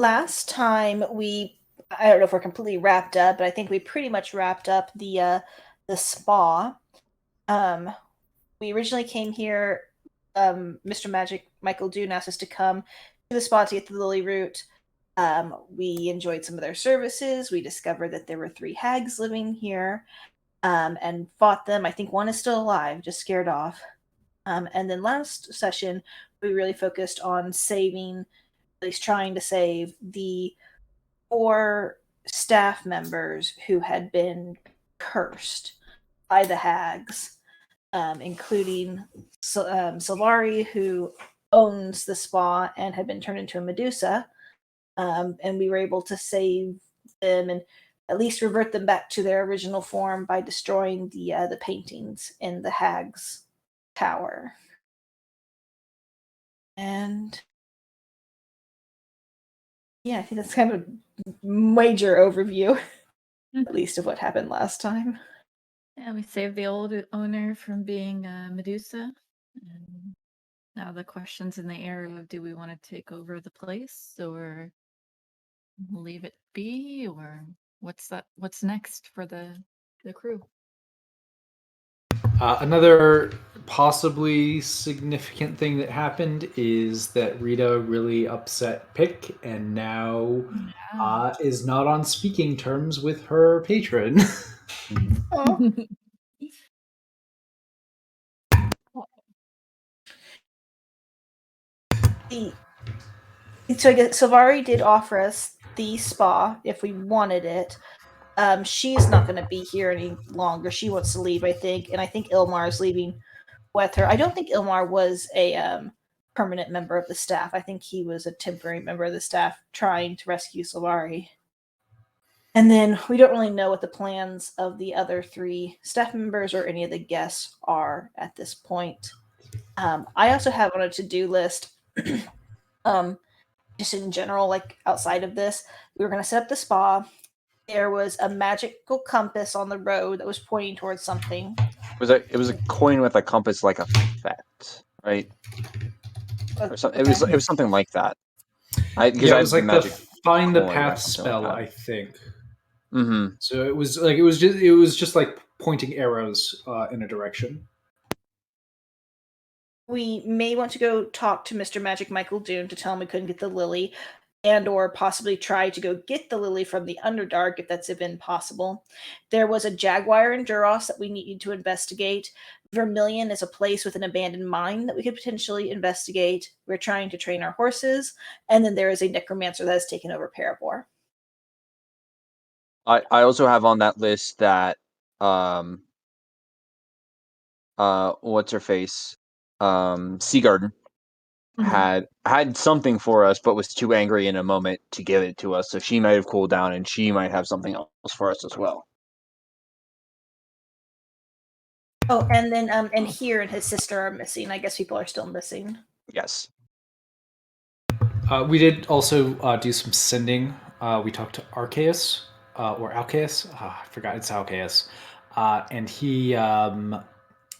last time I don't know if we're completely wrapped up, but I think we pretty much wrapped up the spa. Um, we originally came here. Mr. Magic Michael Dune asked us to come to the spa to get the lily root. We enjoyed some of their services. We discovered that there were three hags living here, and fought them. I think one is still alive, just scared off. And then last session, we really focused on saving, at least trying to save the four staff members who had been cursed by the hags, including Solari, who owns the spa and had been turned into a Medusa. And we were able to save them and at least revert them back to their original form by destroying the paintings in the hag's tower. And yeah, I think that's kind of a major overview, at least of what happened last time. Yeah, we saved the old owner from being Medusa. And now the question's in the air of, do we want to take over the place or leave it be, or what's next for the crew? Another possibly significant thing that happened is that Rita really upset Pick and now is not on speaking terms with her patron. Oh. So I guess Silvari did offer us the spa if we wanted it. She's not going to be here any longer. She wants to leave, I think, and I think Ilmar is leaving with her. I don't think Ilmar was a permanent member of the staff. I think he was a temporary member of the staff trying to rescue Silvari. And then we don't really know what the plans of the other three staff members or any of the guests are at this point. I also have on a to-do list, just in general, like outside of this, we were going to set up the spa. There was a magical compass on the road that was pointing towards something. It was a coin with a compass like effect, right? Or something. Okay. It was something like that. It was like the find the path spell, like I think. Mm-hmm. So it was just like pointing arrows in a direction. We may want to go talk to Mr. Magic Michael Dune to tell him we couldn't get the lily, and or possibly try to go get the lily from the Underdark if that's even possible. There was a jaguar in Duros that we need to investigate. Vermilion is a place with an abandoned mine that we could potentially investigate. We're trying to train our horses, and then there is a necromancer that has taken over Parabor. I also have on that list that what's her face? Seagarden had something for us, but was too angry in a moment to give it to us. So she might have cooled down, and she might have something else for us as well. Oh, and then and here and his sister are missing. I guess people are still missing. Yes. We did also do some sending. We talked to Arceus, or Alcaeus. I forgot, it's Alcaeus. And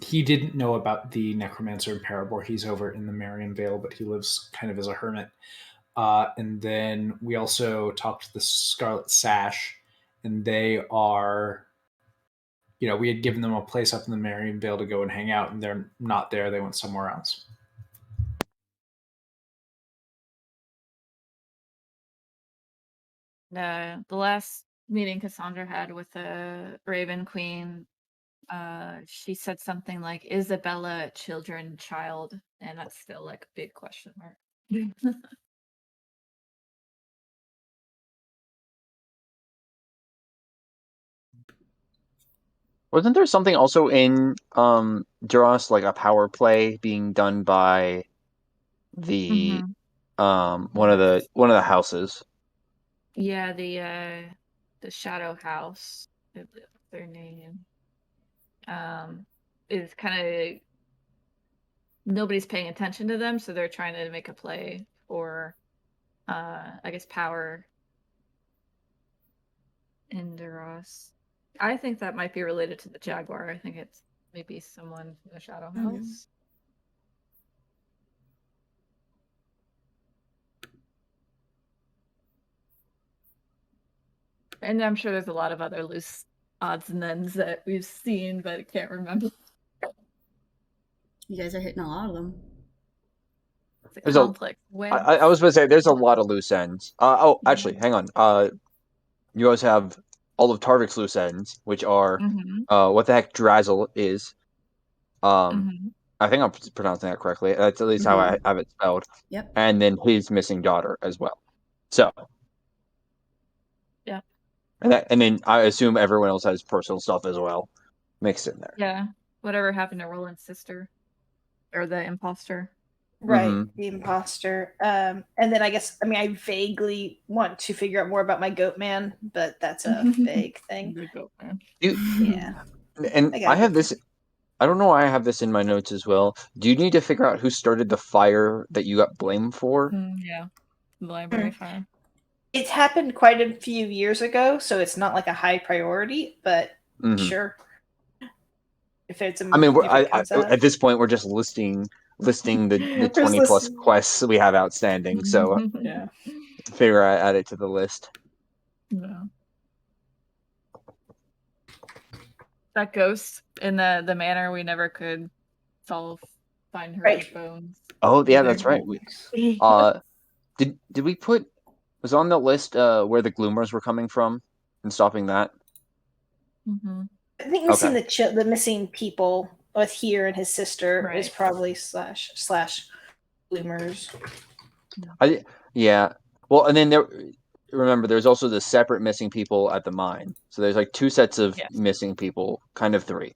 he didn't know about the necromancer in Parabor. He's over in the Marion Vale, but he lives kind of as a hermit. And then we also talked to the Scarlet Sash, and they are, we had given them a place up in the Marion Vale to go and hang out, and they're not there. They went somewhere else. The last meeting Cassandra had with the Raven Queen, she said something like Isabella a children child, and that's still like a big question mark. Wasn't there something also in Duros, like a power play being done by the one of the houses? Yeah, the Shadow House, their name, is kind of, nobody's paying attention to them, so they're trying to make a play for, I guess, power in Duros. I think that might be related to the Jaguar. I think it's maybe someone from the Shadow House. And I'm sure there's a lot of other loose odds and ends that we've seen, but can't remember. You guys are hitting a lot of them. It's a There's a- complex web. I was going to say there's a lot of loose ends. Actually, hang on. You guys have all of Tarvik's loose ends, which are what the heck Drazzle is. I think I'm pronouncing that correctly. That's at least how I have it spelled. Yep. And then his missing daughter as well. So. Yeah. And then I assume everyone else has personal stuff as well mixed in there. Yeah. Whatever happened to Roland's sister. Or the imposter. Right, the imposter. And then I vaguely want to figure out more about my goat man, but that's a vague thing. The goat man. Yeah. And I have this. I don't know why I have this in my notes as well. Do you need to figure out who started the fire that you got blamed for? Yeah. The library fire. It's happened quite a few years ago, so it's not like a high priority, but sure. If it's at this point we're just listing the 20 plus quests we have outstanding, so yeah. figure I add it to the list. Yeah. That ghost in the manor we never could find her bones. Oh yeah, that's right. Did we put was on the list where the Gloomers were coming from and stopping that? I think missing the missing people with here and his sister is probably slash Gloomers. Yeah. Well, and then remember, there's also the separate missing people at the mine. So there's like 2 sets of missing people, kind of 3.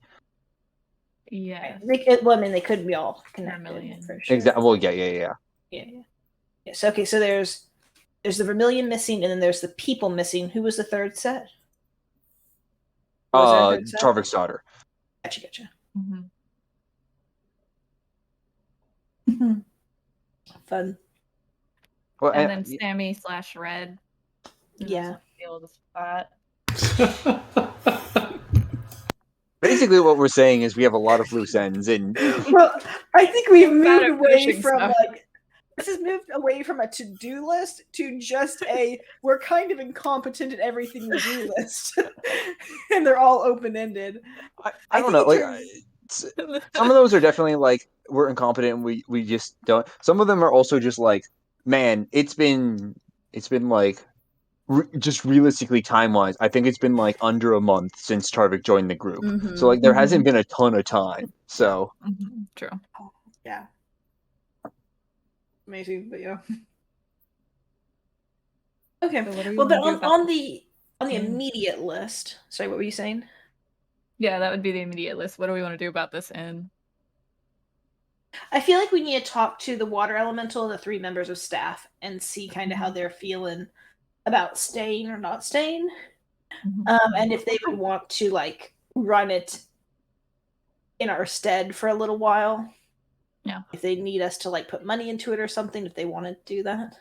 Yeah. They couldn't be all connected for sure. Exactly. Well, yeah. Yes. Okay, so there's the Vermilion missing, and then there's the people missing. Who was the third set? Tarvik's daughter. Gotcha. Fun. Well, and then Sammy / Red. Yeah. Basically, what we're saying is we have a lot of loose ends, and well, I think we've moved away from this has moved away from a to-do list to just we're kind of incompetent at everything we do list, and they're all open-ended. I don't know. Like some of those are definitely like we're incompetent. And we just don't. Some of them are also just like, man, it's been like just realistically time-wise, I think it's been like under a month since Tarvik joined the group. So like there hasn't been a ton of time. So true. Yeah. Amazing, but yeah. Okay. Well, but on the immediate list. Sorry, what were you saying? Yeah, that would be the immediate list. What do we want to do about this inn? I feel like we need to talk to the water elemental and the 3 members of staff and see kind of how they're feeling about staying or not staying, and if they would want to like run it in our stead for a little while. Yeah. If they need us to like put money into it or something, if they want to do that.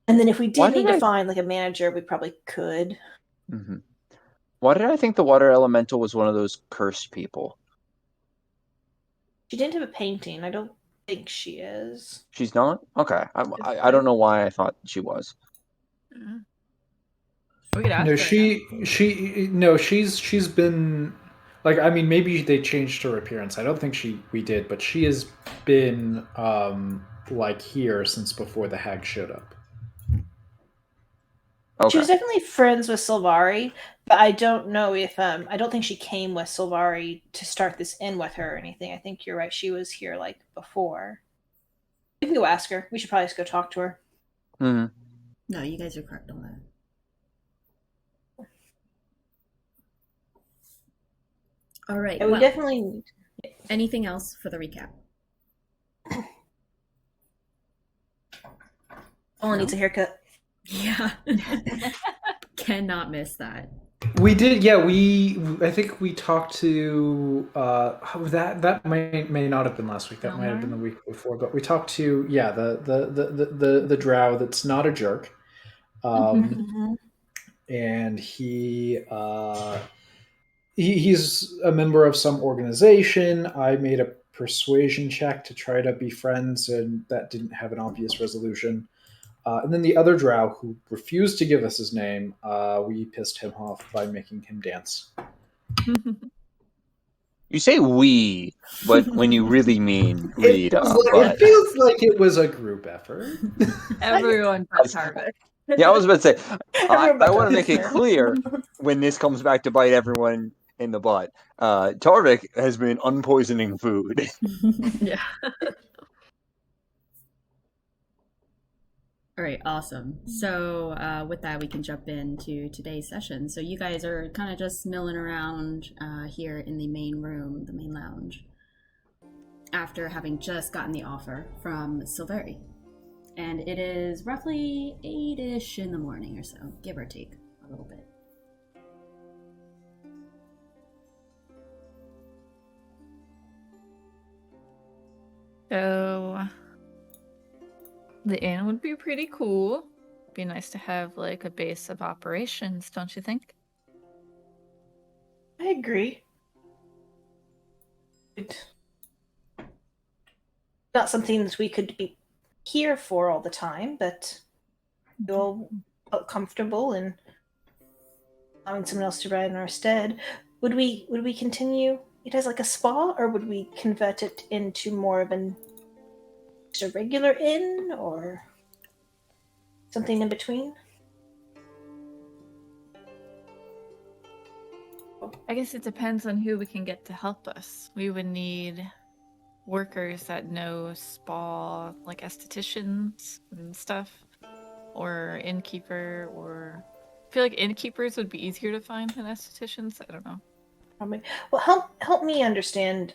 And then if we did need to find like a manager, we probably could. Why did I think the water elemental was one of those cursed people? She didn't have a painting. I don't think she is. She's not? Okay. I don't know why I thought she was. We could ask her. She's been like, I mean, maybe they changed her appearance. I don't think we did, but she has been like here since before the hag showed up. Okay. She was definitely friends with Sylvari, but I don't know if I don't think she came with Sylvari to start this inn with her or anything. I think you're right. She was here like before. We can go ask her. We should probably just go talk to her. No, you guys are correct on that. All right. Yeah, we definitely need. Anything else for the recap? Only needs a haircut. Yeah. Cannot miss that. We did, yeah. I think we talked to that may not have been last week. That might have been the week before. But we talked to the drow that's not a jerk, and he's a member of some organization. I made a persuasion check to try to be friends, and that didn't have an obvious resolution. And then the other drow who refused to give us his name, we pissed him off by making him dance. You say we, but when you really mean Rieta. It feels like it was a group effort. Everyone but Tarvik. Yeah, I was about to say, I Everyone want to make it but clear when this comes back to bite everyone in the butt. Tarvik has been unpoisoning food. Yeah. All right, awesome. So with that, we can jump into today's session. So you guys are kind of just milling around here in the main room, the main lounge, after having just gotten the offer from Silveri. And it is roughly 8-ish in the morning or so, give or take a little bit. So the inn would be pretty cool. Be nice to have like a base of operations, don't you think? I agree. Not something that we could be here for all the time, but feel comfortable in allowing someone else to ride in our stead. Would we continue it as like a spa, or would we convert it into more of just a regular inn, or something in between? I guess it depends on who we can get to help us. We would need workers that know spa, like estheticians and stuff, or innkeeper, or I feel like innkeepers would be easier to find than estheticians. I don't know. Probably. Well, help me understand.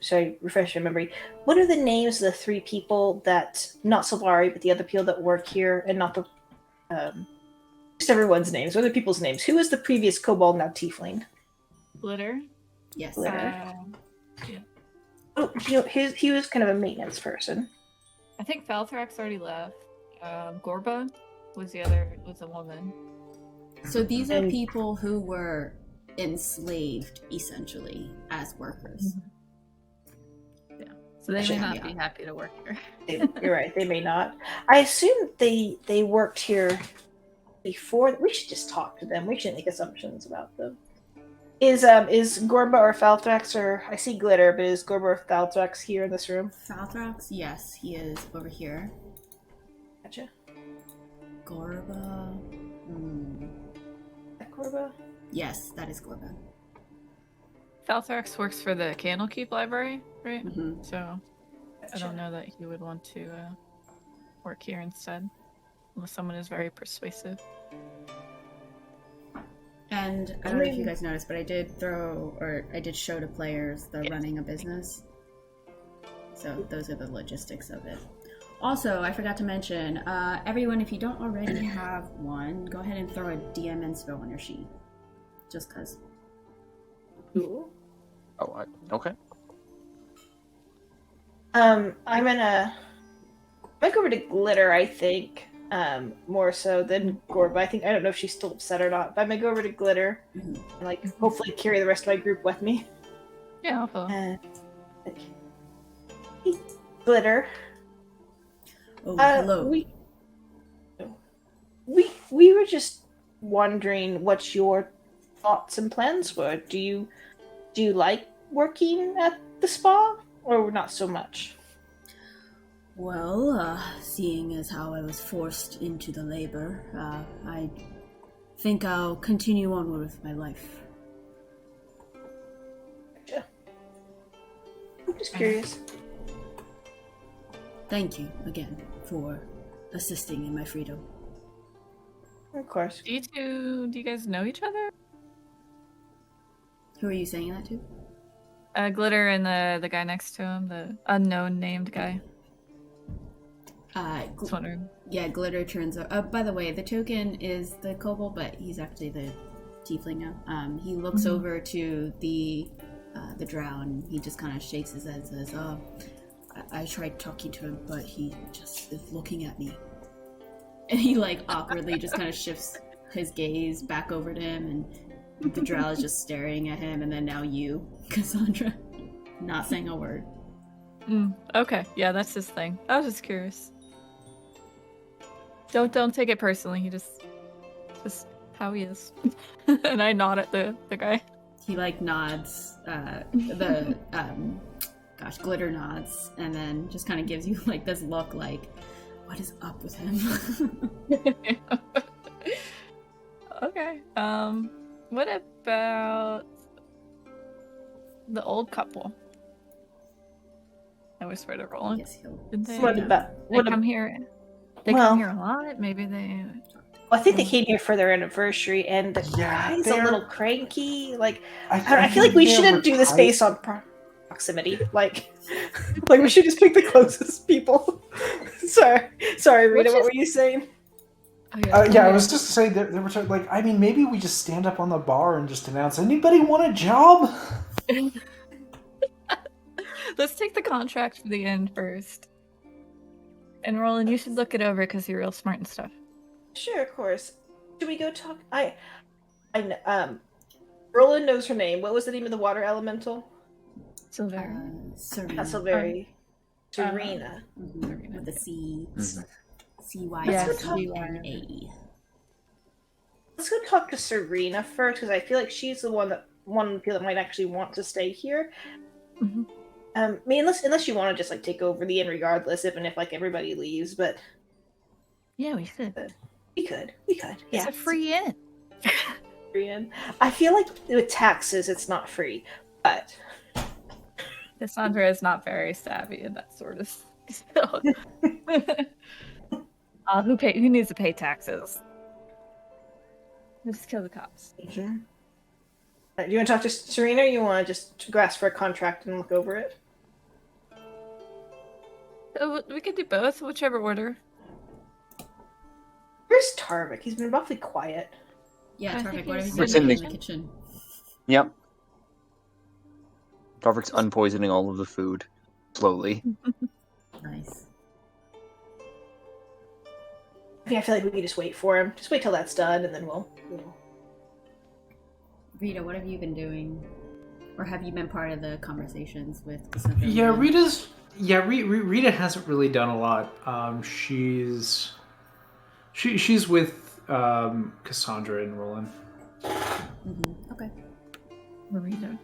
Sorry, refresh your memory. What are the names of the three people that, not Solari, but the other people that work here, and not the just everyone's names? What are the people's names? Who was the previous kobold, now tiefling? Glitter. Yes. Glitter. Yeah. Oh, he was kind of a maintenance person. I think Falthrax already left. Gorba was the woman. So these are And- people who were enslaved, essentially, as workers. Yeah. So they may Actually, not yeah. be happy to work here. You're right. They may not. I assume they worked here before. We should just talk to them. We shouldn't make assumptions about them. Is Gorba or Falthrax, or I see Glitter, but is Gorba or Falthrax here in this room? Falthrax, yes, he is over here. Gotcha. Gorba. That Gorba? Yes, that is Gorba. Falthrax works for the Candlekeep Library, right? Mm-hmm. So I Gotcha. don't know that he would want to work here instead, unless someone is very persuasive. And I don't know if you guys noticed, but I did show to players the running a business. So those are the logistics of it. Also, I forgot to mention, everyone, if you don't already have one, go ahead and throw a DM inspo on your sheet. Just cause. Cool. Oh, okay. I'm gonna go over to Glitter, I think. More so than Gorba. I don't know if she's still upset or not, but I'm gonna go over to Glitter and hopefully carry the rest of my group with me. Yeah, I'll follow. Hey, Glitter. Oh, hello. We were just wondering what your thoughts and plans were. Do you like working at the spa, or not so much? Well, seeing as how I was forced into the labor, I think I'll continue onward with my life. Gotcha. I'm just curious. Thank you again for assisting in my freedom. Of course. Do you guys know each other? Who are you saying that to? Glitter and the guy next to him, the unknown named guy. Just wondering. Yeah, Glitter turns up. By the way, the token is the kobold, but he's actually the tiefling now. He looks over to the drow, and he just kind of shakes his head and says, "Oh, I tried talking to him, but he just is looking at me." And he awkwardly just kind of shifts his gaze back over to him, and the drow is just staring at him, and then now you, Cassandra, not saying a word. Okay, yeah, that's his thing. I was just curious. Don't take it personally. He just how he is. And I nod at the guy. He like nods. Glitter nods, and then just kind of gives you like this look, like, what is up with him? Okay. What about the old couple? I whispered to Rolen. Yes, he'll. Did they? What about They come here. They Well- come here a lot. Maybe they. I think they came here for their anniversary, and the guy's a they're- little cranky. Like, I I feel like we shouldn't do this based on proximity. Like we should just pick the closest people. sorry, Rita. What were you saying? Oh, Yeah, I was just saying they were like. I mean, maybe we just stand up on the bar and just announce, "Anybody want a job?" Let's take the contract for the end first. And Roland, you should look it over because you're real smart and stuff. Sure, of course. Should we go talk? Roland knows her name. What was the name of the water elemental? Silver. Serena. Not Silveri. Serena. With the C. Mhm. C-Y. Yes, C-Y-A. Let's go talk to Serena first, because I feel like she's the one of the people that might actually want to stay here. Mhm. I mean, unless you want to just like take over the inn, regardless, even if like everybody leaves. But Yeah, we should. we could. It's Yeah, a free inn. free inn. I feel like with taxes, it's not free, but Cassandra is not very savvy in that sort of stuff. Who needs to pay taxes? Just kill the cops. do you want to talk to Serena, or you want to just grasp for a contract and look over it? We could do both, whichever order. Where's Tarvik? He's been awfully quiet. Yeah, I Tarvik, think what have he's you It's been in doing the- in the kitchen? Yep. Tarvik's unpoisoning all of the food slowly. Nice. I feel like we can just wait for him. Just wait till that's done, and then we'll. Rita, what have you been doing? Or have you been part of the conversations with Cassandra? Yeah, Rita hasn't really done a lot. She's with Cassandra and Rolen. Okay. Marita.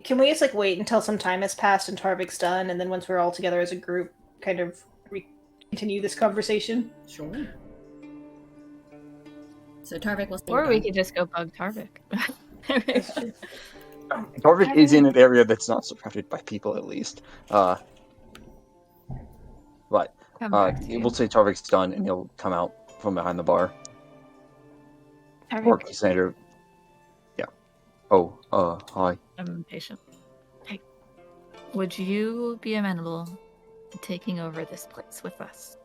Can we just like wait until some time has passed and Tarvik's done, and then once we're all together as a group, kind of continue this conversation? Sure. So Tarvik will stay Or we down. could just go bug Tarvik. Tarvik is in an area that's not surrounded by people, at least. But Come back to we'll you. say Tarvik's done, and he'll come out from behind the bar. Or Tarvik, Cassandra. Yeah. Oh, hi. I'm impatient. Hey, would you be amenable to taking over this place with us?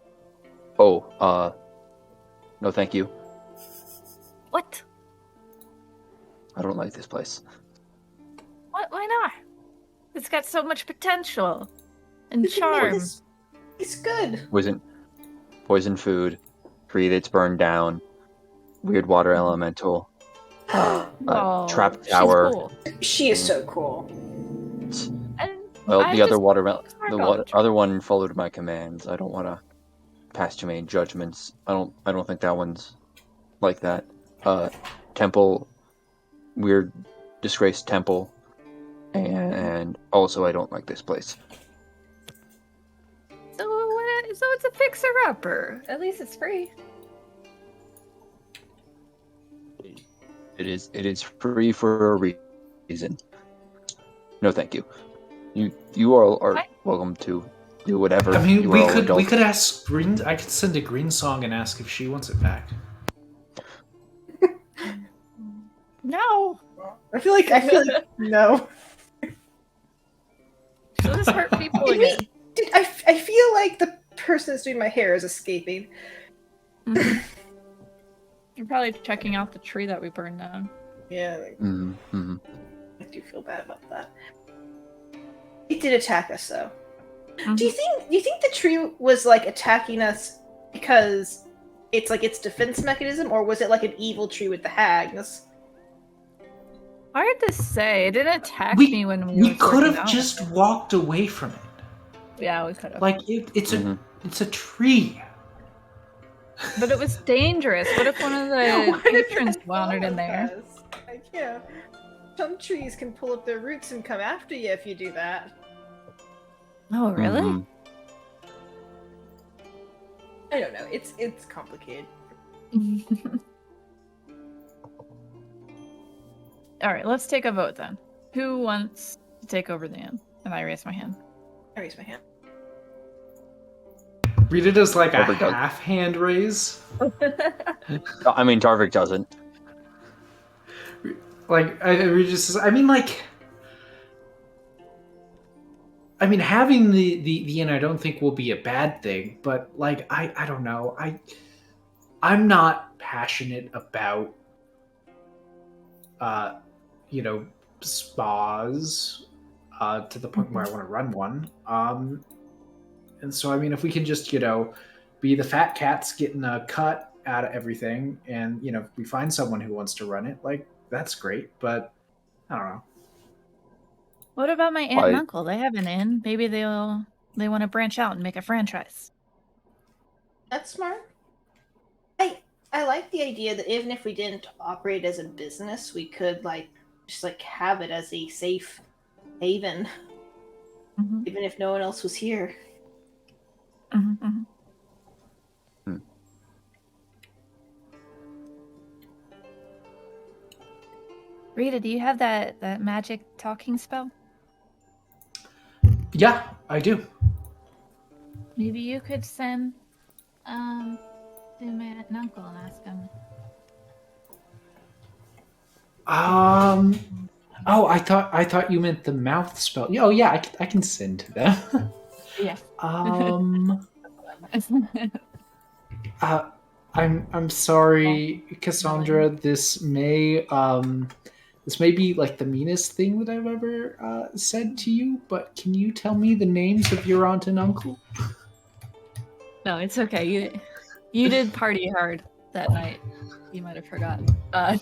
Oh, no thank you. What? I don't like this place. What? Why not? It's got so much potential and We can make charm. this- It's good. Poison food, tree that's burned down, weird water elemental, Oh, trap she's tower. cool. She is so cool. And Well, I the other just water, love the knowledge. other one followed my commands. I don't want to pass too many judgments. I don't think that one's like that. Temple, weird, disgraced temple, and also I don't like this place. So it's a fixer-upper. At least it's free. It is free for a reason. No, thank you. You all are What? welcome to do whatever. I mean, you are we all could adults. ask Green. I could send a Green Song and ask if she wants it back. No. I feel like no. She'll just hurt people Did we- again. Dude, I feel like the person that's doing my hair is escaping. You're probably checking out the tree that we burned down. Yeah, Mm-hmm. I do feel bad about that. It did attack us, though. Mm-hmm. Do you think the tree was like attacking us because it's like its defense mechanism, or was it like an evil tree with the hags? Hard to say. It didn't attack We- me when We were could working have out. just walked away from it. Yeah, we could have. Like it's Mhm. it's a tree. But it was dangerous. What if one of the What if patrons it wandered in there? follows us? I can't. Some trees can pull up their roots and come after you if you do that. Oh, really? Mhm. I don't know. It's complicated. All right, let's take a vote then. Who wants to take over the inn? And I raise my hand. I raise my hand. Rita does like a Tarvik does. half hand raise. I mean, Tarvik doesn't. Like, Rita says, I mean, like, having the inn I don't think will be a bad thing, but like I don't know. I'm not passionate about spas to the point where I want to run one. And so if we can just, be the fat cats getting a cut out of everything, and if we find someone who wants to run it, like, that's great, but I don't know. What about my aunt and uncle? They have an inn. Maybe they want to branch out and make a franchise. That's smart. I like the idea that even if we didn't operate as a business, we could just have it as a safe haven, even if no one else was here. Rita, do you have that magic talking spell? Yeah, I do. Maybe you could send to my aunt and uncle and ask them. Oh, I thought you meant the mouth spell. Oh yeah, I can send to them. Yes. I'm sorry, Cassandra. This may be like the meanest thing that I've ever said to you, but can you tell me the names of your aunt and uncle? No, it's okay. You did party hard that night. You might have forgotten. I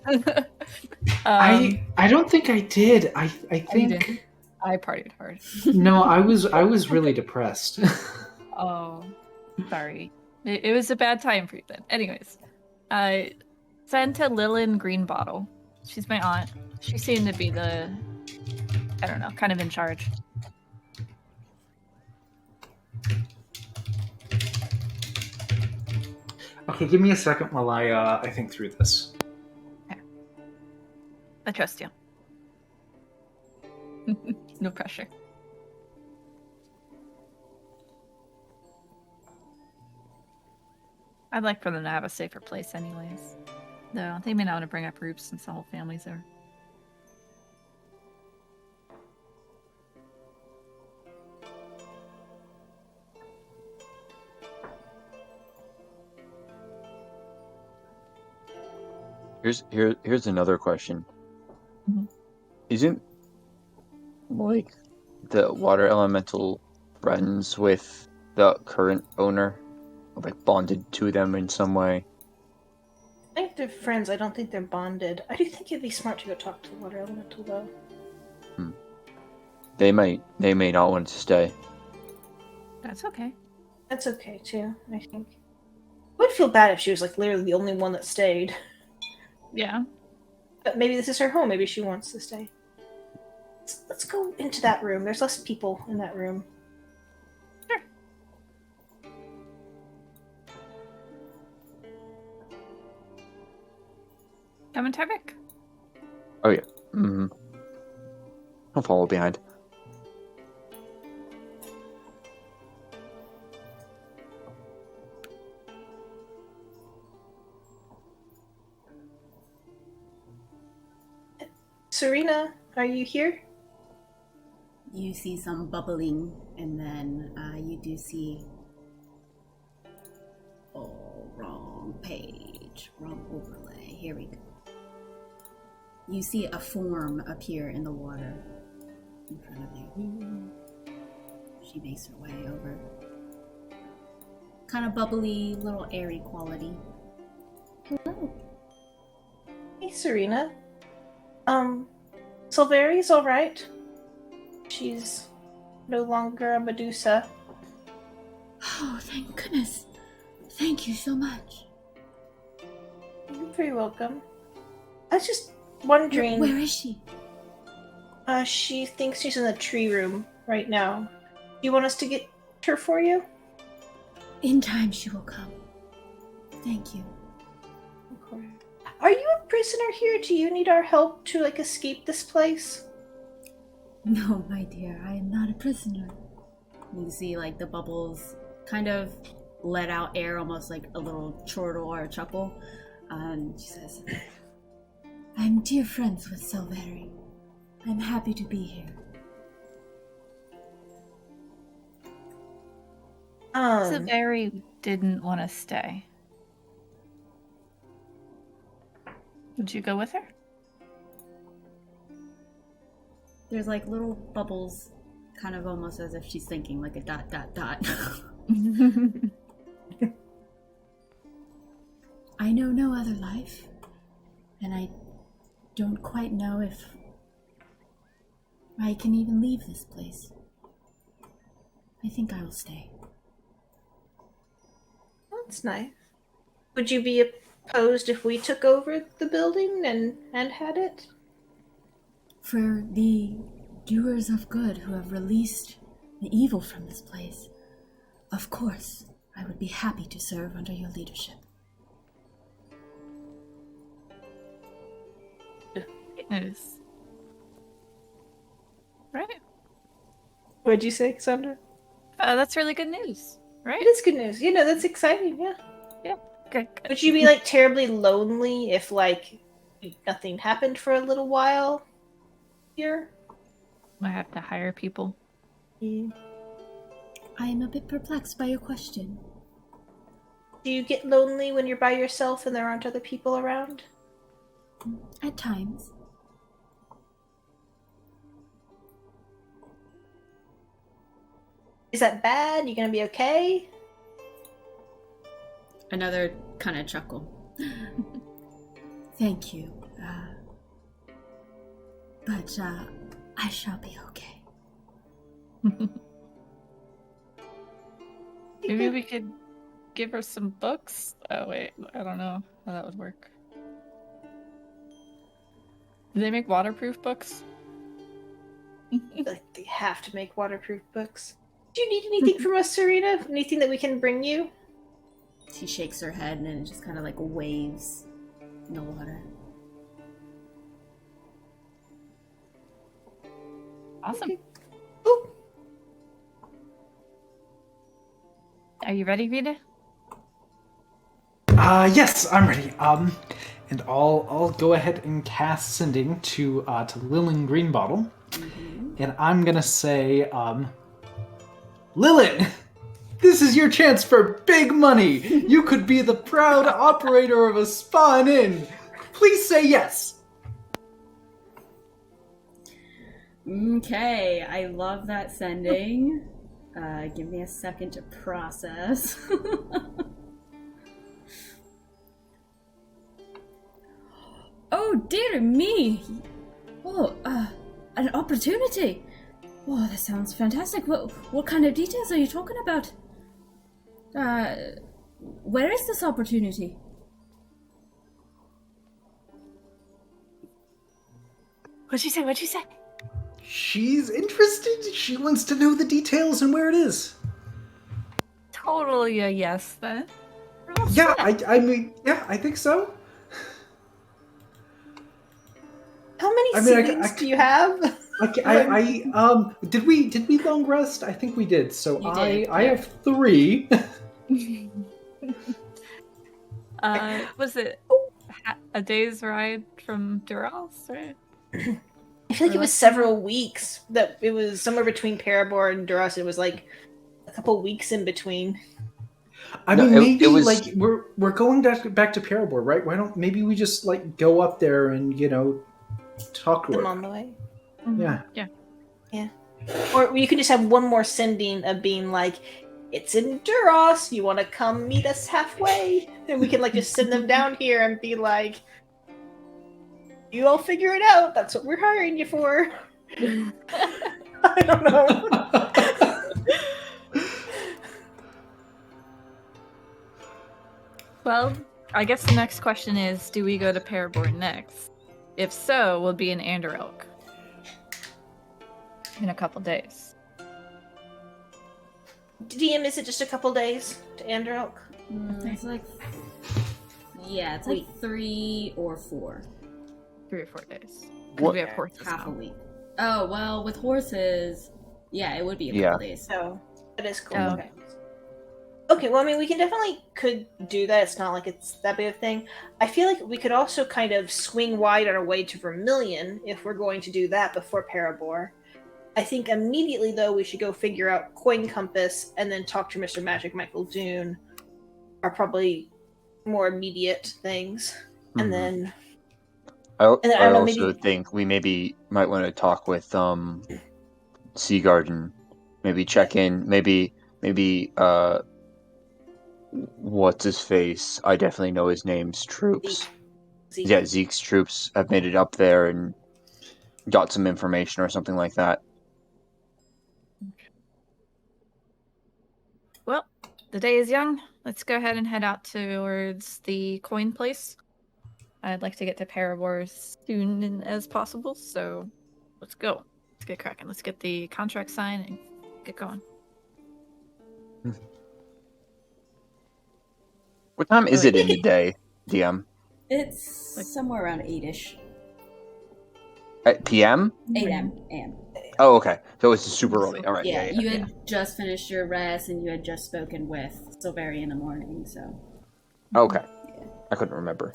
don't think I did. I think I partied hard. No, I was really depressed. Oh, sorry. It was a bad time for you then. Anyways, send to Lillian Greenbottle. She's my aunt. She seemed to be the, I don't know, kind of in charge. Okay, give me a second while I think through this. Okay. I trust you. No pressure. I'd like for them to have a safer place anyways. Though they may not want to bring up groups since the whole family's there. Here's another question. Isn't like the water elemental friends with the current owner, like bonded to them in some way? I think they're friends. I don't think they're bonded. I do think it'd be smart to go talk to the water elemental, though. They may not want to stay. That's okay. That's okay too. I think. I would feel bad if she was literally the only one that stayed. Yeah. But maybe this is her home. Maybe she wants to stay. Let's go into that room. There's less people in that room. Sure. Come in, Tarvik. Oh yeah. Mm-hmm. I'll follow behind. Serena, are you here? You see some bubbling, and then you do see. Oh, wrong page. Wrong overlay. Here we go. You see a form appear in the water in front of you. She makes her way over. Kind of bubbly, little airy quality. Hello. Hey, Serena. Silveri's alright. She's no longer a Medusa. Oh, thank goodness. Thank you so much. You're very welcome. I was just wondering. Where is she? She thinks she's in the tree room right now. Do you want us to get her for you? In time she will come. Thank you. Okay. Are you a prisoner here? Do you need our help to, escape this place? No, my dear, I am not a prisoner. You see, the bubbles kind of let out air, almost like a little chortle or a chuckle. And she says, I'm dear friends with Silveri. I'm happy to be here. Silveri didn't want to stay. Would you go with her? There's little bubbles, kind of almost as if she's thinking, like a dot, dot, dot. I know no other life, and I don't quite know if I can even leave this place. I think I will stay. That's nice. Would you be opposed if we took over the building and had it? For the doers of good who have released the evil from this place, of course, I would be happy to serve under your leadership. News. Right? What'd you say, Cassandra? That's really good news, right? It is good news. That's exciting, yeah. Yeah. Good. Would you be, terribly lonely if, nothing happened for a little while here? I have to hire people. Yeah. I am a bit perplexed by your question. Do you get lonely when you're by yourself and there aren't other people around? At times. Is that bad? You gonna be okay? Another kind of chuckle. Thank you. But I shall be okay. Maybe we could give her some books? Oh, wait. I don't know how that would work. Do they make waterproof books? I feel like they have to make waterproof books. Do you need anything from us, Serena? Anything that we can bring you? She shakes her head and it just kind of waves in the water. Awesome. Okay. Ooh. Are you ready, Rieta? Yes, I'm ready. And I'll go ahead and cast Sending to Lillian Greenbottle. Mm-hmm. And I'm gonna say, Lillian, this is your chance for big money. You could be the proud operator of a spa and inn. Please say yes. Okay, I love that sending. Give me a second to process. Oh, dear me! Oh, an opportunity! Oh, that sounds fantastic. What kind of details are you talking about? Where is this opportunity? What'd you say? What'd you say? She's interested. She wants to know the details and where it is. Totally a yes, then. We're all Yeah, set. I mean, yeah, I think so. How many I mean, siblings do you have? Did we long rest? I think we did. So You did, I yeah. have 3. Was it a day's ride from Duras, right? I feel like it was several weeks. That it was somewhere between Parabor and Duras. It was a couple weeks in between. I No, mean, maybe it was- we're going back to Parabor, right? Why don't maybe we just go up there and talk to Them her? on the way. Yeah. Yeah. Or you could just have one more sending of being it's in Duras. You want to come meet us halfway? And we can just send them down here and be you all figure it out. That's what we're hiring you for. I don't know. Well, I guess the next question is, do we go to Paraborn next? If so, we'll be in Anderelk in a couple days. DM, is it just a couple days to Anderelk? It's like, yeah, it's like 3 or 4. 3 or 4 days. What- Because we have horses Half a now. week. Oh, well, with horses, yeah, it would be a couple days. So that is cool. Oh. Okay. Okay, well, I mean, we can definitely could do that. It's not like it's that big of a thing. I feel like we could also kind of swing wide on our way to Vermilion if we're going to do that before Parabor. I think immediately, though, we should go figure out Coin Compass and then talk to Mr. Magic Michael Dune are probably more immediate things. Mhm. And then I And I don't know, also maybe- think we might want to talk with Seagarden, maybe check in, maybe what's his face? I definitely know his name's troops. Zeke. Yeah, Zeke's troops have made it up there and got some information or something like that. Well, the day is young. Let's go ahead and head out towards the coin place. I'd like to get to Parabor as soon as possible, so let's go. Let's get cracking. Let's get the contract signed and get going. What time is it in the day, DM? It's Like- somewhere around 8-ish. At PM? 8 a.m. Oh, okay. So it's super early. All right. Yeah, Yeah. you had just finished your rest and you had just spoken with Silveri in the morning, so. Okay. I couldn't remember.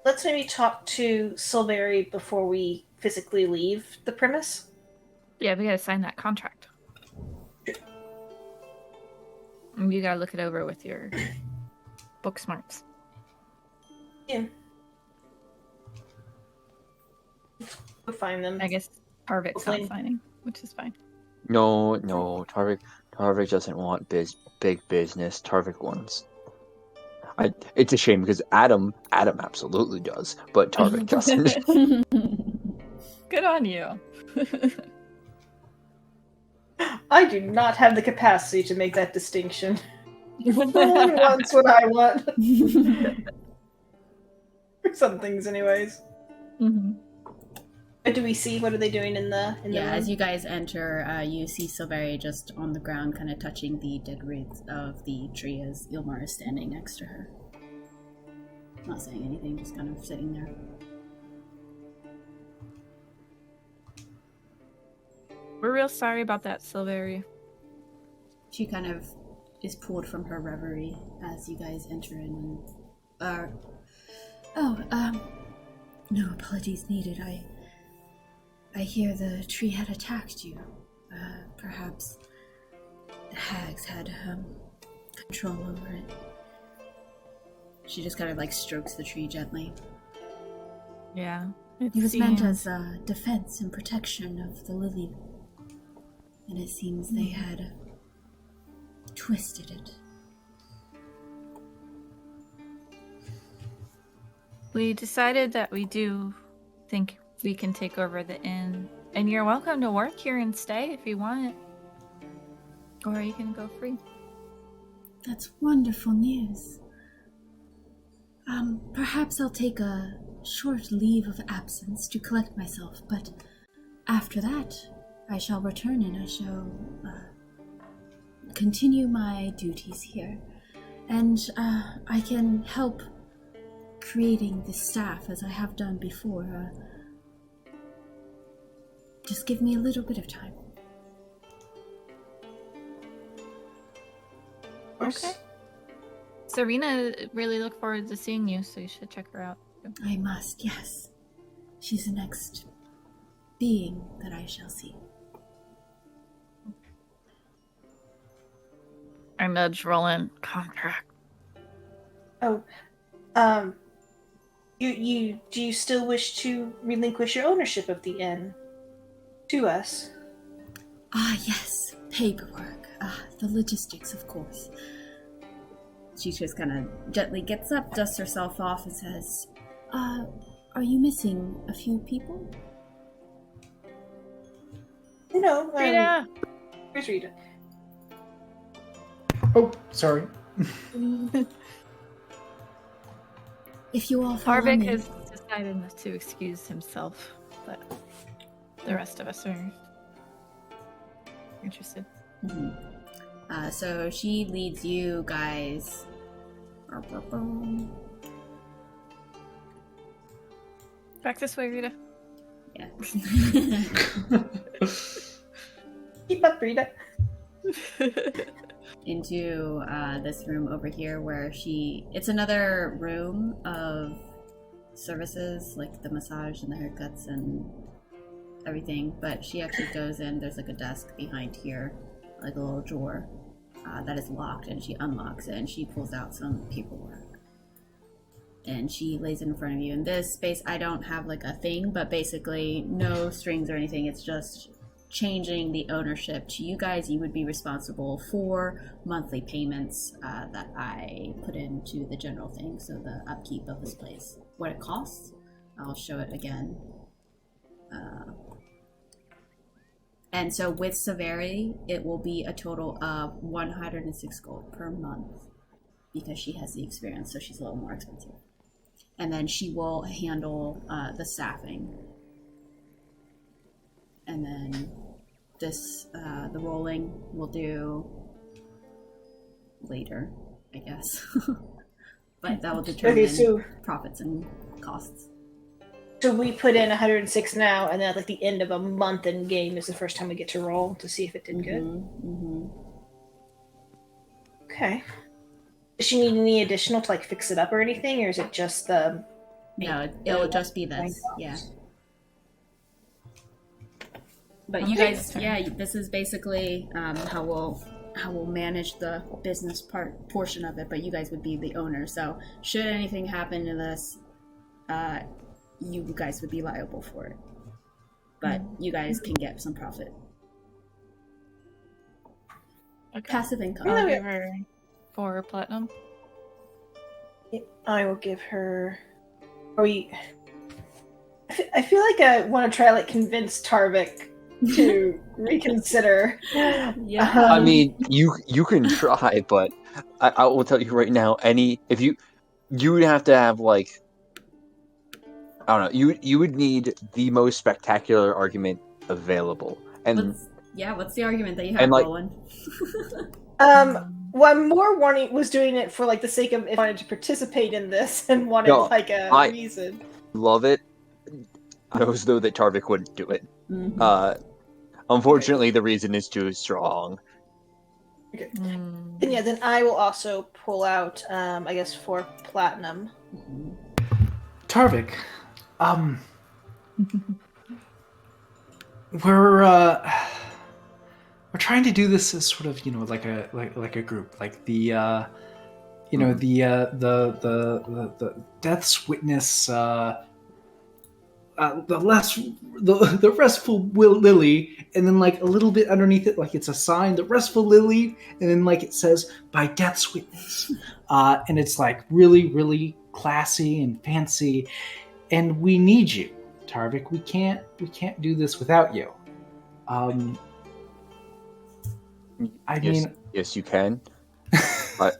Let's maybe talk to Silveri before we physically leave the premise. Yeah, we gotta sign that contract. And you gotta look it over with your book smarts. Yeah. We'll find them. I guess Harvick's Hopefully- not signing, which is fine. No, Tarvik doesn't want big business. Tarvik wants. It's a shame because Adam absolutely does, but Tarvik doesn't. Good on you. I do not have the capacity to make that distinction. No one wants what I want. For some things, anyways. Mm-hmm. What do we see? What are they doing in the Yeah, room? as you guys enter, you see Silveri just on the ground, kind of touching the dead roots of the tree as Ilmar is standing next to her. Not saying anything, just kind of sitting there. We're real sorry about that, Silveri. She kind of is pulled from her reverie as you guys enter in. No apologies needed. I hear the tree had attacked you. Perhaps the hags had control over it. She just kind of like strokes the tree gently. Yeah. It was meant as a defense and protection of the lily. And it seems they had twisted it. We decided that we do think we can take over the inn. And you're welcome to work here and stay if you want. Or you can go free. That's wonderful news. Perhaps I'll take a short leave of absence to collect myself, but after that, I shall return and I shall continue my duties here. And I can help creating the staff as I have done before. Just give me a little bit of time. Okay. Serena really look forward to seeing you, so you should check her out. I must, yes. She's the next being that I shall see. I nudge Rolen. Contract. Oh, you do you still wish to relinquish your ownership of the inn to us? Ah, yes. Paperwork. The logistics, of course. She just kind of gently gets up, dusts herself off, and says, are you missing a few people? No, Rieta! Where's Rita? Oh, sorry. If you all follow Harvick me. has decided not to excuse himself, but the rest of us are interested. Mm-hmm. So she leads you guys. Back this way, Rita. Yeah. Keep up, Rita. Into this room over here where it's another room of services like the massage and the haircuts and everything, but she actually goes in. There's like a desk behind here, like a little drawer that is locked, and she unlocks it and she pulls out some paperwork and she lays it in front of you. In this space I don't have like a thing, but basically no strings or anything. It's just changing the ownership to you guys. You would be responsible for monthly payments that I put into the general thing, so the upkeep of this place. What it costs, I'll show it again. And so with severity, it will be a total of 106 gold per month because she has the experience, so she's a little more expensive. And then she will handle the staffing. And then this, the rolling, we'll do later, I guess. But that will determine profits and costs. So we put in 106 now, and then at like the end of a month in game is the first time we get to roll to see if it did good. Mm-hmm. Okay. Does she need any additional to like fix it up or anything, or is it just the? No, it'll just be this. Yeah. But you guys, this is basically how we'll manage the business portion of it. But you guys would be the owner, so should anything happen to this, you guys would be liable for it. But you guys can get some profit. Okay. Passive income. I'll give her 4 platinum. I will give her. I feel like I want to try like convince Tarvik to reconsider. Yeah. I mean, you can try, but I will tell you right now, if you would have to have like, I don't know, you would need the most spectacular argument available. And what's the argument that you have, like, Rolen? Well, I'm more was doing it for like the sake of if I wanted to participate in this and wanted like a reason. Love it. I know as though that Tarvik wouldn't do it. Mm-hmm. Unfortunately, the reason is too strong. Okay. Then I will also pull out, I guess, 4 platinum. Tarvik, we're trying to do this as sort of, like a group, like the the Death's Witness, the Restful Lily, and then like a little bit underneath it, like it's a sign, the Restful Lily, and then like it says by Death's Witness, and it's like really, really classy and fancy, and we need you, Tarvik. We can't do this without you. Yes, you can.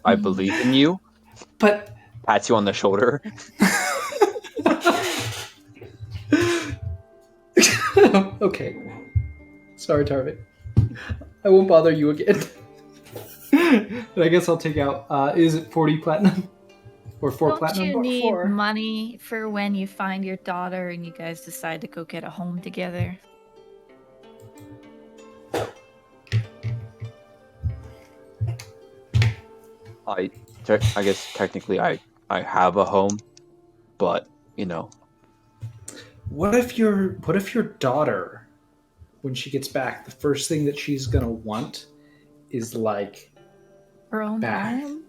I believe in you. But pats you on the shoulder. Okay. Sorry, Tarvik. I won't bother you again. But I guess I'll take out, is it 40 platinum? Or 4 platinum? Don't you need 4. money for when you find your daughter and you guys decide to go get a home together? I guess technically I have a home, but What if your daughter, when she gets back, the first thing that she's gonna want is like her own home?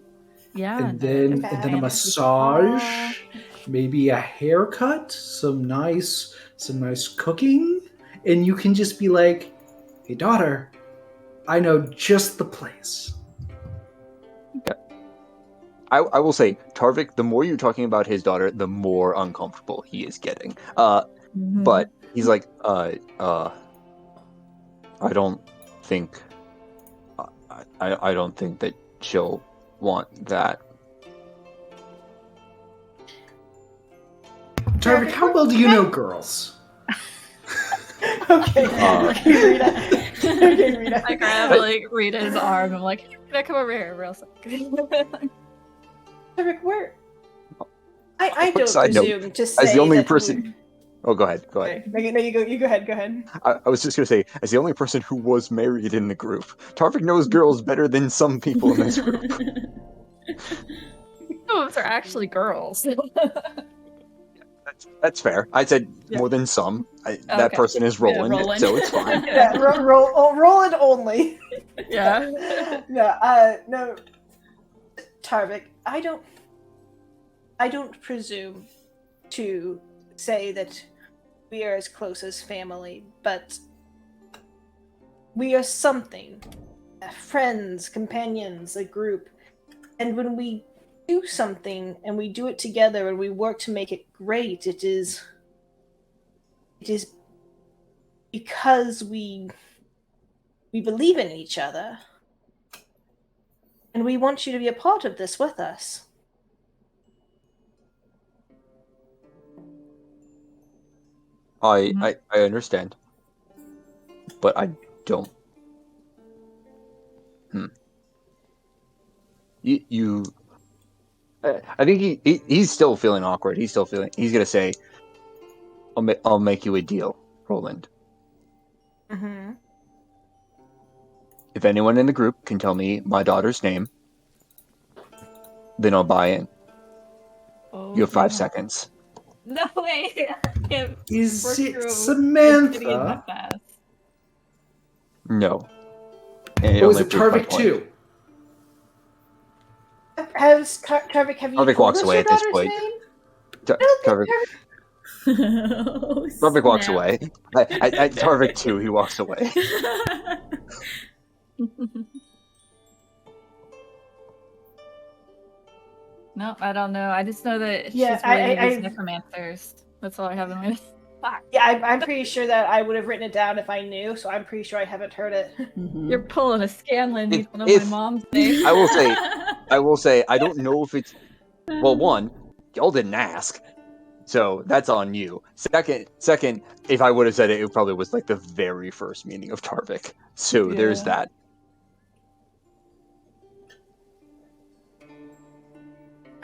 Yeah. And then a massage, maybe a haircut, some nice cooking, and you can just be like, "Hey daughter, I know just the place." Yeah. I will say, Tarvik, the more you're talking about his daughter, the more uncomfortable he is getting. But he's like, I don't think that she'll want that. Tarvik, how well do you know girls? Okay. Okay, Rita. Okay, Rita. I grab Rita's arm. I'm like, Rita, come over here, real second. Tarvik, where? I Quick don't side note, presume to say as the only that person. Oh, go ahead. Go ahead. Okay. No, you go. You go ahead. Go ahead. I was just gonna say, as the only person who was married in the group, Tarvik knows girls better than some people in this group. Those are actually girls. That's fair. I said Yeah. more than some. That Okay. person is Roland, Roland. so it's fine. Yeah, roll it only. Yeah. No, Tarvik, I don't presume to say that we are as close as family, but we are something. Friends, companions, a group. And when we do something and we do it together and we work to make it great, it is because we believe in each other. And we want you to be a part of this with us. I understand, but I don't. You I think he's still feeling awkward. He's gonna say, I'll make you a deal, Roland. Mm-hmm. If anyone in the group can tell me my daughter's name, then I'll buy in. Oh, You have 5 yeah. seconds. No way. I can't Is work it through Samantha? getting that fast. No. And it Or was only it proves my Tarvik point. too? Tarvik, have you Tarvik told walks us away your at this daughter's point. name? Tarvik Oh, walks snap. away. At Tarvik 2, he walks away. No, I don't know. I just know that Yeah, she's related to I- these necromancers. That's all I have in my. Fuck. Yeah, I'm pretty sure that I would have written it down if I knew, so I'm pretty sure I haven't heard it. Mhm. You're pulling a Scanlan. You don't know If- my mom's name. I will say, I don't know if it's... Well, one, y'all didn't ask, so that's on you. Second, if I would have said it, it probably was like the very first meeting of Tarvik. So there's Yeah.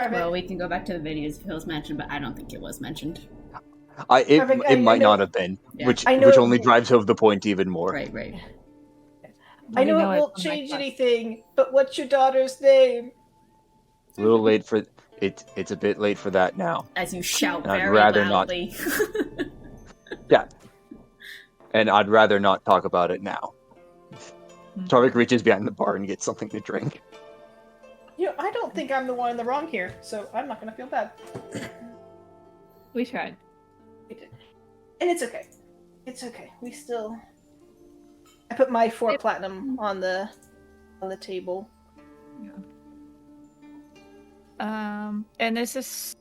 that. Well, we can go back to the videos if it was mentioned, but I don't think it was mentioned. Tarvik, It might know- not have been, Yeah. which I know which it only will- drives home the point even more. Right. I know You it it's won't one of my change quests. anything, but what's your daughter's name? A little late for it. It's a bit late for that now. As you shout And I'd very rather not. loudly. And I'd rather not talk about it now. Tarvik reaches behind the bar and gets something to drink. You know, I don't think I'm the one in the wrong here, so I'm not gonna feel bad. We tried. We did. And it's okay. It's okay. We still... I put my 4 platinum on the table. And this is.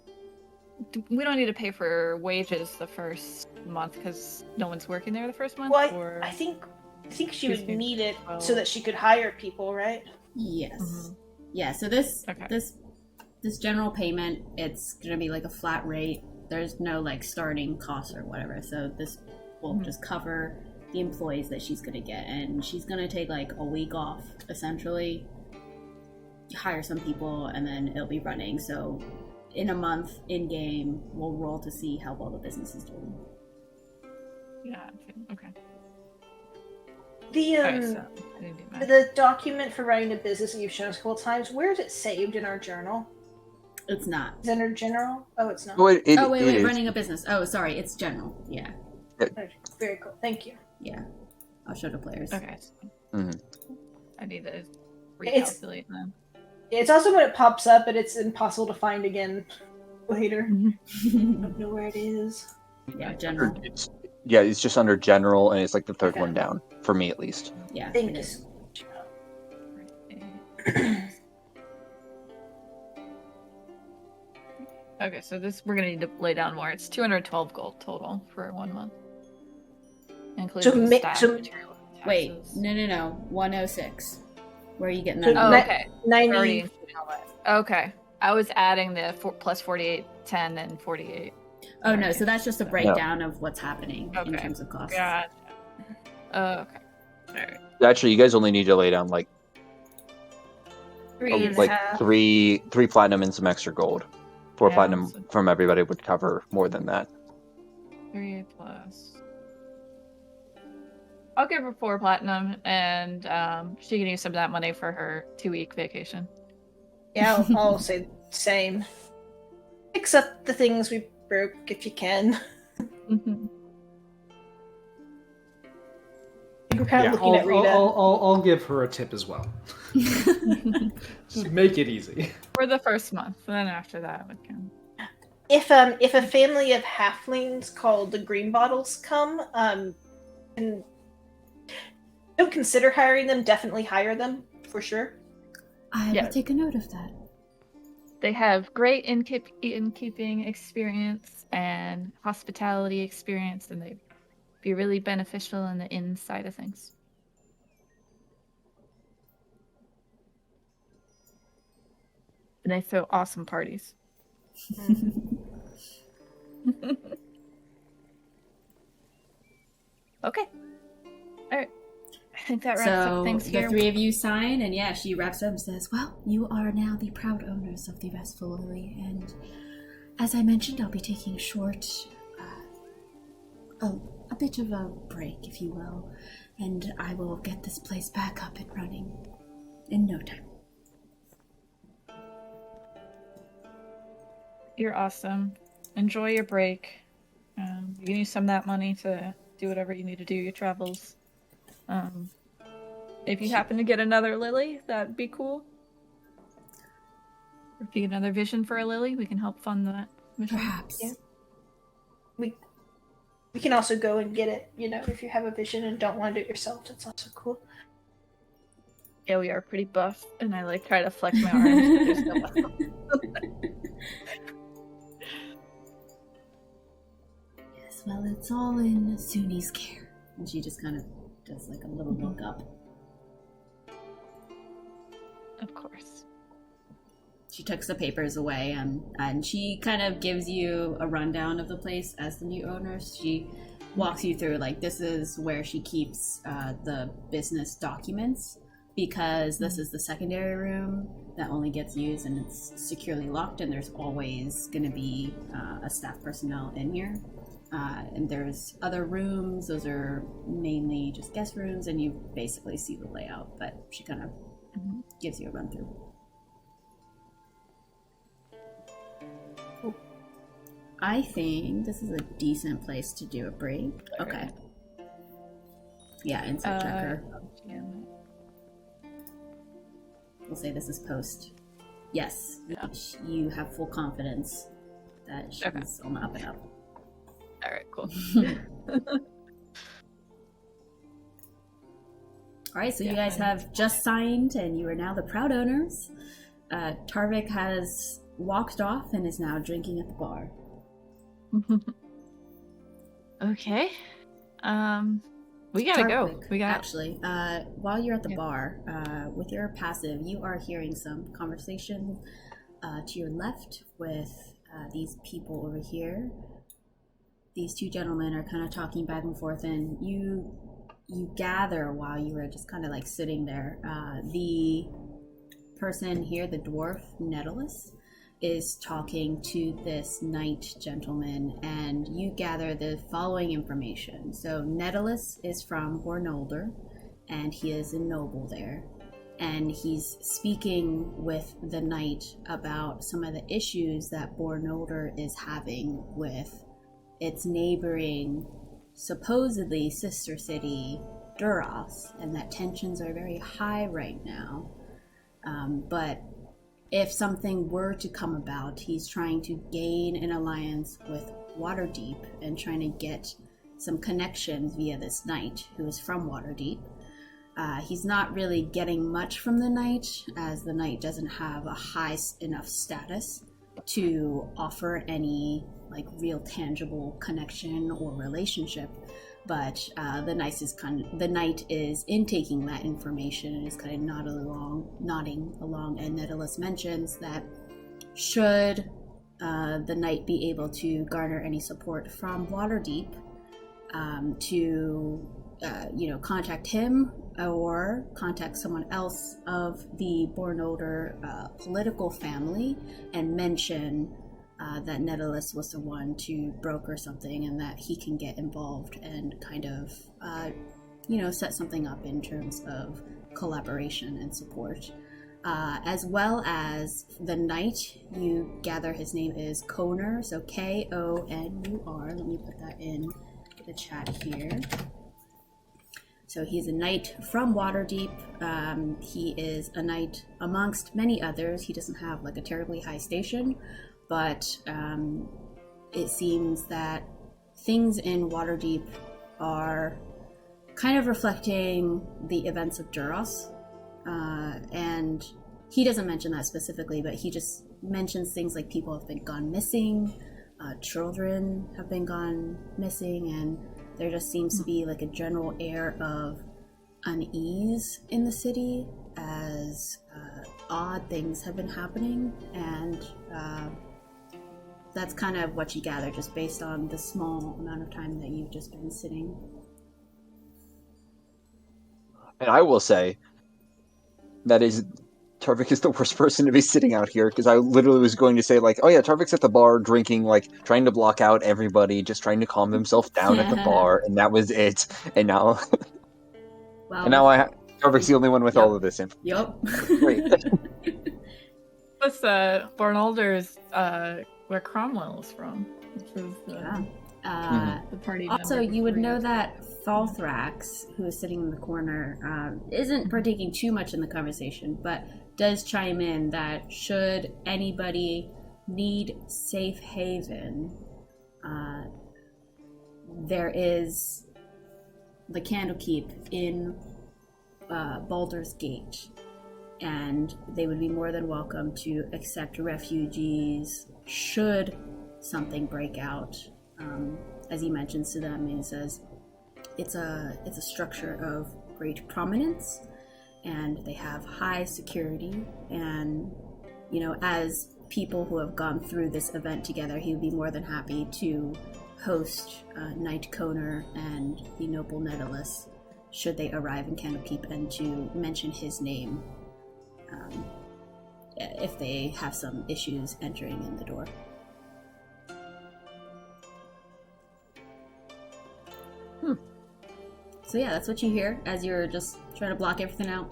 We don't need to pay for wages the first month because no one's working there the first month. Well, or... I think she Gives would me need it 12. so that she could hire people, right? Yes. Mhm. Yeah, so this Okay. this general payment, it's gonna be like a flat rate. There's no like starting costs or whatever. So this will just cover the employees that she's gonna get, and she's gonna take like a week off essentially, hire some people, and then it'll be running. So in a month in game, we'll roll to see how well the business is doing. Yeah. Okay. The Alright, so I didn't do that. the document for running a business that you've shown us a couple times, where is it saved in our journal? It's not. Is it in our general? Oh, it's not. Oh wait, it is. running a business. Oh, sorry, it's general. Yeah, Very cool. Thank you. yeah. I'll show the players. Okay. Mhm. I need to It's- recalculate them. It's also when it pops up, but it's impossible to find again later. I don't know where it is. Yeah, general. It's just under general, and it's like the third Okay. one down for me at least. Yeah. Thank it you. is. so much. Okay, so this we're gonna need to lay down more. It's 212 gold total for 1 month, including staff, material, Wait, taxes. no. 106. Where are you getting that? So Oh, number? okay. 90. Already including all that. Okay, I was adding the plus 48, 10, and 48. Oh no, so that's just a breakdown of what's happening in Okay. terms of costs. Gotcha. Okay. All right. Actually, you guys only need to lay down like 3.5. three platinum and some extra gold. 4 Yeah, platinum so- from everybody would cover more than that. 3 plus. I'll give her 4 platinum, and she can use some of that money for her 2-week vacation. Yeah, I'll say same. Fix up the things we broke if you can. Mhm. We're kind of Yeah, looking at Rieta. I'll give her a tip as well. Just make it easy. For the first month, and then after that, we can. If a family of halflings called the Green Bottles come, and don't consider hiring them. Definitely hire them for sure. I will Yes. take a note of that. They have great innkeeping experience and hospitality experience, and they'd be really beneficial in the inn side of things. And they throw awesome parties. Okay. All right. I think that wraps up So things the here. 3 of you sign, and yeah, she wraps up and says, "Well, you are now the proud owners of the Restful Lily, and as I mentioned, I'll be taking a short, a bit of a break, if you will, and I will get this place back up and running in no time." You're awesome. Enjoy your break. You can use some of that money to do whatever you need to do, your travels. If you happen to get another lily, that'd be cool. Or if you get another vision for a lily, we can help fund that mission. Perhaps. Yeah. We can also go and get it, if you have a vision and don't want to do it yourself. That's also cool. Yeah, we are pretty buff, and I try to flex my arms, but there's no muscle. Yes, well, it's all in Suni's care. And she just kind of does a little look up. Of course. She tucks the papers away, and she kind of gives you a rundown of the place as the new owner. She walks you through, this is where she keeps the business documents, because this is the secondary room that only gets used, and it's securely locked, and there's always going to be a staff personnel in here. And there's other rooms, those are mainly just guest rooms, and you basically see the layout, but she kind of gives you a run through. I think this is a decent place to do a break. Okay. Yeah, insight checker. We'll say this is post. Yes, Yeah. you have full confidence that she's Okay. on the up and up. All right, cool. All right, so you Yeah, guys have just signed, and you are now the proud owners. Tarvik has walked off and is now drinking at the bar. Okay. We gotta go. Tarvik, We got. actually, while you're at the Yeah. bar, with your passive, you are hearing some conversation to your left with these people over here. These two gentlemen are kind of talking back and forth, and you gather while you were just kind of sitting there. The person here, the dwarf Nettlus, is talking to this knight gentleman, and you gather the following information. So Nettlus is from Bornolder, and he is a noble there, and he's speaking with the knight about some of the issues that Bornolder is having with its neighboring, supposedly sister city, Duras, and that tensions are very high right now. But if something were to come about, he's trying to gain an alliance with Waterdeep and trying to get some connections via this knight who is from Waterdeep. He's not really getting much from the knight, as the knight doesn't have a high enough status to offer any real tangible connection or relationship. But the knight is intaking that information and is kind of nodding along. And Nettlus mentions that should the knight be able to garner any support from Waterdeep to contact him or contact someone else of the Bornolder political family and mention that Netolus was the one to broker something and that he can get involved and kind of, set something up in terms of collaboration and support. As well as the knight, you gather his name is Konur, so Konur. Let me put that in the chat here. So he's a knight from Waterdeep. He is a knight amongst many others. He doesn't have like a terribly high station, but it seems that things in Waterdeep are kind of reflecting the events of Duros. And he doesn't mention that specifically, but he just mentions things like people have been gone missing, children have been gone missing, and there just seems to be like a general air of unease in the city as odd things have been happening, and that's kind of what you gather just based on the small amount of time that you've just been sitting. And I will say that Tarvik is the worst person to be sitting out here, because I literally was going to say, like, oh yeah, Tarvik's at the bar drinking, like, trying to block out everybody, just trying to calm himself down at the bar, and that was it. And now, Tarvik's the only one with all of this info. Yup. Great. Plus, Bornolder's where Cromwell is from, which is the party. Also, you would know that Falthrax, who is sitting in the corner, isn't partaking too much in the conversation, but does chime in that should anybody need safe haven, there is the Candlekeep in Baldur's Gate, and they would be more than welcome to accept refugees should something break out. As he mentions to them, he says it's a structure of great prominence, and they have high security, and as people who have gone through this event together, he would be more than happy to host Knight Konur and the noble Netolus should they arrive in Candlekeep, and to mention his name if they have some issues entering in the door. So yeah, that's what you hear as you're just trying to block everything out.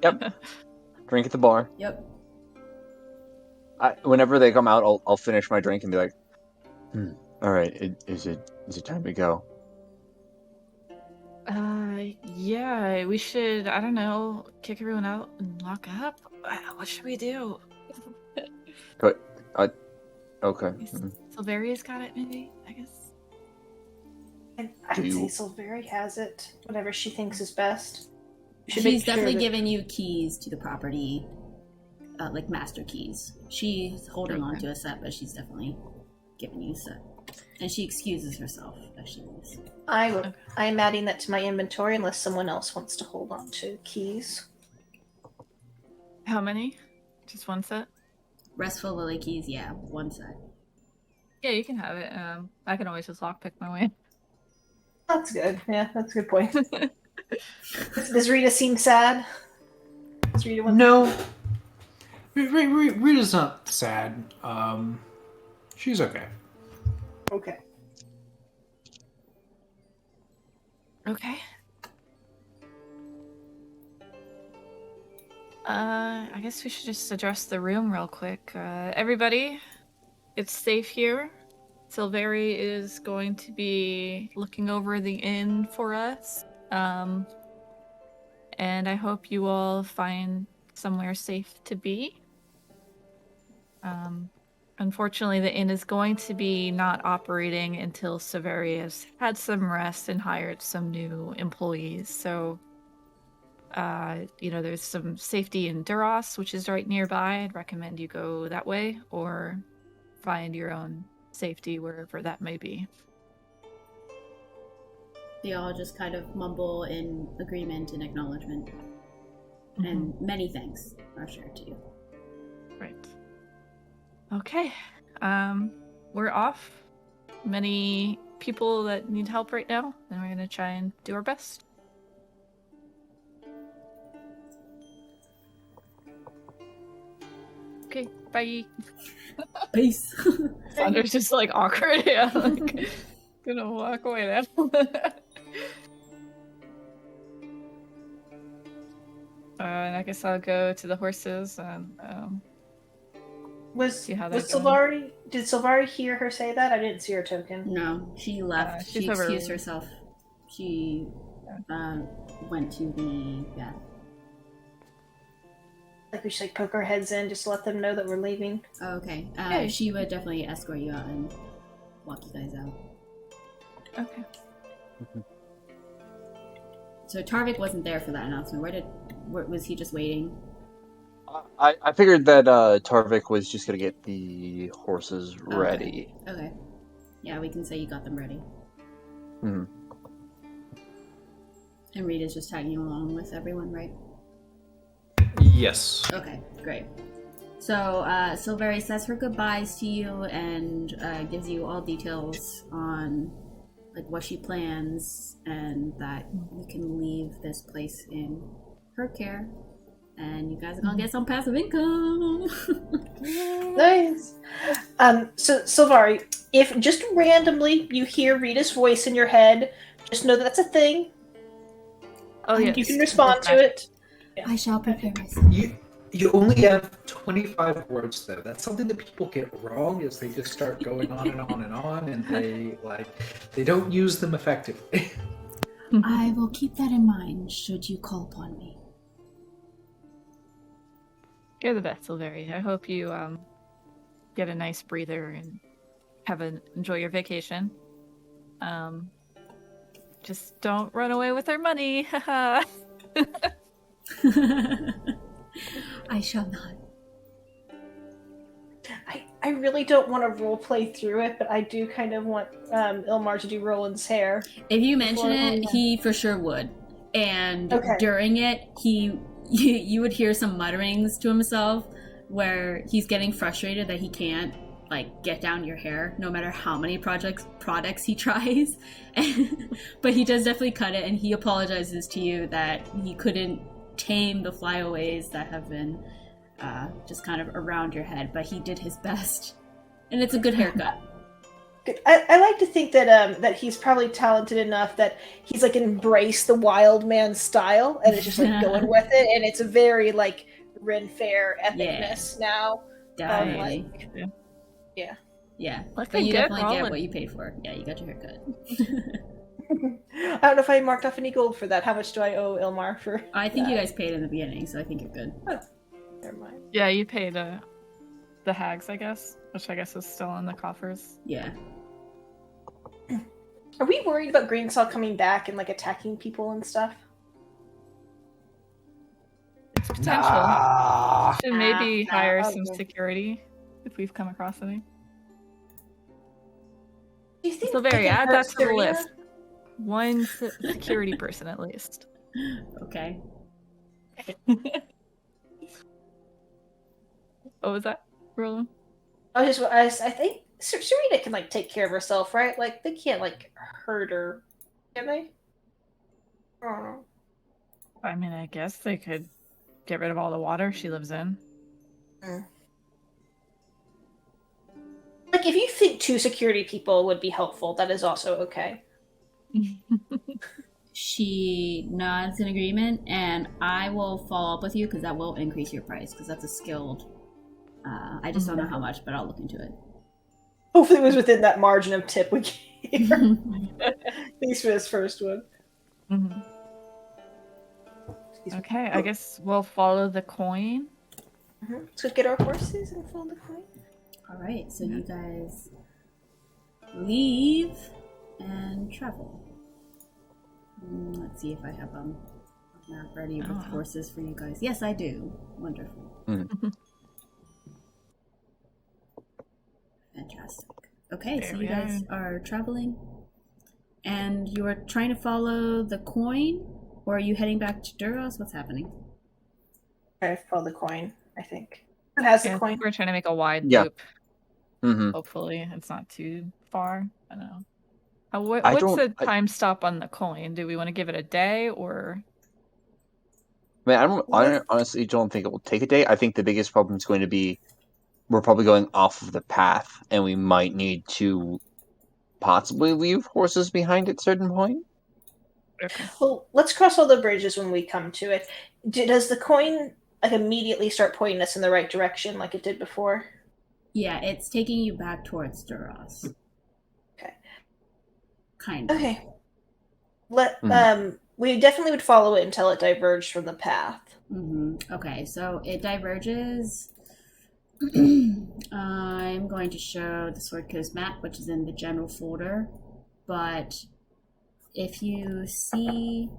Yep. Drink at the bar. Yep. Whenever they come out, I'll finish my drink and be like, all right, is it time to go? Yeah, we should, I don't know, kick everyone out and lock up? What should we do? But, okay. Silveria's got it, maybe, I guess? I'd say Silveri has it. Whatever she thinks is best. She's definitely given you keys to the property, like master keys. She's holding on to a set, but she's definitely giving you a set. And she excuses herself as she leaves. I'm adding that to my inventory unless someone else wants to hold on to keys. How many? Just one set? Restful Lily keys, yeah, one set. Yeah, you can have it. I can always just lockpick my way. That's good. Yeah, that's a good point. Does Rita seem sad? Does Rita want No. Rita's not sad. She's okay. Okay. Okay. I guess we should just address the room real quick. Everybody, it's safe here. Silveri is going to be looking over the inn for us. And I hope you all find somewhere safe to be. Unfortunately, the inn is going to be not operating until Silveri has had some rest and hired some new employees. So, there's some safety in Duros, which is right nearby. I'd recommend you go that way or find your own safety wherever that may be. They all just kind of mumble in agreement and acknowledgement. And many thanks are shared to you. Right. Okay. We're off. Many people that need help right now, and we're gonna try and do our best. Okay, bye. Peace. Thunder's just like awkward. Yeah, like gonna walk away now. And I guess I'll go to the horses and Was see how was they're going. Sylvari? Did Sylvari hear her say that? I didn't see her token. No, she left. she's She over- excused herself. She went to the Like we should like poke our heads in just to let them know that we're leaving. Oh, okay. Okay. She would definitely escort you out and walk you guys out. Okay. So Tarvik wasn't there for that announcement. Where was he just waiting? I figured that Tarvik was just gonna get the horses ready. Okay. Yeah, we can say you got them ready. Mhm. And Rita's just tagging along with everyone, right? Yes. Okay, great. So Silveri says her goodbyes to you and gives you all details on like what she plans and that you can leave this place in her care and you guys are gonna get some passive income. Nice. So Sylvari, if just randomly you hear Rita's voice in your head, just know that that's a thing. Oh yeah. You can respond to it. I shall prepare myself. You only have 25 words though. That's something that people get wrong is they just start going on and on and on and they don't use them effectively. I will keep that in mind should you call upon me. You're the best, Silveri. I hope you get a nice breather and enjoy your vacation. Just don't run away with our money. Haha. I shall not. I really don't want to role play through it, but I do kind of want Ilmar to do Roland's hair. If you mention Before- it, he for sure would. And Okay. during it, you would hear some mutterings to himself where he's getting frustrated that he can't like get down your hair no matter how many products he tries. But he does definitely cut it and he apologizes to you that he couldn't tame the flyaways that have been just kind of around your head, but he did his best. And it's a good haircut. Good. I like to think that that he's probably talented enough that he's like embraced the wild man style and is just like going with it, and it's a very like Ren Fair epicness now. Definitely. Yeah. Yeah. Looking But you good, definitely get Roland. what you paid for. Yeah, you got your haircut. I don't know if I marked off any gold for that. How much do I owe Ilmar for? I think you that? guys paid in the beginning, so I think you're good. Never mind. Yeah, you paid the hags, I guess, which I guess is still in the coffers. Yeah. Are we worried about Greensaw coming back and like attacking people and stuff? It's potential. Nah. Should maybe Nah, hire okay. some security if we've come across any. Do you think So they very can add hurt that to the Serena? list. One security person at least. Okay. What was that, Roland? I think Serena can like take care of herself, right? Like they can't like hurt her, can they? I don't know. I mean, I guess they could get rid of all the water she lives in. Like if you think 2 security people would be helpful, that is also okay. She nods in agreement, and I will follow up with you because that will increase your price because that's a skilled. I just don't know how much, but I'll look into it. Hopefully, it was within that margin of tip we gave her. At least for this first one. Mhm. Excuse me. Okay, I guess we'll follow the coin. So get our horses and follow the coin. All right, so you guys leave and travel. Let's see if I have a map ready with horses for you guys. Yes, I do. Wonderful. Fantastic. Okay, so There you we guys are traveling, and you are trying to follow the coin, or are you heading back to Duros? What's happening? I follow the coin, I think. Who has the Yeah, I coin? think we're trying to make a wide Yeah. loop. Mm-hmm. Hopefully, it's not too far. I don't know. I What's don't- the I- time stop on the coin? Do we want to give it a day or? I honestly don't think it will take a day. I think the biggest problem is going to be we're probably going off of the path, and we might need to possibly leave horses behind at a certain point. Okay. Well, let's cross all the bridges when we come to it. Does the coin like immediately start pointing us in the right direction like it did before? Yeah, it's taking you back towards Duras. Okay. Kind of. Okay. Let Mhm. we definitely would follow it until it diverged from the path. Okay, so it diverges. I'm going to show the Sword Coast map, which is in the general folder. But if you see,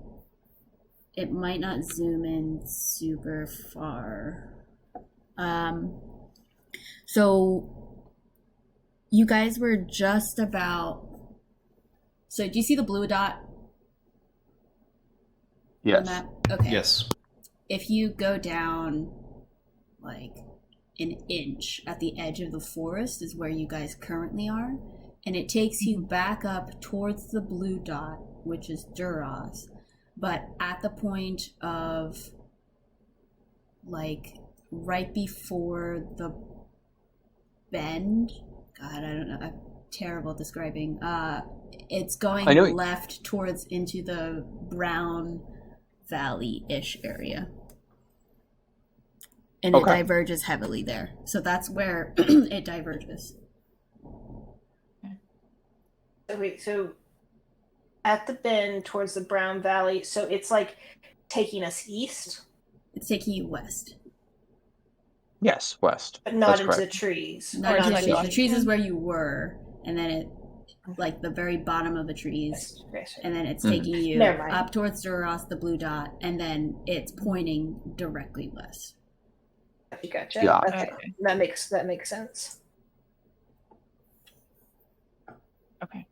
it might not zoom in super far. So you guys were just about. So do you see the blue dot? On the Yes. map? Okay. Yes. If you go down like an inch at the edge of the forest is where you guys currently are, and it takes you back up towards the blue dot, which is Duras, but at the point of like right before the bend. God, I don't know. I'm terrible at describing. It's going I know- left towards into the Brown Valley-ish area. And it Okay. diverges heavily there. So that's where it diverges. So wait, so at the bend towards the Brown Valley, so it's like taking us east, It's taking you west. Yes, west. but not That's into the correct. trees. Not Or into it's the like trees. The trees is off- where you were, and then it, like the very bottom of the trees, and then it's Mhm. taking you Never mind. up towards Duras, the blue dot, and then it's pointing directly west. Gotcha. Yeah. Okay. That makes sense. Okay.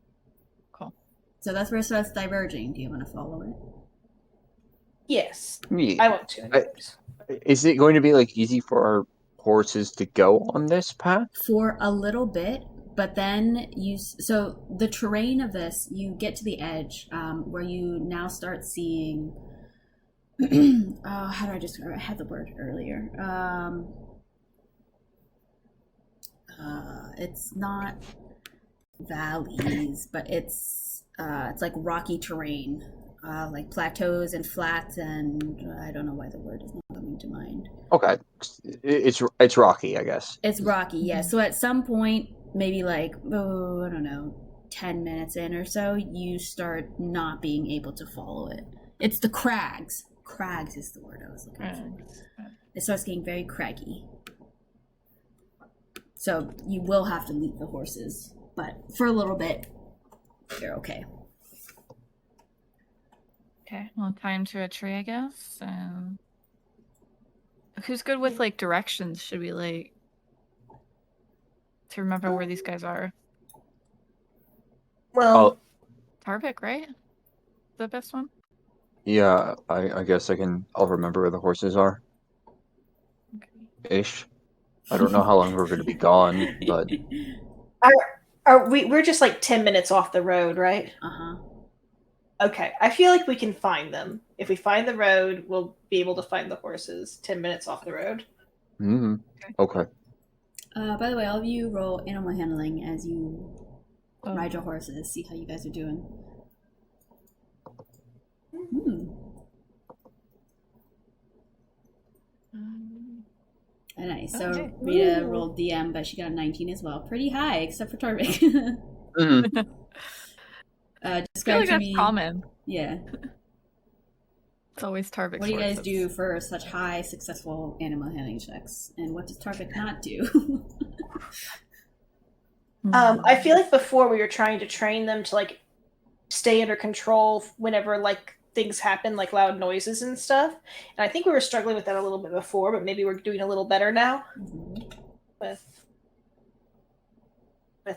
Cool. So that's where it starts diverging. Do you want to follow it? Yes, Yeah. I want to. Anyways. Is it going to be like easy for our horses to go on this path? For a little bit, but then so the terrain of this, you get to the edge where you now start seeing how do I describe it? I had the word earlier. It's not valleys, but it's like rocky terrain, like plateaus and flats, and I don't know why the word is not coming to mind. Okay, it's rocky, I guess. It's rocky, yeah. So at some point, maybe like I don't know, 10 minutes in or so, you start not being able to follow it. It's the crags. Crags is the word I was looking for. It starts getting very craggy. So you will have to leave the horses, but for a little bit, you're okay. Okay. Well, time to a tree, I guess. Who's good with like directions? Should we like to remember where these guys are? Well, Tarvik, right? The best one. Yeah, I guess I'll remember where the horses are. Okay. Ish. I don't know how long we're going to be gone, but we're just like 10 minutes off the road, right? Uh-huh. Okay, I feel like we can find them. If we find the road, we'll be able to find the horses 10 minutes off the road. mm-hmm. Okay. By the way, all of you roll animal handling as you ride your horses. See how you guys are doing. Nice. So Okay. Rieta rolled DM, but she got a 19 as well. Pretty high, except for Tarvik. Mm-hmm. I feel Describe like to that's me. common. Yeah. It's always Tarvik's What do you guys horses. do for such high successful animal handling checks? And what does Tarvik not do? I feel like before we were trying to train them to like stay under control whenever like things happen, like loud noises and stuff. And I think we were struggling with that a little bit before, but maybe we're doing a little better now with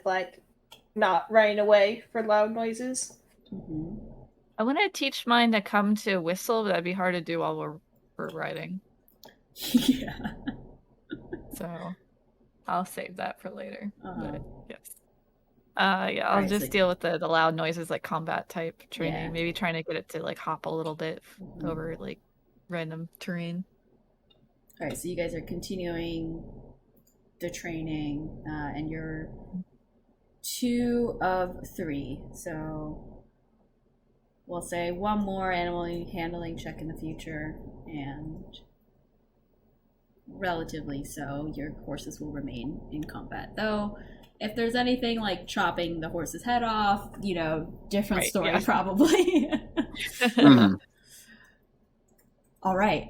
like not running away for loud noises. I want to teach mine to come to whistle, but that'd be hard to do while we're riding. Yeah. So I'll save that for later. But yes. Yeah, I'll Alright, just so- deal with the loud noises like combat type training. Yeah. Maybe trying to get it to like hop a little bit over like random terrain. All right, so you guys are continuing the training, and you're 2 of 3. So we'll say 1 more animal handling check in the future, and relatively so, your horses will remain in combat. Though, if there's anything like chopping the horse's head off, different Right, story yeah. probably. Mhm. All right.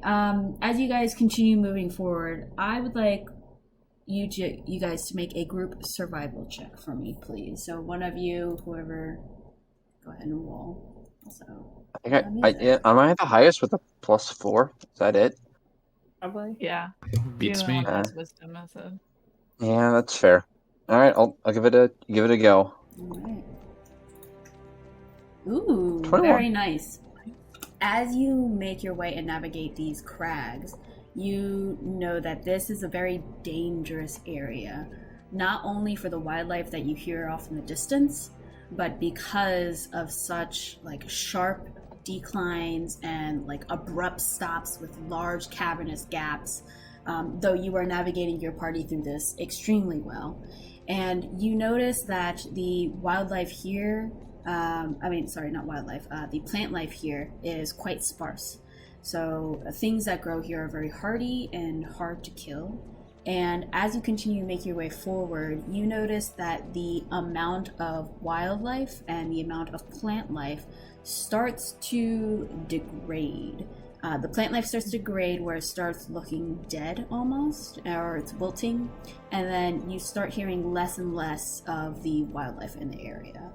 As you guys continue moving forward, I would like you guys to make a group survival check for me, please. So one of you, whoever, go ahead and roll. Also, I think am I the highest with a +4? Is that it? Probably. Yeah. Beats You're the me. one that has wisdom as a Yeah, that's fair. All right, I'll give it a go. all right. Ooh, 21. very nice. As you make your way and navigate these crags, you know that this is a very dangerous area, not only for the wildlife that you hear off in the distance, but because of such like sharp declines and like abrupt stops with large cavernous gaps. Though you are navigating your party through this extremely well, and you notice that the wildlife here, not wildlife, the plant life here is quite sparse. So things that grow here are very hardy and hard to kill. And as you continue to make your way forward, you notice that the amount of wildlife and the amount of plant life starts to degrade. The plant life starts to degrade where it starts looking dead almost, or it's wilting, and then you start hearing less and less of the wildlife in the area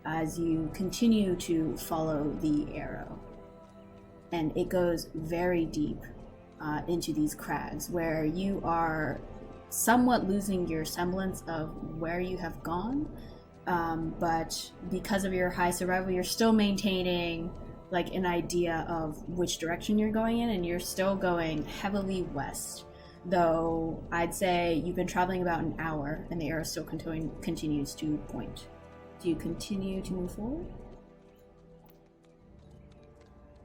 as you continue to follow the arrow. And it goes very deep into these crags where you are somewhat losing your semblance of where you have gone, but because of your high survival, you're still maintaining like an idea of which direction you're going in, and you're still going heavily west. Though I'd say you've been traveling about an hour and the arrow still continues to point. Do you continue to move forward?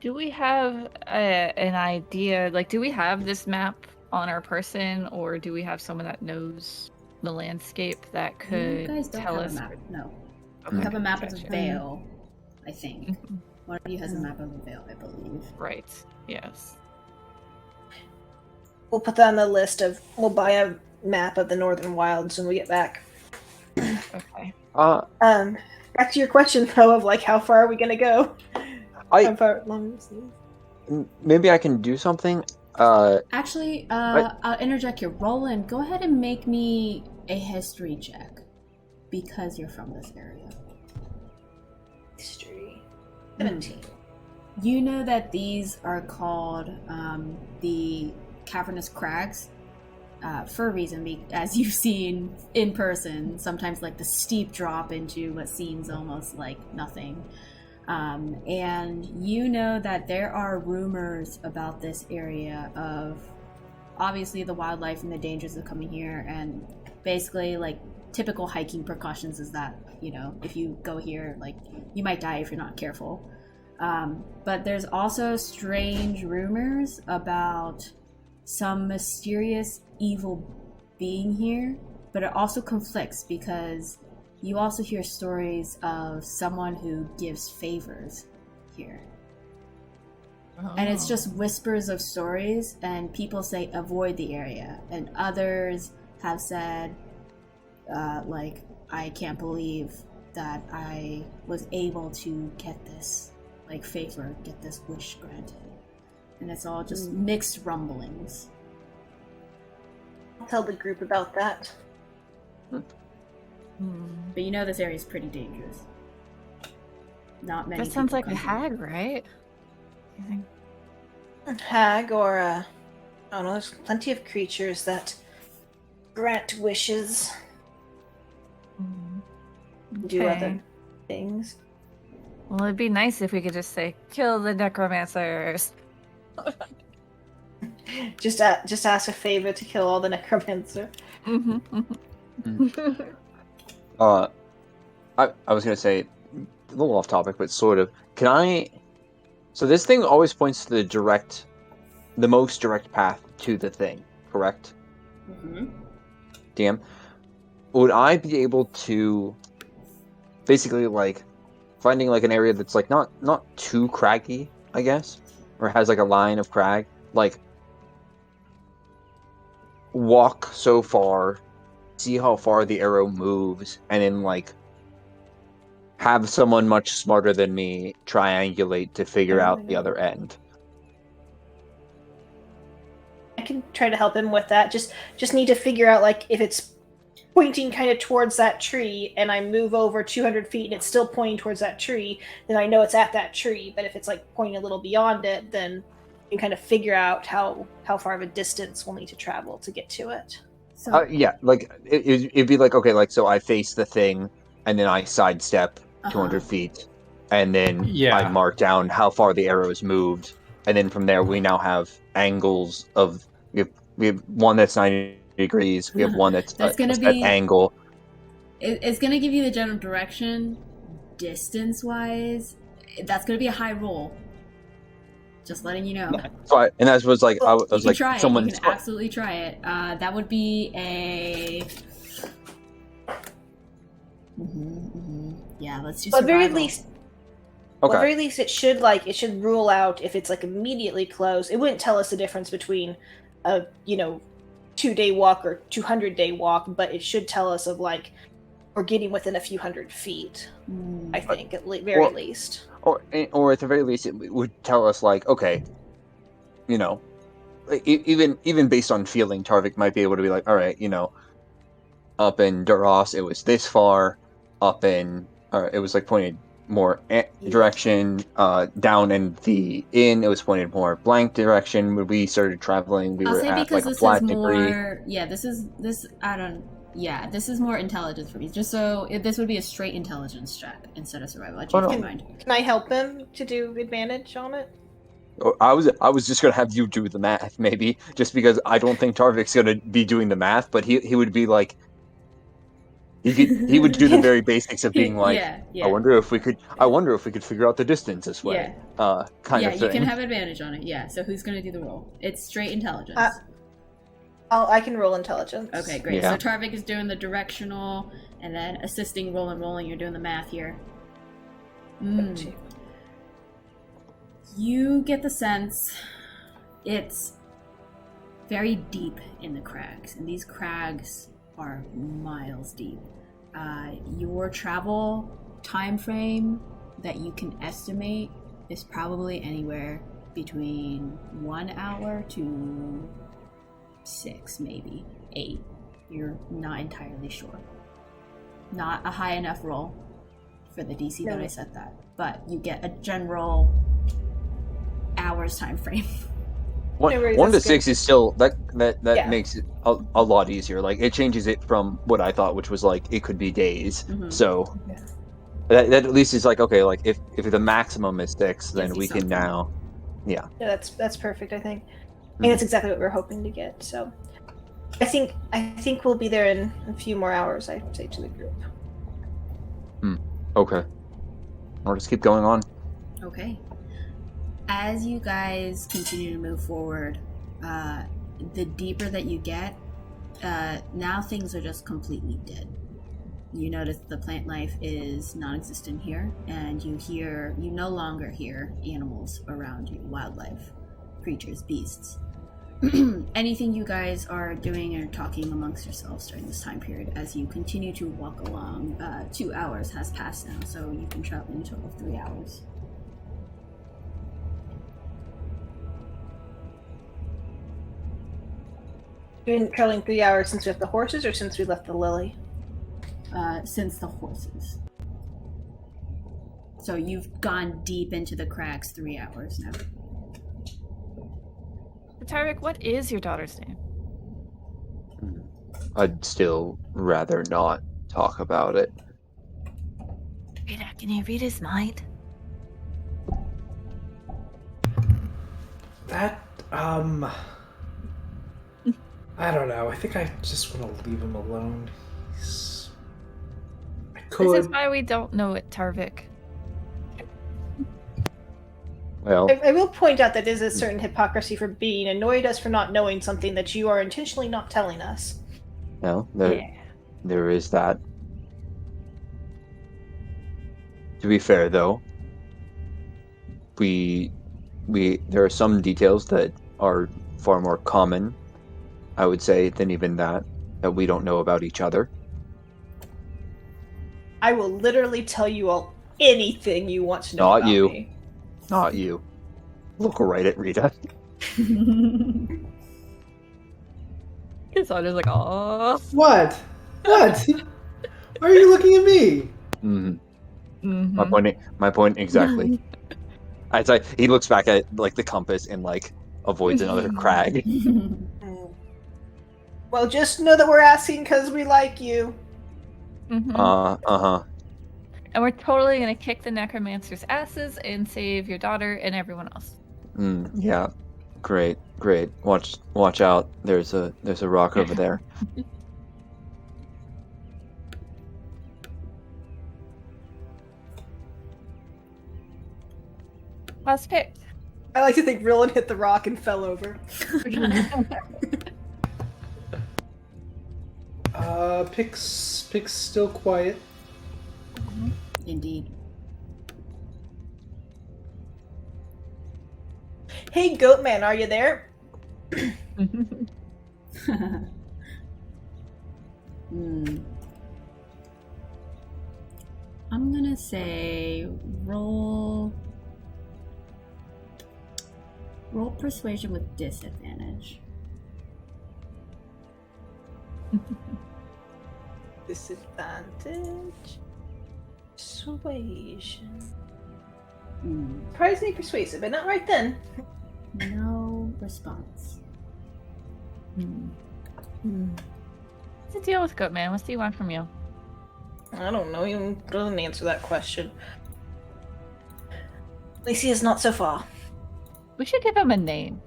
Do we have an idea? Like, do we have this map on our person, or do we have someone that knows the landscape that could You guys don't tell have us? a map. No. Okay, You have a map of gotcha. the Vale, I think. Mhm. One of you has a map of the Vale, I believe. Right. Yes. We'll put that on the list of. We'll buy a map of the Northern Wilds when we get back. Okay. Back to your question though of like how far are we gonna go? How far long is this? Maybe I can do something. Actually, I'll interject here. Rolen, go ahead and make me a history check because you're from this area. History. 17. You know that these are called the cavernous crags for a reason, as you've seen in person, sometimes like the steep drop into what seems almost like nothing. And you know that there are rumors about this area of obviously the wildlife and the dangers of coming here, and basically like typical hiking precautions is that, if you go here, like you might die if you're not careful. But there's also strange rumors about some mysterious evil being here, but it also conflicts because you also hear stories of someone who gives favors here. Oh. And it's just whispers of stories, and people say avoid the area, and others have said like, I can't believe that I was able to get this like favor, get this wish granted. And it's all just mixed rumblings. I'll tell the group about that. But this area is pretty dangerous. Not many. That sounds people like a come here. hag, right? You think? Hag or I don't know, there's plenty of creatures that grant wishes, do Okay. other things. Well, it'd be nice if we could just say, kill the necromancers. Just ask a favor to kill all the necromancer. I was gonna say a little off topic, but sort of. Can I? So this thing always points to the most direct path to the thing, correct? Mm-hmm. DM, would I be able to basically like finding like an area that's like not too craggy, I guess, or has like a line of crag, like walk so far, see how far the arrow moves, and then like have someone much smarter than me triangulate to figure out the other end. I can try to help him with that. Just need to figure out like if it's pointing kind of towards that tree and I move over 200 feet and it's still pointing towards that tree, then I know it's at that tree. But if it's like pointing a little beyond it, then you can kind of figure out how far of a distance we'll need to travel to get to it. So Yeah, like it'd be like, okay, like so I face the thing and then I sidestep 200 feet and then Yeah. I mark down how far the arrow has moved, and then from there we now have angles of we have one that's 90 degrees, we have one that's That's gonna a set be angle. It's gonna give you the general direction, distance wise. That's gonna be a high roll. Just letting you know. So and that was like I You was can like try it. someone You can absolutely try it. That would be a. Yeah, let's do. Well, at very survival. least, okay. well, at very least, it should rule out if it's like immediately close. It wouldn't tell us the difference between a 2-day walk or 200-day walk, but it should tell us of like we're getting within a few hundred feet. I think at very least. Or at the very least, it would tell us like, okay, even based on feeling, Tarvik might be able to be like, all right, up in Duras, it was this far. Up in, it was like pointed more direction. Down in the inn, it was pointed more blank direction. When we started traveling, we I'll were say at because like a this flat is degree. more. Yeah, this is more intelligence for me. Just so this would be a straight intelligence check instead of survival. I changed my mind. Can I help him to do advantage on it? I was just gonna have you do the math, maybe, just because I don't think Tarvik's gonna be doing the math, but he would be like, he would do the very basics of being like, yeah. I wonder if we could figure out the distance this way, kind of thing. You can have advantage on it. Yeah. So who's gonna do the roll? It's straight intelligence. I can roll intelligence. Okay, great. Yeah. So Tarvik is doing the directional, and then assisting Rolen rolling. You're doing the math here. You get the sense it's very deep in the crags, and these crags are miles deep. Your travel time frame that you can estimate is probably anywhere between 1 hour to 6, maybe 8. You're not entirely sure. Not a high enough roll for the DC that I set that, but you get a general hours time frame. 1 to 6 is still that Yeah. makes it a lot easier. Like it changes it from what I thought, which was like it could be days. So that at least is like, okay, like if the maximum is 6, then we can now. Yeah, that's perfect. I think that's exactly what we're hoping to get. So I think we'll be there in a few more hours. I say to the group. Okay. I'll just keep going on. Okay. As you guys continue to move forward, the deeper that you get, now things are just completely dead. You notice the plant life is non-existent here, and you no longer hear animals around you, wildlife, creatures, beasts. Anything you guys are doing or talking amongst yourselves during this time period as you continue to walk along? 2 hours has passed now, so you've been traveling a total of 3 hours. We've been traveling 3 hours since we left the horses, or since we left the lily? Since the horses. So you've gone deep into the cracks 3 hours now. Tarvik, what is your daughter's name? I'd still rather not talk about it. Rieta, can you read his mind? That I don't know. I think I just want to leave him alone. I This is could. why we don't know it, Tarvik. Well, I will point out that is a certain hypocrisy for being annoyed us for not knowing something that you are intentionally not telling us. there is that. To be fair, though, there are some details that are far more common, I would say, than even that we don't know about each other. I will literally tell you all anything you want to know Not about you. me. Not you. Look right at Rieta. Cassandra's like, oh. What? What? Why are you looking at me? Mm-hmm. My point exactly. It's like he looks back at like the compass and like avoids another crag. Well, just know that we're asking because we like you. Mm-hmm. And we're totally gonna kick the necromancer's asses and save your daughter and everyone else. Yeah. Great. Watch out. There's a rock over there. Last pick. I like to think Rolen hit the rock and fell over. Pick's still quiet. Indeed. Hey, Goatman, are you there? I'm gonna say roll persuasion with disadvantage. Disadvantage. Persuasion. Surprisingly persuasive, but not right then. No response. What's the deal with Goatman? What do you want from you? I don't know. He doesn't answer that question. At least he is not so far. We should give him a name.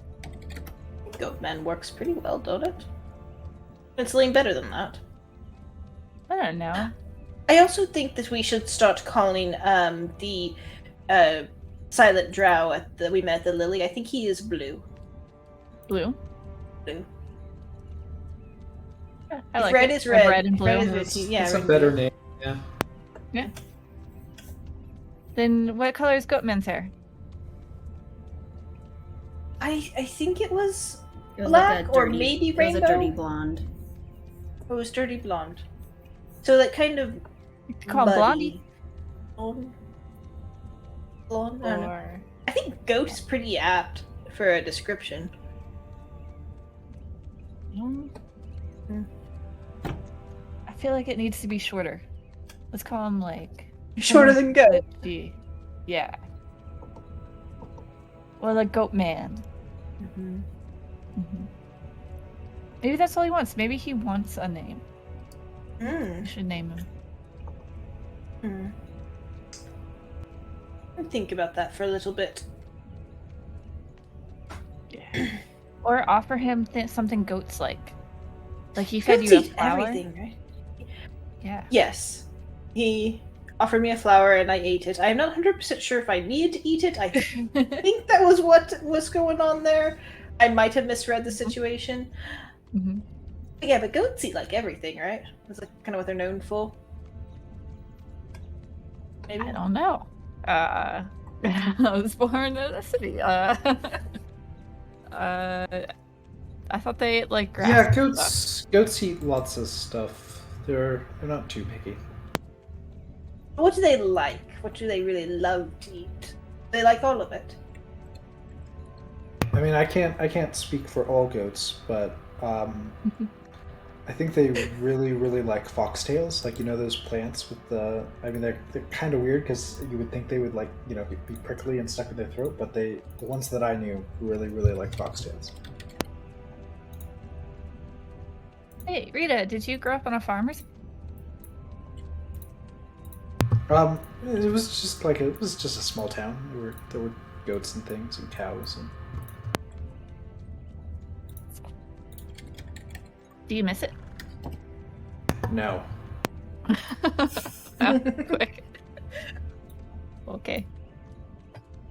Goatman works pretty well, don't it? It's lean better than that. I don't know. I also think that we should start calling the silent drow that we met at the Lily. I think he is blue. Blue? Blue. Yeah, I like red it. is red. Red and blue. Yeah, It's a red better blue. name. Yeah. Yeah. Then what color is Goatman's hair? I think it was It was black like a or dirty, maybe it rainbow. was a dirty blonde. It was dirty blonde. So that kind of You could call him Blondie. Blonde. I don't know. Or I think goat is pretty apt for a description. I feel like it needs to be shorter. Let's call him like Shorter than goat. Yeah. Or like Goat Man. Maybe that's all he wants. Maybe he wants a name. We should name him. I'll think about that for a little bit. Yeah. Or offer him something goats like. Like he fed Goats you a eat flower. everything, right? Yeah. Yes. He offered me a flower and I ate it. I'm not 100% sure if I needed to eat it. I think that was what was going on there. I might have misread the situation. But yeah, but goats eat like everything, right? That's like kind of what they're known for. Maybe? I don't know. I was born in a city. I thought they ate like grass. Yeah, and stuff. goats eat lots of stuff. They're not too picky. What do they like? What do they really love to eat? They like all of it. I mean, I can't speak for all goats, but I think they really, really like foxtails. Like, you know, those plants with the... I mean, they're kind of weird because you would think they would, like, you know, be prickly and stuck in their throat, but the ones that I knew really, really like foxtails. Hey, Rieta, did you grow up on a farm or something? It was just a small town. There were goats and things and cows and... Do you miss it? No. Oh, quick. Okay.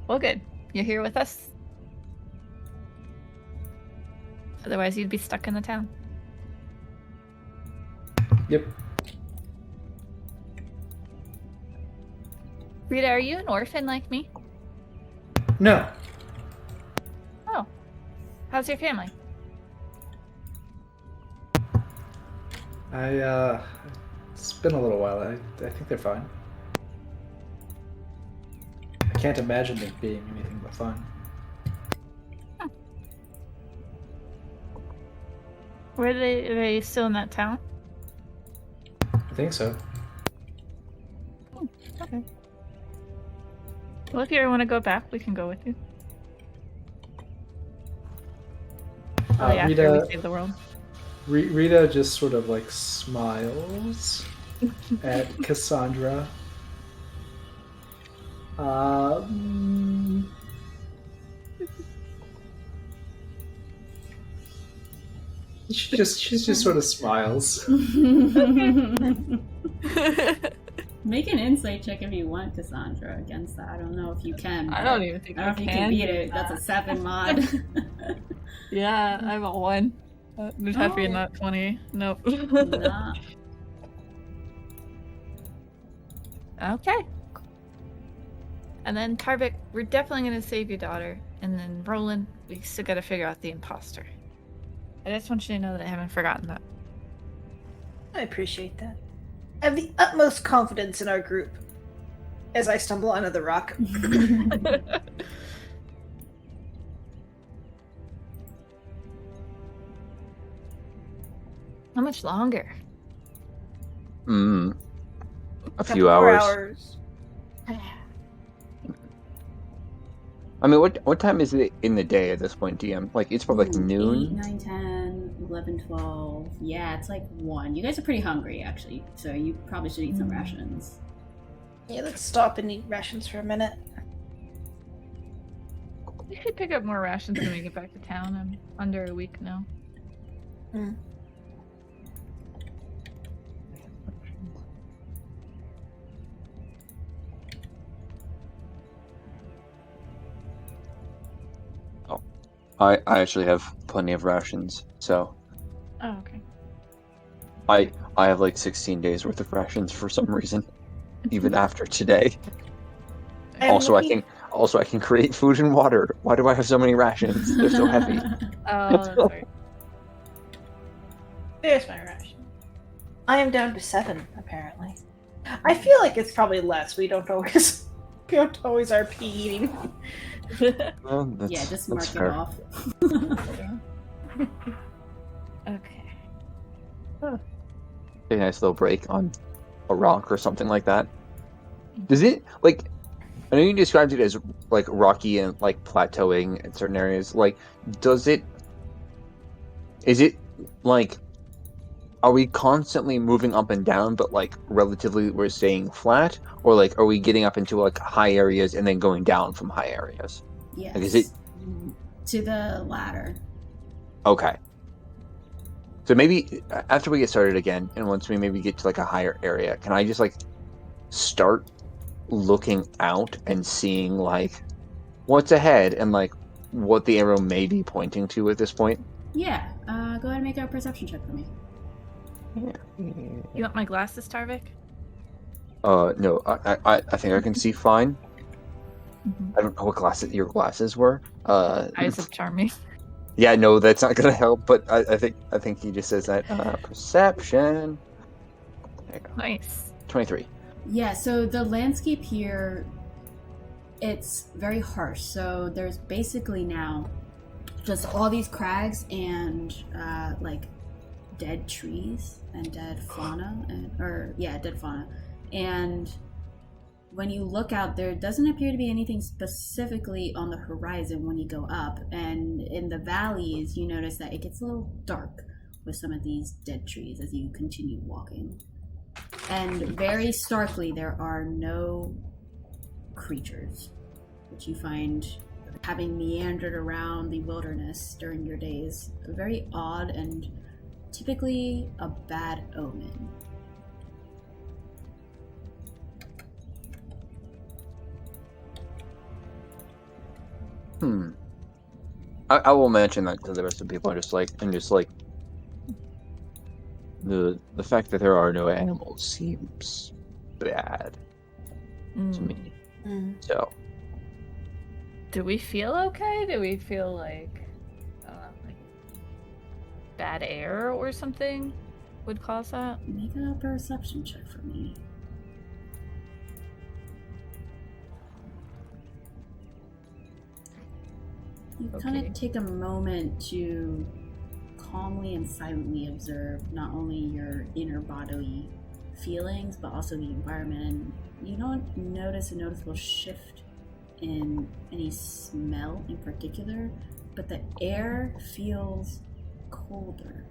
Well, good. You're here with us. Otherwise, you'd be stuck in the town. Yep. Rita, are you an orphan like me? No. Oh. How's your family? It's been a little while. I think they're fine. I can't imagine it being anything but fun. Are they still in that town? I think so. Okay. Well, if you ever want to go back, we can go with you. Probably after we save the world. Rita just sort of like smiles at Cassandra. She just sort of smiles. Make an insight check if you want, Cassandra, against that. I don't know if you can. I don't even think I don't know if you can beat it. That's a 7 mod. Yeah, I have a 1. It'd have to be not 20. Nope. Nah. Okay. And then Tarvik, we're definitely going to save your daughter. And then Rolen, we still got to figure out the imposter. I just want you to know that I haven't forgotten that. I appreciate that. I have the utmost confidence in our group as I stumble onto the rock. How much longer? A Couple few more hours. I mean, what time is it in the day at this point, DM? Like, it's probably like noon? 8, 9, 10, 11, 12. Yeah, it's like 1. You guys are pretty hungry, actually, so you probably should eat some rations. Yeah, let's stop and eat rations for a minute. We should pick up more rations when we get back to town. I'm under a week now. Mm. I actually have plenty of rations, so Oh, okay. I have like 16 days worth of rations for some reason, even after today. Also, I can create food and water. Why do I have so many rations? They're so heavy. Oh, that's right. There's my ration. I am down to 7, apparently. I feel like it's probably less. We don't always RP eating. Well, Yeah, just mark it fair. off. Okay. A nice little break on a rock or something like that. Does it, like, I know you described it as like rocky and like plateauing in certain areas. Like, is it like, are we constantly moving up and down, but like relatively we're staying flat, or like are we getting up into like high areas and then going down from high areas? Yes. Like, is it to the latter? okay? So maybe after we get started again, and once we maybe get to like a higher area, can I just like start looking out and seeing like what's ahead and like what the arrow may be pointing to at this point? Yeah. Go ahead and make a perception check for me. You want my glasses, Tarvik? No, I think I can see fine. Mm-hmm. I don't know what your glasses were. Eyes of Charming. Yeah, no, that's not gonna help. But I think he just says that perception. There you go. Nice. 23. Yeah. So the landscape here, it's very harsh. So there's basically now just all these crags and like dead trees and dead fauna dead fauna. And when you look out, there doesn't appear to be anything specifically on the horizon when you go up. And in the valleys, you notice that it gets a little dark with some of these dead trees as you continue walking. And very starkly, there are no creatures, which you find having meandered around the wilderness during your days very odd and typically a bad omen. I will mention that to the rest of the people. And just like the fact that there are no animals seems bad to me. So Do we feel okay? Do we feel like bad air or something would cause that? Make a perception check for me. You kind Okay. of take a moment to calmly and silently observe not only your inner bodily feelings, but also the environment. And you don't notice a noticeable shift in any smell in particular, but the air feels colder.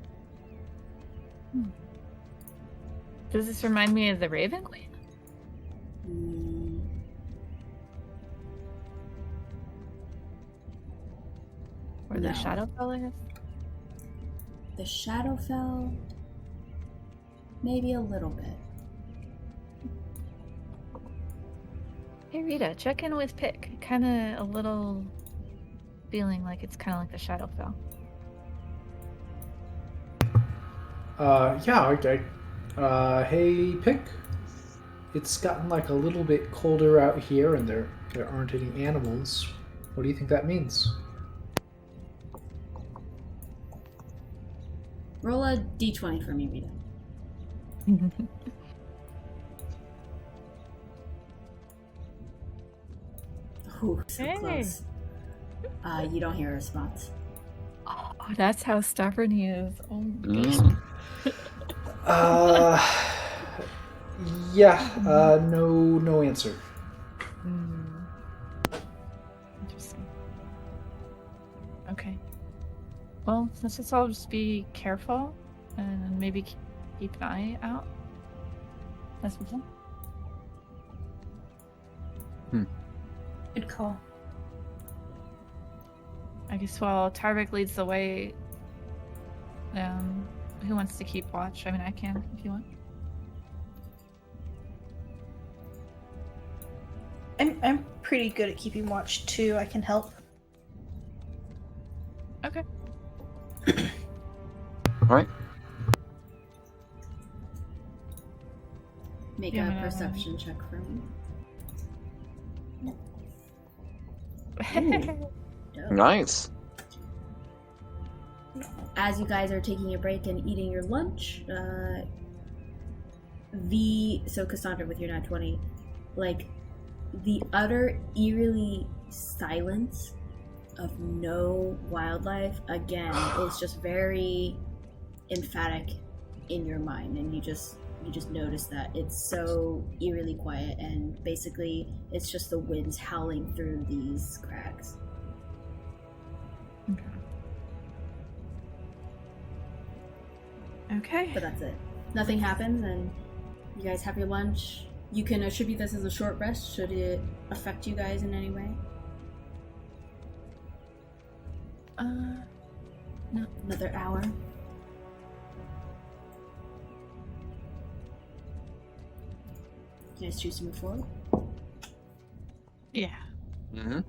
Does this remind me of the Raven Queen? Or the No. Shadowfell, I guess? The Shadowfell, maybe a little bit. Hey Rita, check in with Pick. Kind of a little feeling like it's kind of like the Shadowfell. Yeah, okay. Hey, Pick. It's gotten like a little bit colder out here, and there aren't any animals. What do you think that means? Roll a d20 for me, Rita. Ooh, so Hey. close. You don't hear a response. Oh, that's how stubborn he is. Oh my gosh. No answer. Interesting. Okay. Well, let's just all just be careful and maybe keep an eye out. That's what Good call. I guess while Tarvik leads the way, who wants to keep watch? I mean, I can if you want. I'm pretty good at keeping watch too. I can help. Okay. all right. Make Yeah, a perception check for me. Dope. Nice. As you guys are taking a break and eating your lunch, so Cassandra with your nat 20, like the utter eerily silence of no wildlife again is just very emphatic in your mind, and you just notice that it's so eerily quiet, and basically it's just the winds howling through these crags. Okay. But that's it. Nothing happens, and you guys have your lunch. You can attribute this as a short rest should it affect you guys in any way. No. Another hour. You guys choose to move forward? Yeah. Mm-hmm.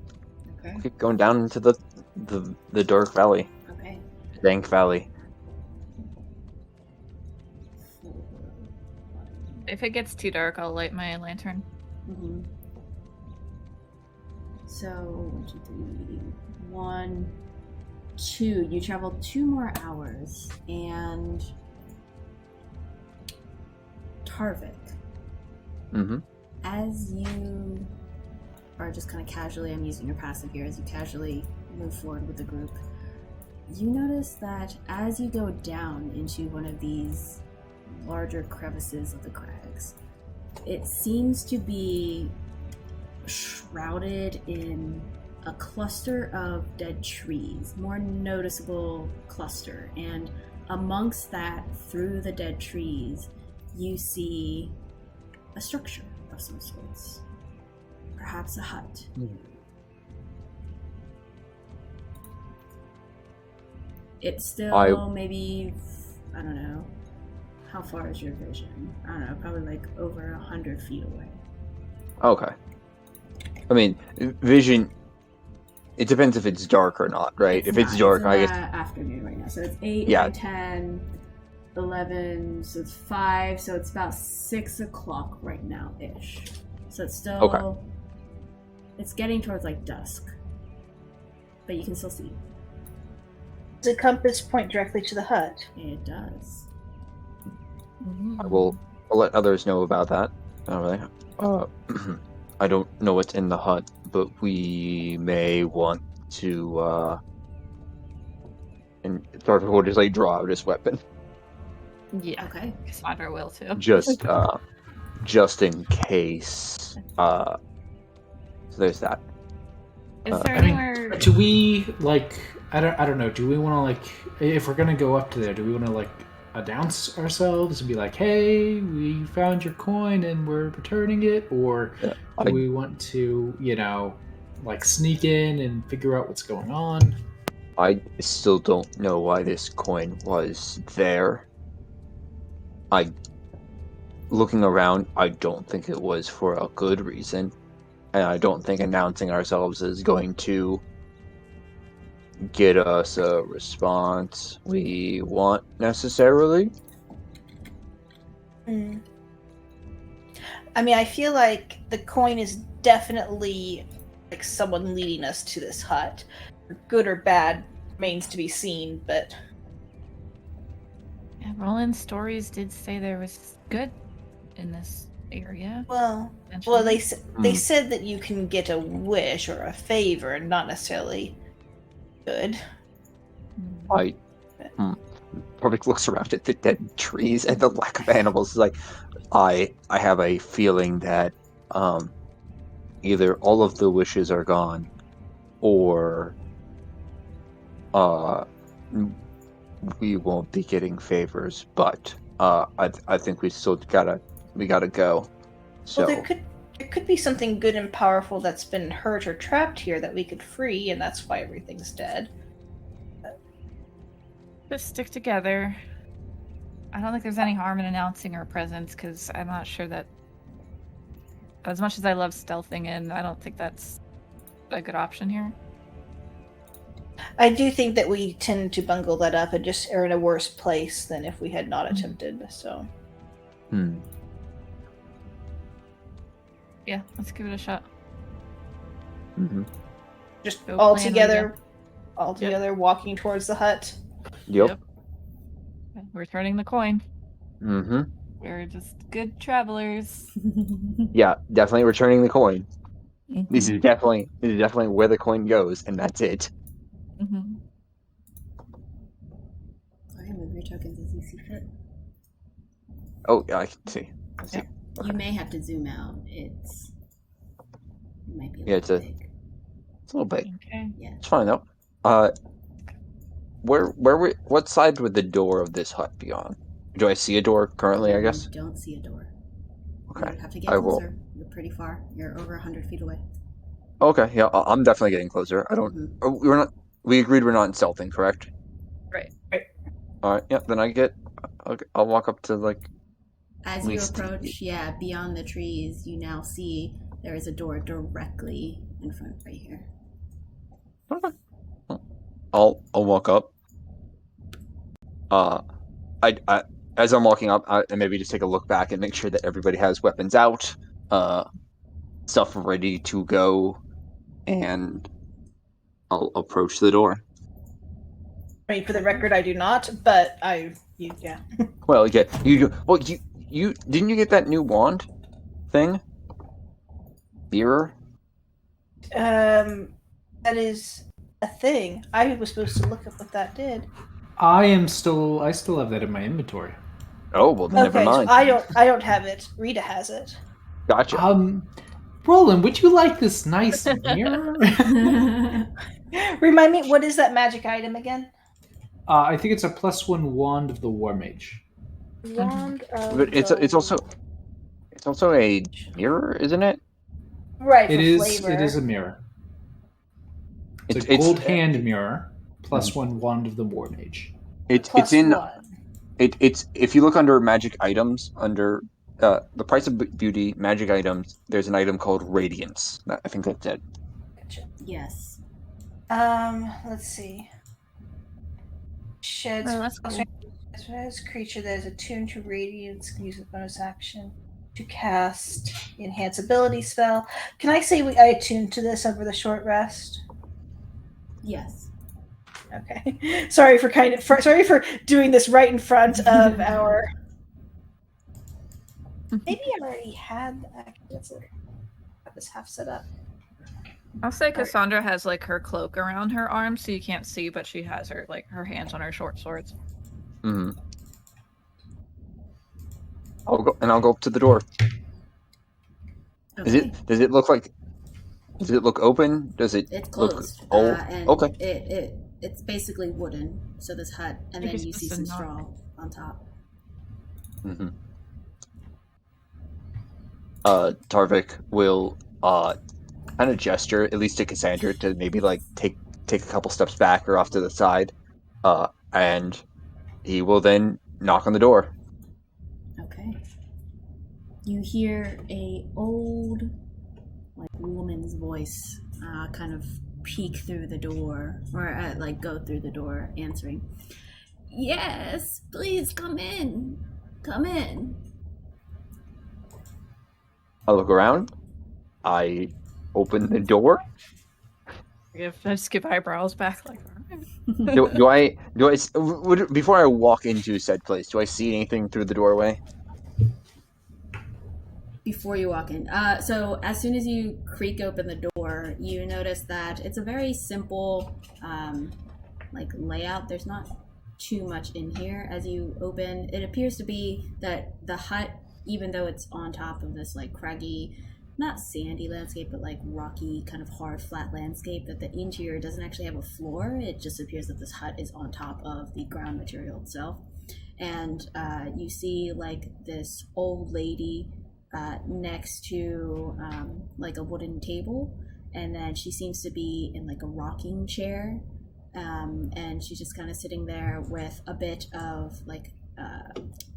Okay. Keep going down into the dark valley, Okay. dank valley. If it gets too dark, I'll light my lantern. Mm-hmm. So 1, 2, 3, 1, 2. You travel 2 more hours, and Tarvik, Mm-hmm. as you are just kind of casually, I'm using your passive here, as you casually move forward with the group, you notice that as you go down into one of these larger crevices of the crags, it seems to be shrouded in a cluster of dead trees, more noticeable cluster, and amongst that, through the dead trees, you see a structure of some sorts. Perhaps a hut. It's still maybe I don't know. How far is your vision? I don't know, probably like over 100 feet away. Okay. I mean, vision. It depends if it's dark or not, right? If it's dark, it's I guess. Afternoon right now. So it's 8, Yeah. 9, 10, 11, so it's 5, so it's about 6 o'clock right now-ish. So it's still... Okay. It's getting towards, like, dusk. But you can still see. Does the compass point directly to the hut? It does. I'll let others know about that. I don't know what's in the hut, but we may want to, and Darth will just, like, draw out his weapon. Yeah. Okay. Cassandra will too. Just in case. So there's that. Is there I mean, anywhere? do we like? I don't know. Do we want to like? If we're gonna go up to there, do we want to like announce ourselves and be like, "Hey, we found your coin and we're returning it," or do we want to, like sneak in and figure out what's going on? I still don't know why this coin was there. Looking around, I don't think it was for a good reason. And I don't think announcing ourselves is going to get us a response we want necessarily. I mean, I feel like the coin is definitely like someone leading us to this hut. Good or bad remains to be seen, but Yeah, Roland's stories did say there was good in this area. well, Potentially. they said that you can get a wish or a favor, not necessarily good. Perfect looks around at the dead trees and the lack of animals. It's like, I have a feeling that either all of the wishes are gone, or we won't be getting favors. But I think we gotta go. So Well, there could be something good and powerful that's been hurt or trapped here that we could free, and that's why everything's dead. Just stick together. I don't think there's any harm in announcing our presence, because I'm not sure that, as much as I love stealthing in, I don't think that's a good option here. I do think that we tend to bungle that up and just are in a worse place than if we had not attempted. So, Yeah, let's give it a shot. just Go all plan, together, Rita. walking towards the hut. Yep. We're turning the coin. Mm-hmm. We're just good travelers. Yeah, definitely returning the coin. Mhm. This is definitely where the coin goes, and that's it. Mhm. Go ahead, move your tokens as you see fit. Oh, yeah, I can see. Yep. Okay. You may have to zoom out. It might be a Yeah, little big. It's a little big. Okay. Yeah. It's fine though. What side would the door of this hut be on? Do I see a door currently? I guess. You don't see a door. Okay. You would have to get I will. closer. You're pretty far. You're over 100 feet away. Okay. Yeah, I'm definitely getting closer. I don't. We're not. We agreed we're not insulting, correct? Right. All right. Yeah. Then I'll walk up to like. As you approach, beyond the trees, you now see there is a door directly in front right here. Okay. I'll walk up. As I'm walking up, I maybe just take a look back and make sure that everybody has weapons out, stuff ready to go, and I'll approach the door. I mean, for the record, I do not, but yeah. Well, yeah, you didn't you get that new wand thing? Mirror? That is a thing. I was supposed to look up what that did. I still have that in my inventory. Oh, well, then never mind. So I don't have it. Rita has it. Gotcha. Rolen, would you like this nice mirror? Remind me, what is that magic item again? I think it's a +1 wand of the War Mage. Wand of But it's also a mirror, isn't it? right. It for is. flavor. It is a mirror. It's a gold hand mirror +1 wand of the War Mage. It's in. +1. It's if you look under magic items, under the price of beauty, magic items, there's an item called radiance. I think that's it. Gotcha. Yes. Let's see. Sheds Oh, that's cool. as creature that is attuned to radiance can use a bonus action to cast enhance ability spell. Can I say I attuned to this over the short rest? Yes. Okay. Sorry for doing this right in front of our. Maybe I already had. Let's have this half set up. I'll say Cassandra has like her cloak around her arm, so you can't see, but she has her her hands on her short swords. Mm-hmm. I'll go up to the door. Okay. Does it look like? Does it look open? Does it? It's closed. Look, and okay. It's basically wooden. So this hut, and then you see some straw on top. Mm-hmm. Tarvik will kind of gesture, at least to Cassandra, to maybe like take a couple steps back or off to the side, and he will then knock on the door. Okay. You hear a old, like, woman's voice kind of peek through the door, or like go through the door, answering. Yes, please come in. Come in. I look around. I open the door. I just give eyebrows back like. Do I before I walk into said place? Do I see anything through the doorway? Before you walk in, so as soon as you creak open the door, you notice that it's a very simple, like layout. There's not too much in here. As you open, it appears to be that the hut, even though it's on top of this like craggy, not sandy landscape, but like rocky, kind of hard, flat landscape, that the interior doesn't actually have a floor. It just appears that this hut is on top of the ground material itself. And you see like this old lady next to like a wooden table, and then she seems to be in like a rocking chair, and she's just kind of sitting there with a bit of like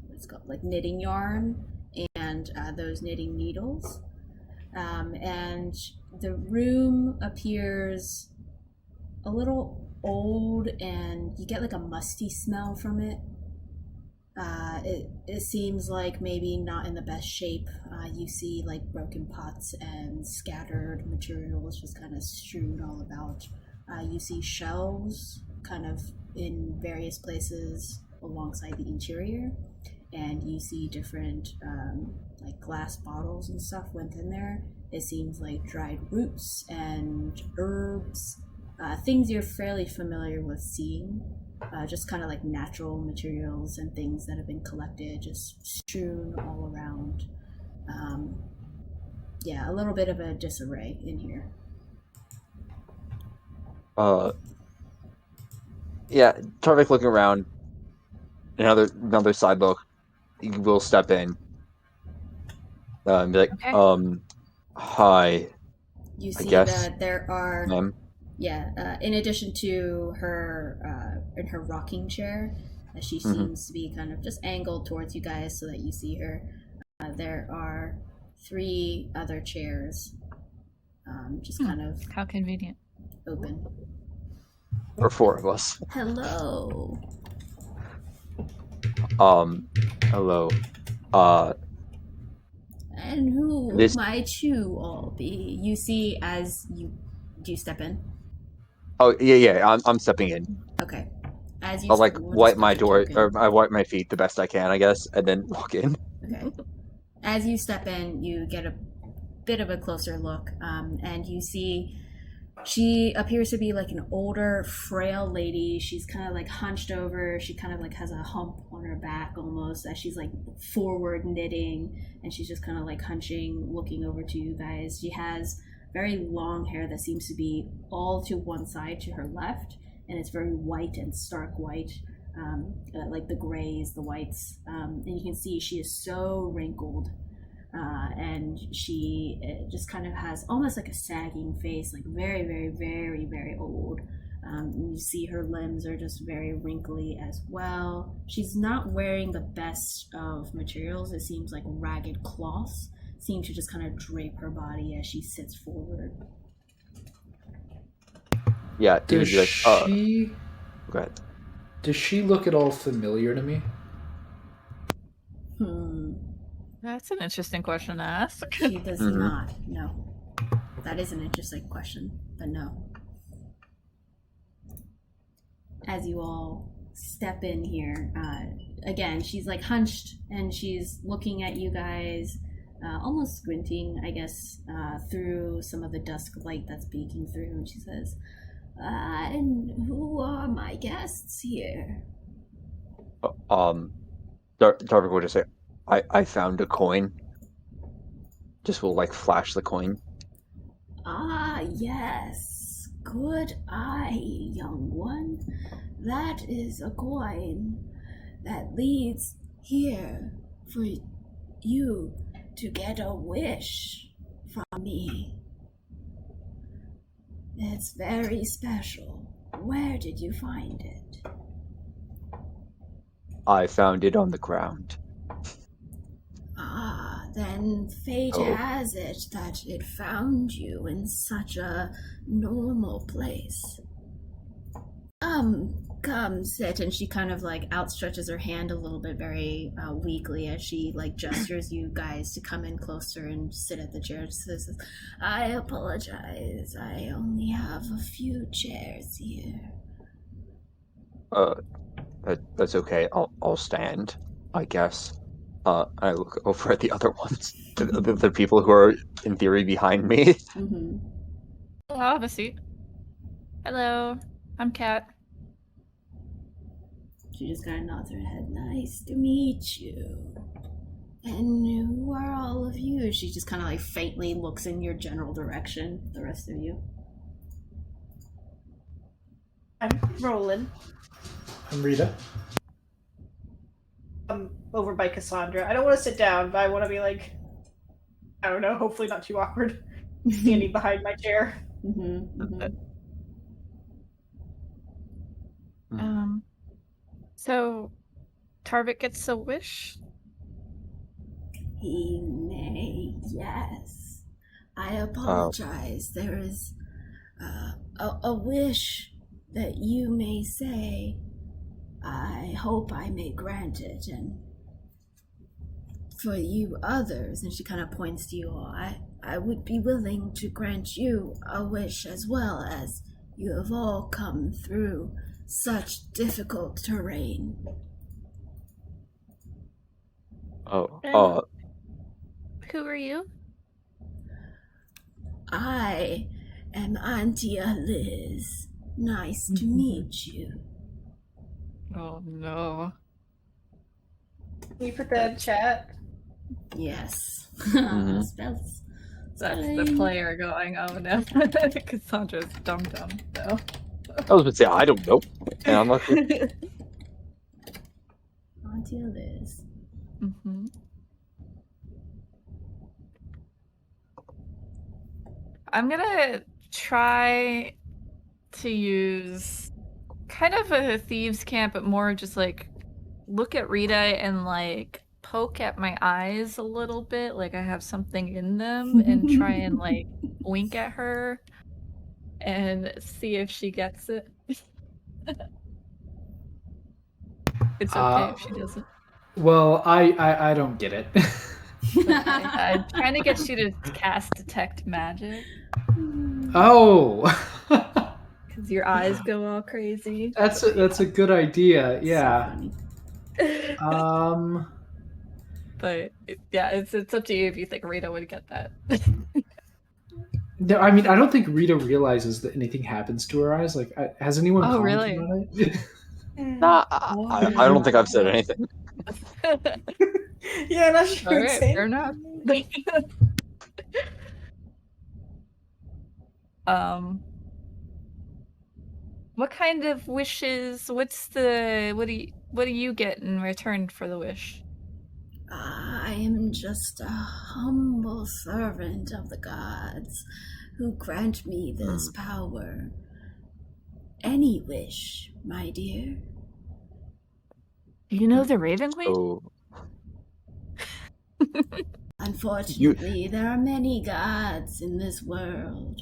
what's it called, like knitting yarn and those knitting needles. And the room appears a little old, and you get like a musty smell from it. It seems like maybe not in the best shape. You see like broken pots and scattered materials just kind of strewn all about. You see shelves kind of in various places alongside the interior, and you see different like glass bottles and stuff within there. It seems like dried roots and herbs, things you're fairly familiar with seeing. Just kind of like natural materials and things that have been collected, just strewn all around. Yeah, a little bit of a disarray in here. Yeah, Tarvik looking around. Another side look. He will step in. And be like, Okay. Hi. You see guess, that there are, ma'am. Yeah, in addition to her in her rocking chair, she seems to be kind of just angled towards you guys so that you see her. There are 3 other chairs, just kind of How convenient. open. Or 4 of us. Hello. Hello. And who might you all be? You see as you... Do you step in? Oh, yeah, I'm stepping in. Okay. As you... I'll like wipe my door, or I wipe my feet the best I can, I guess, and then walk in. Okay. As you step in, you get a bit of a closer look, and you see she appears to be like an older, frail lady. She's kind of like hunched over. She kind of like has a hump on her back almost, as she's like forward knitting, and she's just kind of like hunching, looking over to you guys. She has very long hair that seems to be all to one side to her left, and it's very white and stark white, like the grays, the whites, and you can see she is so wrinkled. And she just kind of has almost like a sagging face, like very, very, very, very old. You see her limbs are just very wrinkly as well. She's not wearing the best of materials. It seems like ragged cloths seem to just kind of drape her body as she sits forward. Yeah, he would Does be like, she? go ahead. Does she look at all familiar to me? That's an interesting question to ask. She does not. No. That is an interesting question, but no. As you all step in here, again, she's like hunched and she's looking at you guys, almost squinting, I guess, through some of the dusk light that's peeking through, and she says, and who are my guests here? Tarvik will just say, I found a coin. Just will like flash the coin. Ah, yes. Good eye, young one. That is a coin that leads here for you to get a wish from me. It's very special. Where did you find it? I found it on the ground. Ah, then fate has it that it found you in such a normal place. Come sit. And she kind of like outstretches her hand a little bit very weakly as she like gestures you guys to come in closer and sit at the chair. She says, I apologize. I only have a few chairs here. That's okay. I'll stand, I guess. I look over at the other ones, the people who are in theory behind me. Mm-hmm. I'll have a seat. Hello, I'm Kat. She just kind of nods her head. Nice to meet you. And who are all of you? She just kind of like faintly looks in your general direction, the rest of you. I'm Rolen. I'm Rieta. I'm over by Cassandra. I don't want to sit down, but I want to be like, I don't know, hopefully not too awkward, standing behind my chair. Mm-hmm, mm-hmm. So Tarvik gets a wish? He may, yes. I apologize. There is a wish that you may say. I hope I may grant it, and for you others, and she kind of points to you all, I would be willing to grant you a wish as well, as you have all come through such difficult terrain. Who are you? I am Auntie Liz. Nice to meet you. Oh no. Can you put that in chat? Yes. Mhm. Spells. That's the Spelling. player going, oh no. Cassandra's dumb, though. I was going to say, I don't know. And I'm not sure. Auntie Liz. Mm-hmm. I'm gonna try to use kind of a thieves' camp, but more just like look at Rieta and like poke at my eyes a little bit, like I have something in them, and try and like wink at her and see if she gets it. It's okay if she doesn't. Well, I don't get it. Okay. I'm trying to get you to cast detect magic Oh, because your eyes go all crazy. that's a good idea. Yeah. So funny. But it's up to you if you think Rita would get that. No, I mean, I don't think Rieta realizes that anything happens to her eyes. Like, has anyone Oh, commented really? on it? Nah, I don't think I've said anything. Yeah, not sure. All right, fair enough. What kind of wishes? What do you get in return for the wish? I am just a humble servant of the gods who grant me this power. any wish, my dear. Do you know the Raven Queen? So Unfortunately, there are many gods in this world.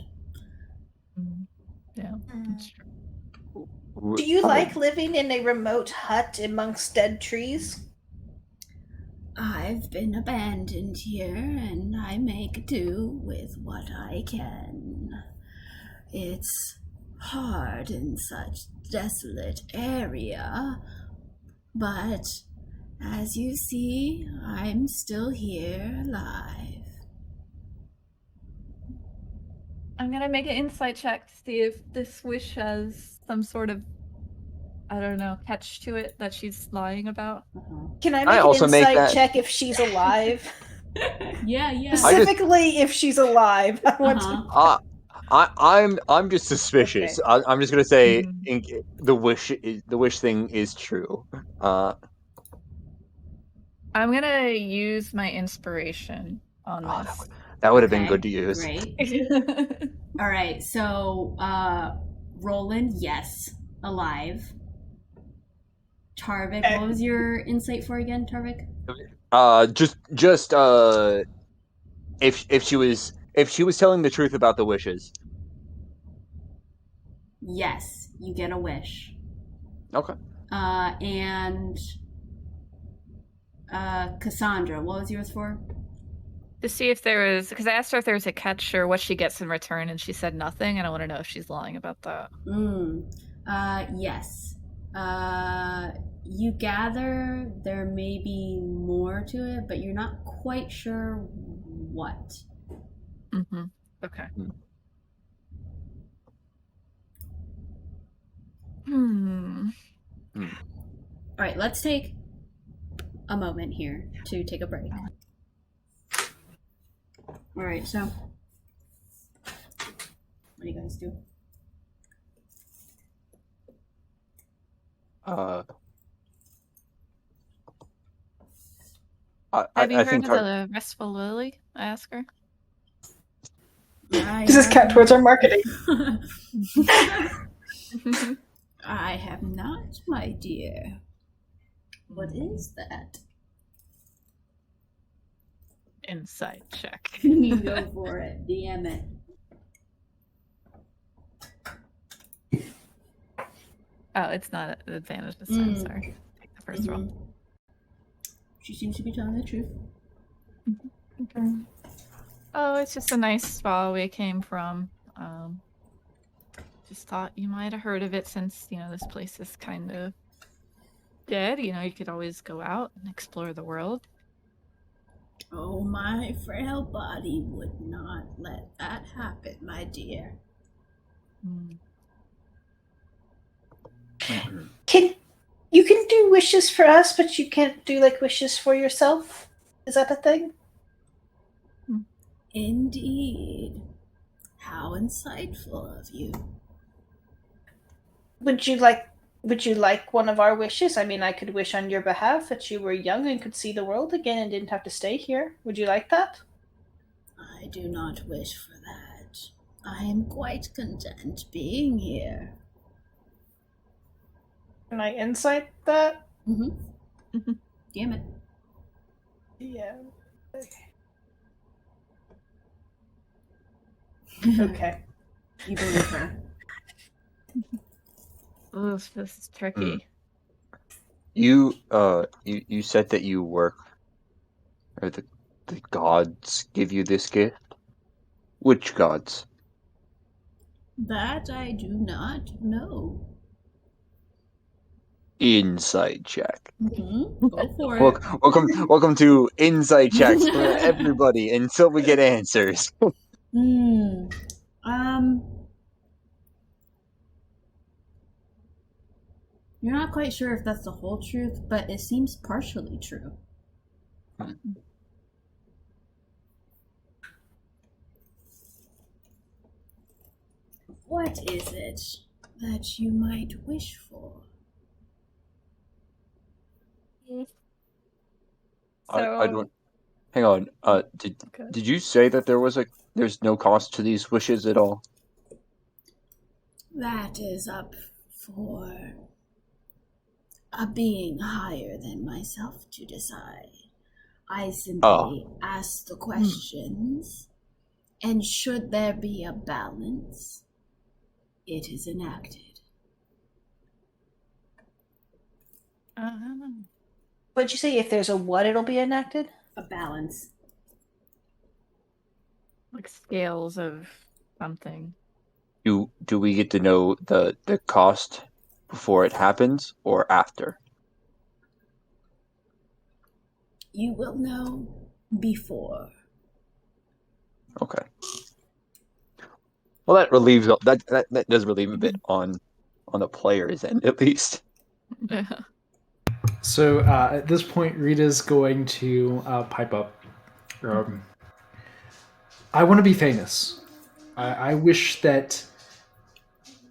Yeah, that's true. Do you like living in a remote hut amongst dead trees? I've been abandoned here, and I make do with what I can. It's hard in such desolate area, but as you see, I'm still here alive. I'm gonna make an insight check to see if this wish has some sort of, I don't know, catch to it that she's lying about. Can I make an also make insight that- check if she's alive? Yeah. Specifically, if she's alive. I want to... I'm just suspicious. Okay. I'm just gonna say Mhm. the wish thing is true. I'm gonna use my inspiration on this. That would have been good to use. Great. All right, so Rolen, yes, alive. Tarvik, what was your insight for again, Tarvik? Just if she was telling the truth about the wishes. Yes, you get a wish. Okay. And Cassandra, what was yours for? To see if there was, because I asked her if there was a catch or what she gets in return, and she said nothing, and I want to know if she's lying about that. Yes. You gather there may be more to it, but you're not quite sure what. Mm-hmm. Okay. All right, let's take a moment here to take a break. All right, so what do you guys do? Have you I heard think of the Restful Lily? I ask her. This is count towards our marketing. I have not, my dear. What is that? Insight check. You go for it. DM it. Oh, it's not an advantage this time. Sorry. Take the first roll. She seems to be telling the truth. Okay. Oh, it's just a nice spa we came from. Just thought you might have heard of it since, this place is kind of dead. You could always go out and explore the world. Oh, my frail body would not let that happen, my dear. You can do wishes for us, but you can't do wishes for yourself? Is that a thing? Indeed. How insightful of you. Would you like one of our wishes? I mean, I could wish on your behalf that you were young and could see the world again and didn't have to stay here. Would you like that? I do not wish for that. I am quite content being here. Can I insight that? Damn it. Yeah. Okay. You believe her. Oh, this is tricky. You said that you work, or the gods give you this gift. Which gods? That I do not know. Insight check. Go for it. Welcome to Insight checks for everybody until we get answers. You're not quite sure if that's the whole truth, but it seems partially true. What is it that you might wish for? I don't. Hang on. Did you say that there's no cost to these wishes at all? That is up for a being higher than myself to decide. I simply ask the questions, and should there be a balance, it is enacted. What'd you say? If there's a what, it'll be enacted? A balance. Like scales of something. Do we get to know the cost before it happens or after? You will know before. Okay. Well, that relieves that does relieve a bit on the player's end, at least. Yeah. So at this point, Rita's going to pipe up. I want to be famous. I wish that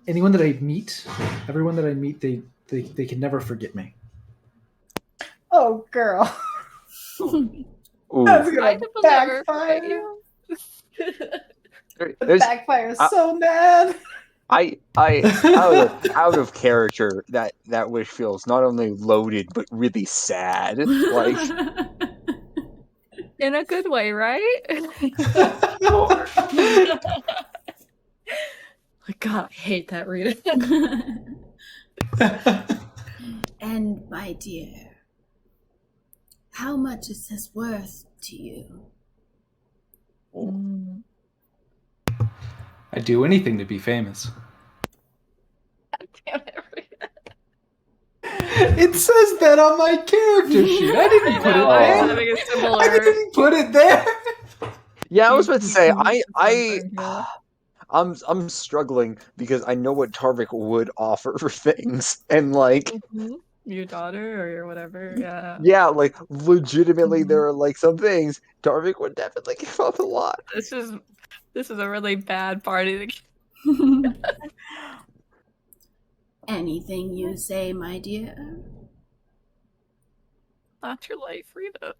anyone that I meet, everyone that I meet, they can never forget me. Oh, girl. Ooh. That's gonna Kind of a liver backfire. for you. The backfire is so mad. Out of character, that wish feels not only loaded but really sad. Like, In a good way, right? Like, God, I hate that, Rita. And my dear, how much is this worth to you? I'd do anything to be famous. Damn it, Rita. It says that on my character sheet. I didn't put it I was there. having a similar. I didn't put it there. yeah, I was about to say, Yeah. I'm struggling because I know what Tarvik would offer for things, and like, Your daughter or your whatever, yeah. yeah, like legitimately, there are like some things Tarvik would definitely give up a lot. This is a really bad party. Anything you say, my dear. Not your life, Rita.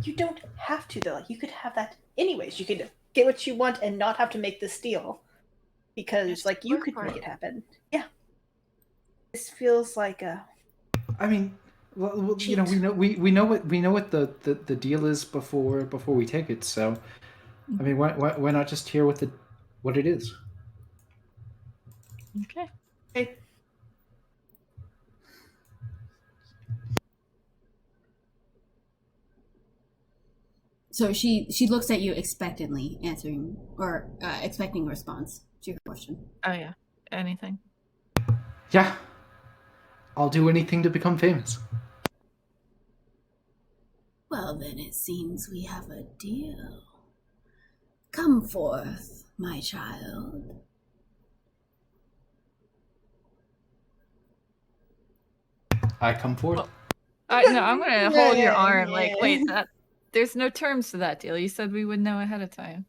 You don't have to, though. You could have that anyways. You could get what you want and not have to make this deal. Because, Yes, like, you work could for make it. it happen. Yeah. This feels like a... I mean, well, you know, we know what the deal is before we take it. So, I mean, why not just hear what it is? Okay. Hey, So she looks at you expectantly, answering or expecting a response to your question. Oh yeah. Anything. Yeah, I'll do anything to become famous. Well, then it seems we have a deal. Come forth, my child. I come forth. No, I'm gonna hold your arm. Like, wait, there's no terms to that deal. You said we would know ahead of time.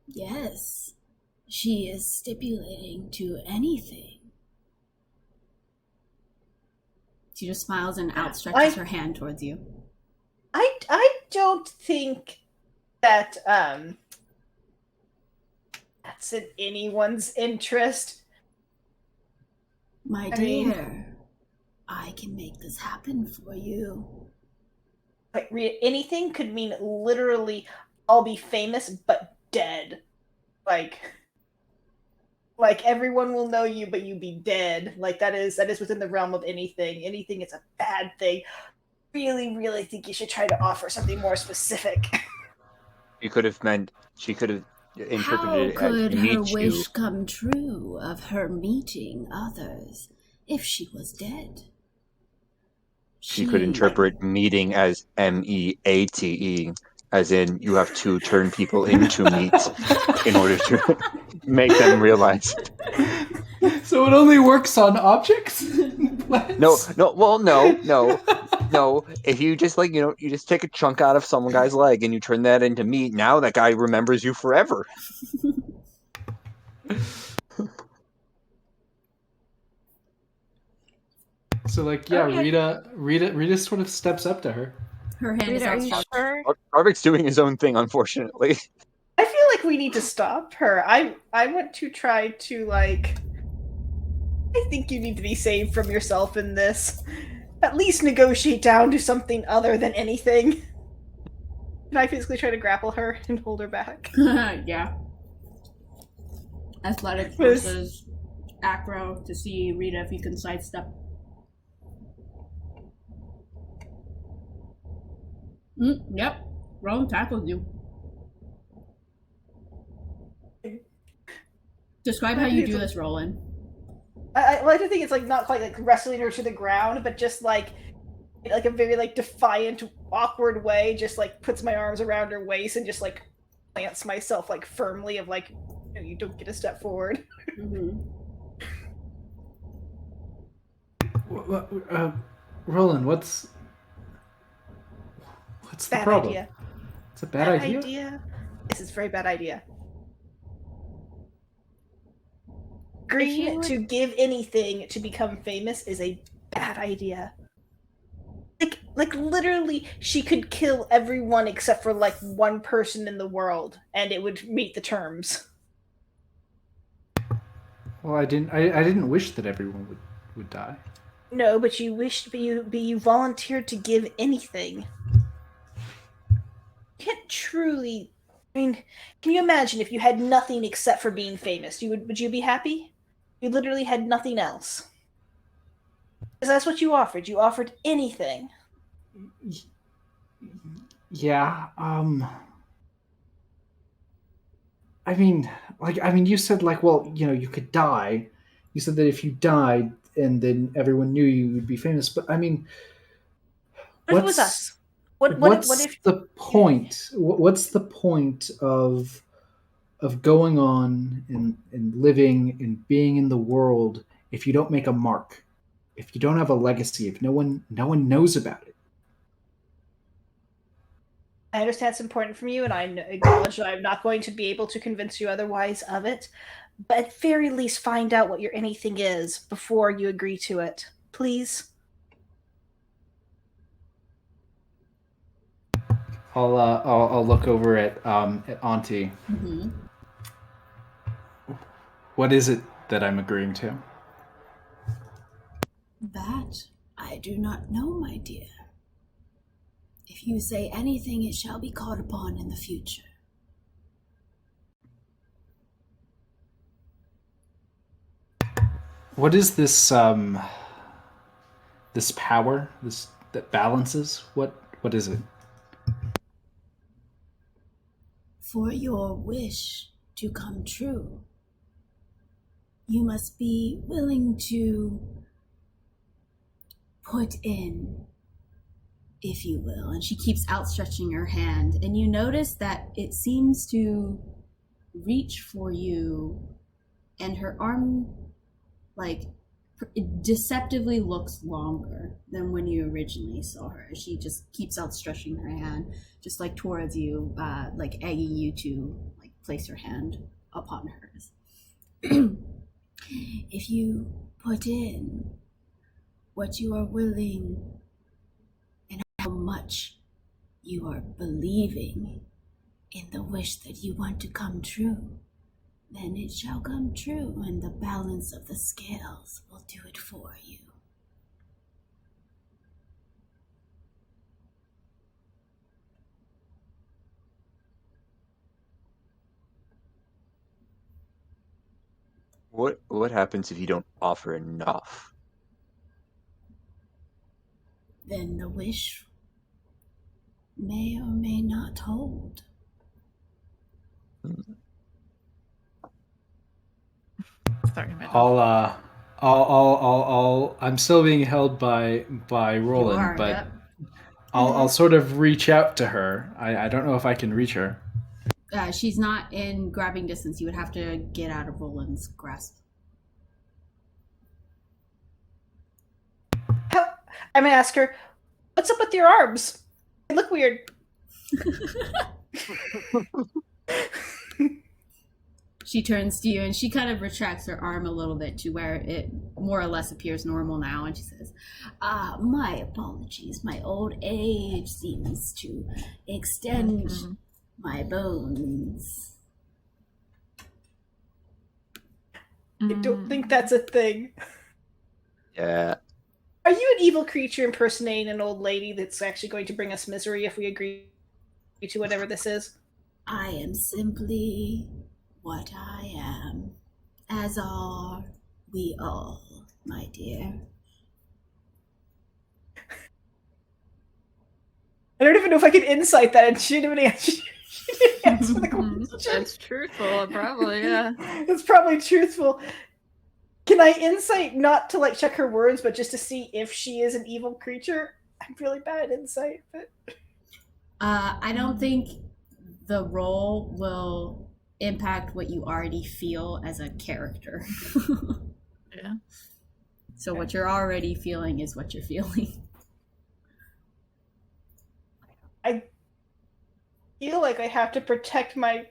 Yes, she is stipulating to anything. She just smiles and outstretches her hand towards you. I don't think that that's in anyone's interest. My dear, I can make this happen for you. Like, anything could mean literally I'll be famous but dead. Like everyone will know you but you be dead. Like that is within the realm of anything. Anything is a bad thing. Really think you should try to offer something more specific. She could have interpreted How it as could her meet you. wish come true of her meeting others if she was dead? She could interpret meeting as MEATE, as in you have to turn people into meat in order to make them realize. So it only works on objects? No. If you just you just take a chunk out of some guy's leg and you turn that into meat, now that guy remembers you forever. So like, yeah, Okay. Rita sort of steps up to her. Her hand is Rita, are you outstretched. sure? Arvik's doing his own thing, unfortunately. I feel like we need to stop her. I want to try to, like... I think you need to be saved from yourself in this. At least negotiate down to something other than anything. Can I physically try to grapple her and hold her back? Yeah. Athletics versus acro to see, Rieta, if you can sidestep. Yep. Rolen tackled you. Describe how you do this, Rolen. I like to think it's like not quite like wrestling her to the ground, but just like a very like defiant, awkward way. Just like puts my arms around her waist and just like plants myself like firmly of like, no, you don't get a step forward. Rolen, what's the Bad problem? idea. It's a bad idea. This is a very bad idea. Agreeing to give anything to become famous is a bad idea. Like literally, she could kill everyone except for like one person in the world, and it would meet the terms. Well, I didn't wish that everyone would die. No, but you wished, but you volunteered to give anything. You can't truly. I mean, can you imagine if you had nothing except for being famous? Would you be happy? You literally had nothing else. Because that's what you offered. You offered anything. Yeah. I mean, you said like, well, you could die. You said that if you died and then everyone knew you would be famous. But I mean, What if it was us? What if the point? What's the point of going on and living and being in the world if you don't make a mark, if you don't have a legacy, if no one knows about it? I understand it's important from you, and I acknowledge that I'm not going to be able to convince you otherwise of it. But at very least, find out what your anything is before you agree to it, please. I'll look over at Auntie. What is it that I'm agreeing to? That I do not know, my dear. If you say anything, it shall be called upon in the future. What is this this power that balances? What is it? For your wish to come true, you must be willing to put in, if you will. And she keeps outstretching her hand, and you notice that it seems to reach for you, and her arm like deceptively looks longer than when you originally saw her. She just keeps outstretching her hand just like towards you, like egging you to like place her hand upon hers. If you put in what you are willing and how much you are believing in the wish that you want to come true, then it shall come true, and the balance of the scales will do it for you. What happens if you don't offer enough? Then the wish may or may not hold. Sorry, my I'm still being held by Rolen, but yep. I'll sort of reach out to her. I don't know if I can reach her. She's not in grabbing distance. You would have to get out of Roland's grasp. I'm gonna ask her, what's up with your arms? They look weird. She turns to you and she kind of retracts her arm a little bit to where it more or less appears normal now, and she says, my apologies. My old age seems to extend my bones. I don't think that's a thing. Yeah. Are you an evil creature impersonating an old lady that's actually going to bring us misery if we agree to whatever this is? I am simply what I am, as are we all, my dear. I don't even know if I can insight that and she didn't even answer the question. That's truthful, probably, yeah. It's probably truthful. Can I insight not to like check her words, but just to see if she is an evil creature? I'm really bad at insight, but I don't think the role will impact what you already feel as a character. Yeah. So what you're already feeling is what you're feeling. I feel like I have to protect my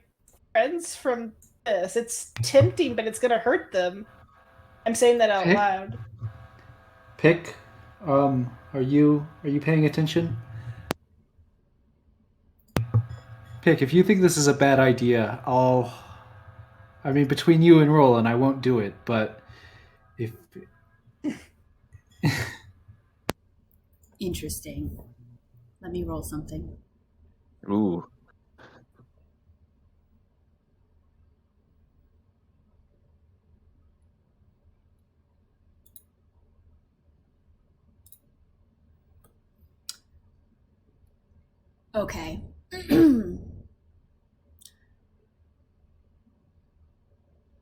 friends from this. It's tempting, but it's gonna hurt them. I'm saying that out Okay. loud. Pick. Are you paying attention? Pick. If you think this is a bad idea, I mean, between you and Rolen, I won't do it. But if Interesting. Let me roll something. Ooh. Okay.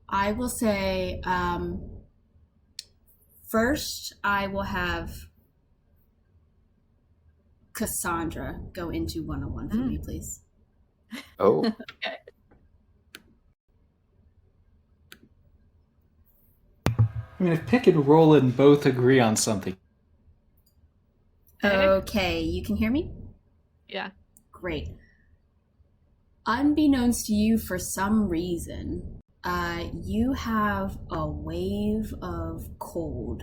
I will say, first, I will have Cassandra go into 101 for me, please. Oh. Okay. I mean, if Pick and Rolen both agree on something, Okay, you can hear me? Yeah. Great. Unbeknownst to you, for some reason, you have a wave of cold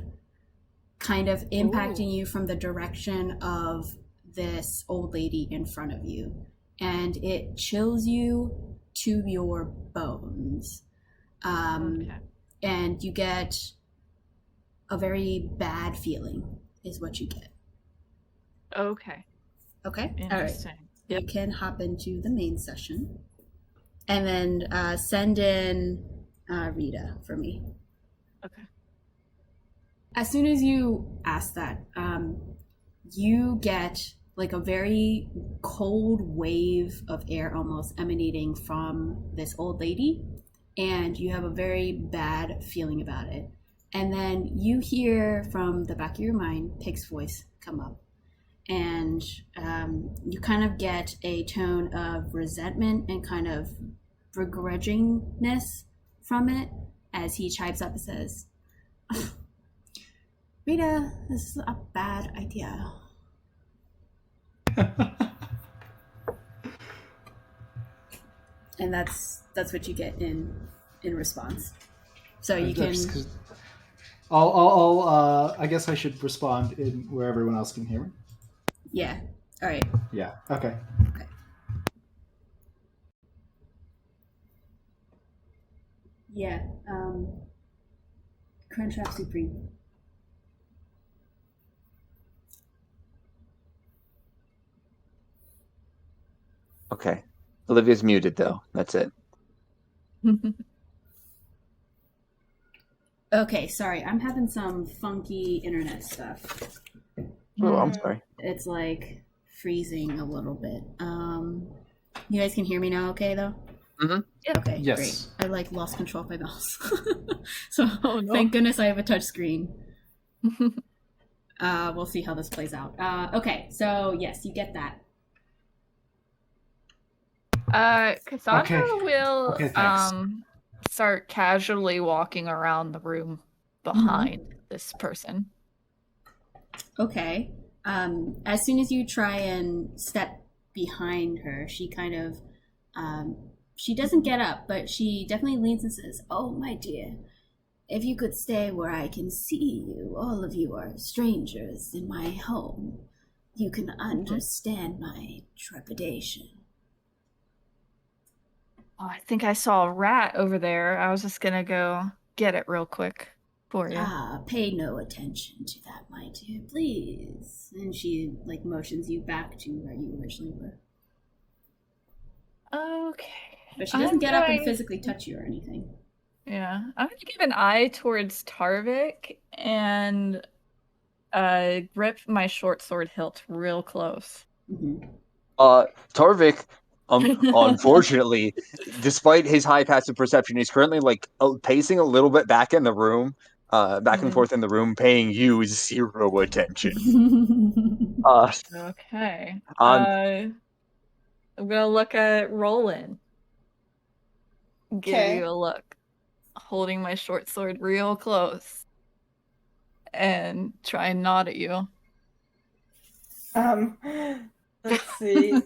kind of impacting you from the direction of this old lady in front of you. And it chills you to your bones. Okay. And you get a very bad feeling, is what you get. Okay. Okay? All right. Interesting. Yep. You can hop into the main session. And then send in Rieta for me. Okay. As soon as you ask that, you get like a very cold wave of air almost emanating from this old lady, and you have a very bad feeling about it. And then you hear from the back of your mind Pig's voice come up, and you kind of get a tone of resentment and kind of begrudgingness from it as he chimes up and says, Rieta, this is a bad idea. And that's what you get in response. So you can. I guess I should respond in where everyone else can hear me. Yeah. All right. Yeah. Okay. Okay. Yeah. Crunchwrap Supreme. Okay. Olivia's muted though. That's it. Okay, sorry. I'm having some funky internet stuff. Oh, I'm sorry. It's like freezing a little bit. You guys can hear me now, okay though? Mm-hmm. Yeah. Okay, Yes. great. I like lost control of my mouse. So Oh, no. thank goodness I have a touch screen. We'll see how this plays out. Okay, so yes, you get that. Cassandra Okay. will Okay, thanks. start casually walking around the room behind this person. Okay. As soon as you try and step behind her, she kind of, she doesn't get up, but she definitely leans and says, "Oh, my dear, if you could stay where I can see you, all of you are strangers in my home. You can understand my trepidation." Oh, I think I saw a rat over there. I was just gonna go get it real quick for you. Pay no attention to that, my dear, please. And she like motions you back to where you originally were. Okay. But she doesn't get up and physically touch you or anything. Yeah, I'm gonna give an eye towards Tarvik and grip my short sword hilt real close. Mm-hmm. Tarvik, unfortunately, despite his high passive perception, he's currently like pacing a little bit back in the room, back and forth in the room, paying you 0 attention. Okay. Um, I'm gonna look at Rolen. Give Okay. you a look. Holding my short sword real close. And try and nod at you. Let's see.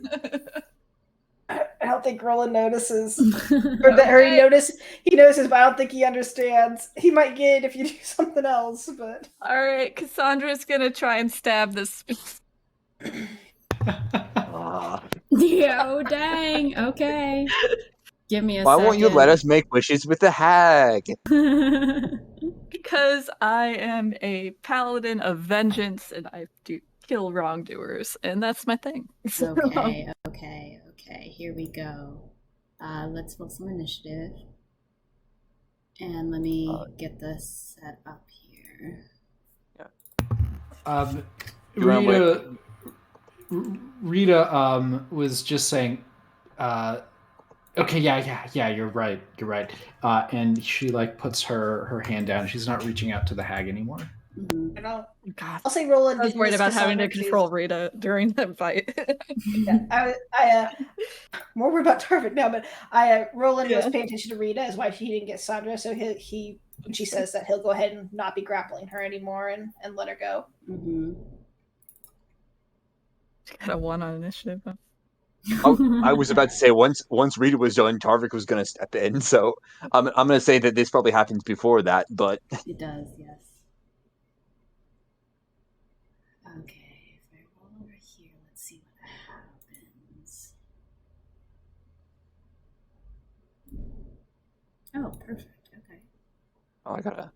I don't think Roland notices. Okay. Or he notices, but I don't think he understands. He might get it if you do something else, but Alright, Cassandra's gonna try and stab this. Oh, dang. Okay. Give me a why second. won't you let us make wishes with the hag? Because I am a paladin of vengeance and I do kill wrongdoers, and that's my thing. Okay. Here we go. Let's roll some initiative. And let me get this set up here. Rieta was just saying, okay, yeah, you're right. And she like puts her hand down. She's not reaching out to the hag anymore. Mm-hmm. and I'll say Roland. I was worried about having to control Rieta during that fight. Yeah, I more worried about Tarvik now, but Roland was paying attention to Rita, is why he didn't get Sandra. So he when she says that, he'll go ahead and not be grappling her anymore and let her go. Mm-hmm. She got a 1 on initiative. I was about to say once Rita was done, Tarvik was going to step in. So I'm going to say that this probably happens before that, but it does, yes. Okay, if I roll over here, let's see what happens. Oh, perfect. Okay. oh, I gotta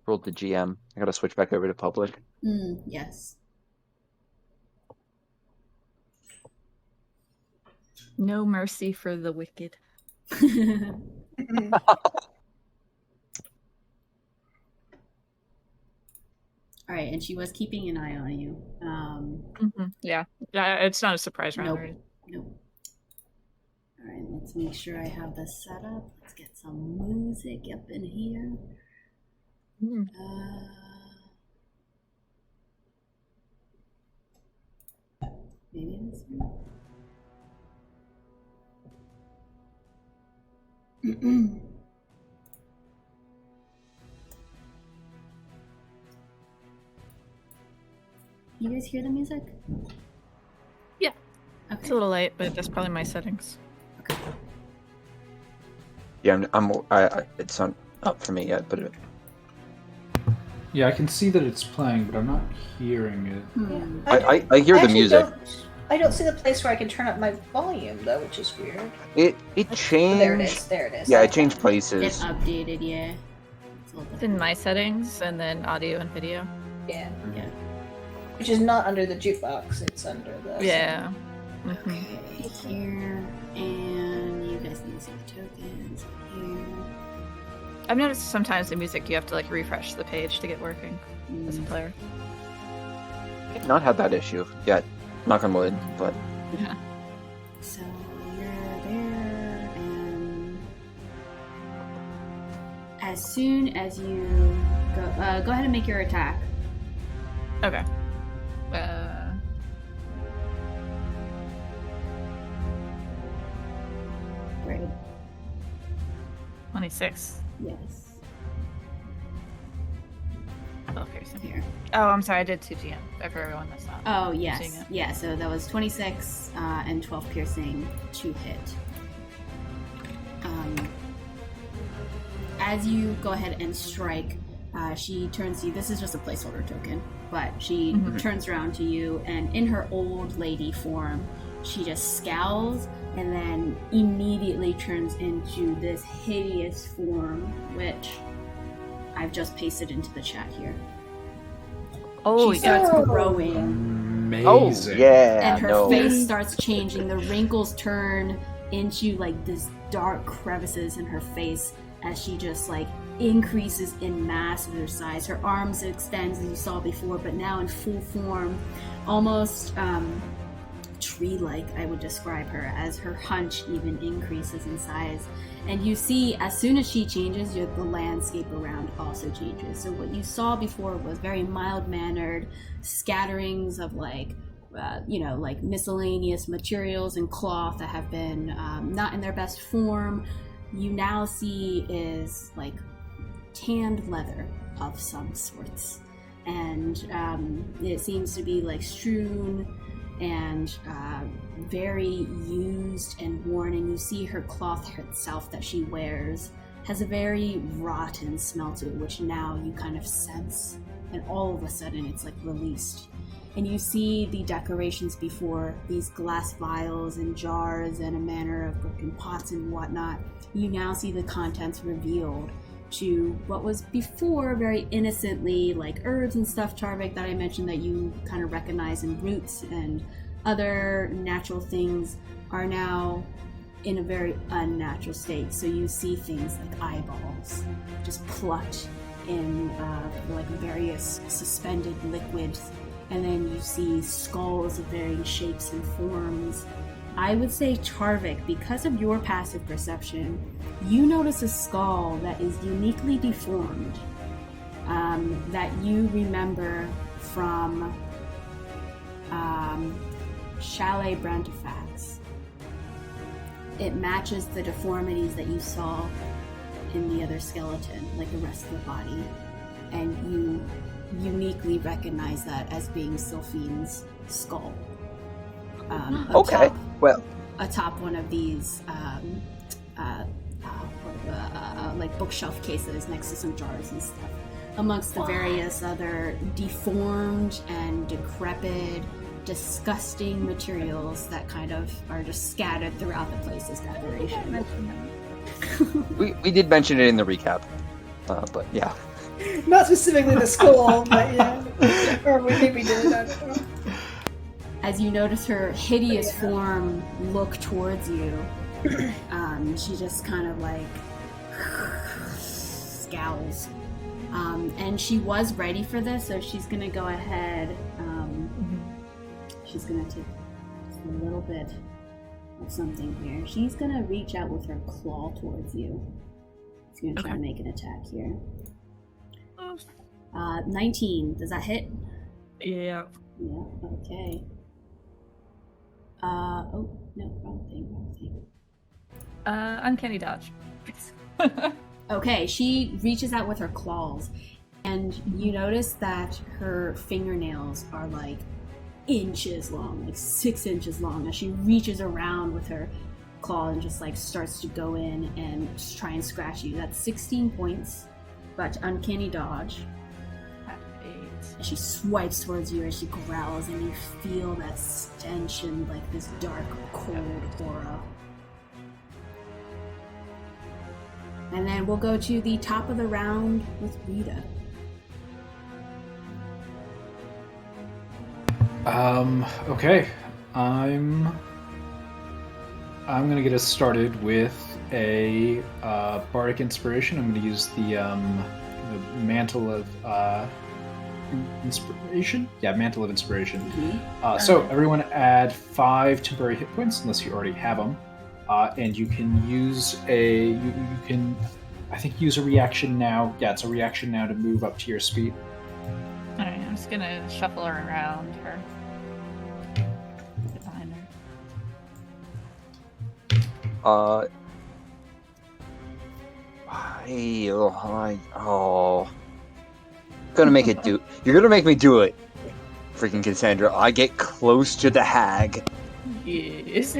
roll the GM. I gotta switch back over to public. Yes. No mercy for the wicked. All right, and she was keeping an eye on you. Yeah, it's not a surprise round. Nope. All right, let's make sure I have this set up. Let's get some music up in here. Maybe this one. You guys hear the music? Yeah. Okay. It's a little late, but that's probably my settings. Okay. Yeah, it's not up for me yet, but Yeah, I can see that it's playing, but I'm not hearing it. I hear the music. I don't see the place where I can turn up my volume though, which is weird. It changed. There it is. Yeah, it changed places. It updated, yeah. It's in my settings and then audio and video. Yeah. Yeah. Which is not under the jukebox, it's under the... Yeah. Okay, here, and you guys need to see the tokens here. I've noticed sometimes the music you have to like refresh the page to get working as a player. I've not had that issue yet. Knock on wood, but Yeah. So you're there, and as soon as you go ahead and make your attack. Okay. Great. 26. Yes. Oh, piercing. Here. Oh, I'm sorry. I did 2 GM for everyone that's not. Oh, seeing yes. it. Yeah, so that was 26 and 12 piercing to hit. As you go ahead and strike, she turns to you. This is just a placeholder token, but she turns around to you, and in her old lady form, she just scowls and then immediately turns into this hideous form, which I've just pasted into the chat here. Oh, She starts yeah. growing, Amazing. Oh, yeah. and her no. face starts changing. The wrinkles turn into like this dark crevices in her face as she just like increases in mass of her size. Her arms extend as you saw before, but now in full form, almost tree-like, I would describe her, as her hunch even increases in size. And you see, as soon as she changes, the landscape around also changes. So what you saw before was very mild-mannered scatterings of like miscellaneous materials and cloth that have been not in their best form. You now see is like tanned leather of some sorts, and it seems to be like strewn and very used and worn. And you see her cloth itself that she wears has a very rotten smell to it, which now you kind of sense, and all of a sudden it's like released. And you see the decorations before, these glass vials and jars and a manner of broken pots and whatnot. You now see the contents revealed to what was before very innocently like herbs and stuff, Charvik, that I mentioned that you kind of recognize, and roots and other natural things are now in a very unnatural state. So you see things like eyeballs just plucked in like various suspended liquids, and then you see skulls of varying shapes and forms. I would say, Charvik, because of your passive perception, you notice a skull that is uniquely deformed, that you remember from Chalet Brantifax. It matches the deformities that you saw in the other skeleton, like the rest of the body, and you uniquely recognize that as being Sylphine's skull. Okay, well, Atop one of these like bookshelf cases next to some jars and stuff, amongst the various other deformed and decrepit, disgusting materials that kind of are just scattered throughout the place as decoration. we did mention it in the recap, but yeah. Not specifically the skull, but yeah. Or we think we did. I don't know. As you notice her hideous form look towards you, she just kind of like scowls. And she was ready for this, so she's going to go ahead. She's going to take just a little bit of something here. She's going to reach out with her claw towards you. She's going to try to make an attack here. 19. Does that hit? Yeah. Yeah, okay. Oh, no, wrong thing. Uncanny dodge. Okay, she reaches out with her claws, and you notice that her fingernails are like inches long, like 6 inches long, as she reaches around with her claw and just like starts to go in and just try and scratch you. That's 16 points, but uncanny dodge. As she swipes towards you, as she growls, and you feel that stench and like this dark, cold aura. And then we'll go to the top of the round with Rieta. Okay. I'm gonna get us started with a bardic inspiration. I'm gonna use the mantle of inspiration. Yeah, mantle of inspiration. Mm-hmm. So everyone add 5 temporary hit points unless you already have them, and you can use you can, I think, use a reaction now. Yeah, it's a reaction now to move up to your speed. All right, I'm just gonna shuffle her around her. Get behind her. Gonna make it do. You're gonna make me do it, freaking Cassandra. I get close to the hag. Yes.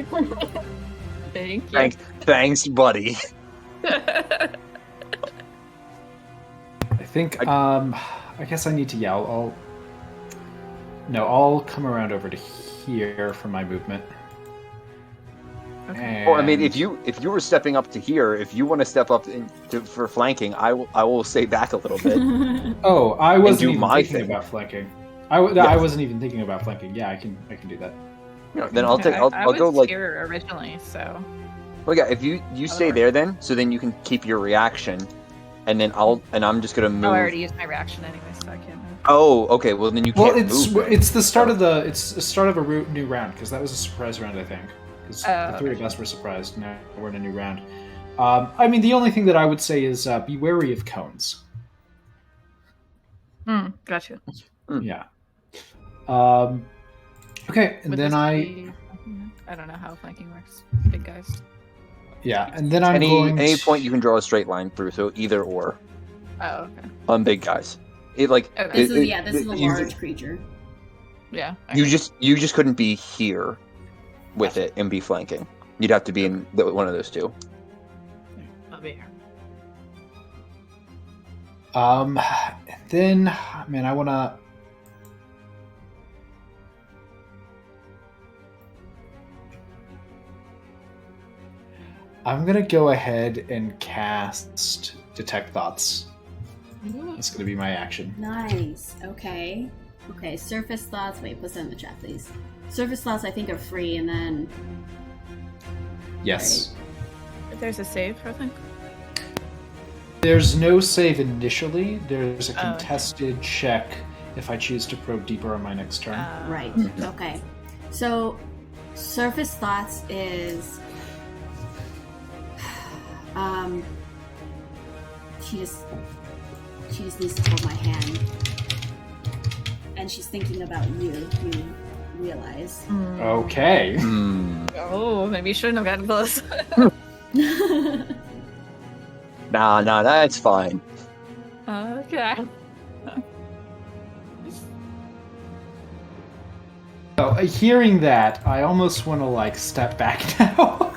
Thank you. Thanks, buddy. I think. I guess I need to yell. I'll come around over to here for my movement. Okay. Or I mean, And- if you were stepping up to here, if you want to step up for flanking, I will stay back a little bit. Oh, I wasn't do even my thinking thing. about flanking. I Yes. wasn't even thinking about flanking. Yeah, I can do that. You know, then I'll take. I I'll go was like. here originally, so Well, yeah. If you stay work. there, then so then you can keep your reaction, and then I'm just gonna move. I already used my reaction anyway, so I can't move. Oh, okay. Well, then you Well, can't move. Then. it's the start So- of a new round because that was a surprise round, I think. Because the three of us were surprised. Now we're in a new round. I mean, the only thing that I would say is be wary of cones. Gotcha. Yeah. Okay, and Would then this be- I don't know how flanking works. Big guys. yeah, and then I'm any going point you can draw a straight line through, so either or Oh, okay. on big guys. It like Okay. This is a large creature. Yeah. you okay. just couldn't be here with it and be flanking. You'd have to be in one of those two. I'll be here. then man, I wanna. I'm gonna go ahead and cast Detect Thoughts. That's gonna be my action. Nice. Okay. Okay. Surface thoughts. Wait, put that in the chat, please. Surface thoughts, I think, are free, and then Yes. If there's a save, I think. There's no save initially. There's a Oh, okay. contested check if I choose to probe deeper on my next turn. right. Okay. So, surface thoughts is she just needs to hold my hand, and she's thinking about you. You realize. Okay. Oh, maybe you shouldn't have gotten close. Nah, that's fine. Okay. So, hearing that, I almost want to like step back now.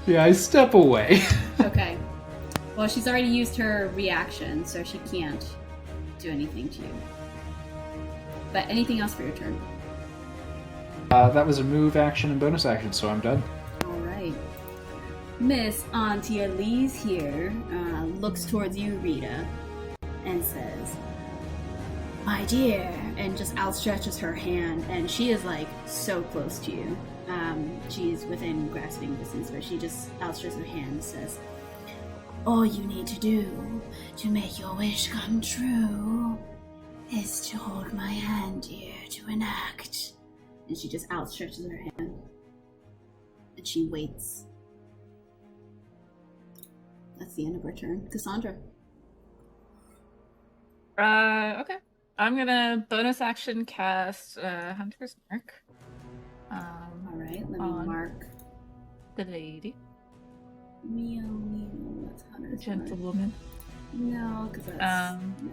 Yeah, I step away. Okay. Well, she's already used her reaction, so she can't do anything to you. But anything else for your turn? That was a move action and bonus action, so I'm done. All right. Miss Auntie Elise here looks towards you, Rita, and says, "My dear," and just outstretches her hand, and she is like so close to you. She's within grasping distance, but she just outstretches her hand and says, "All you need to do to make your wish come true is to hold my hand, dear, to enact." And she just outstretches her hand. And she waits. That's the end of her turn. Cassandra. Okay. I'm gonna bonus action cast Hunter's Mark. Alright, let me On mark. the lady, Meow, meow. That's the Hunter's gentlewoman. No, because that's. No.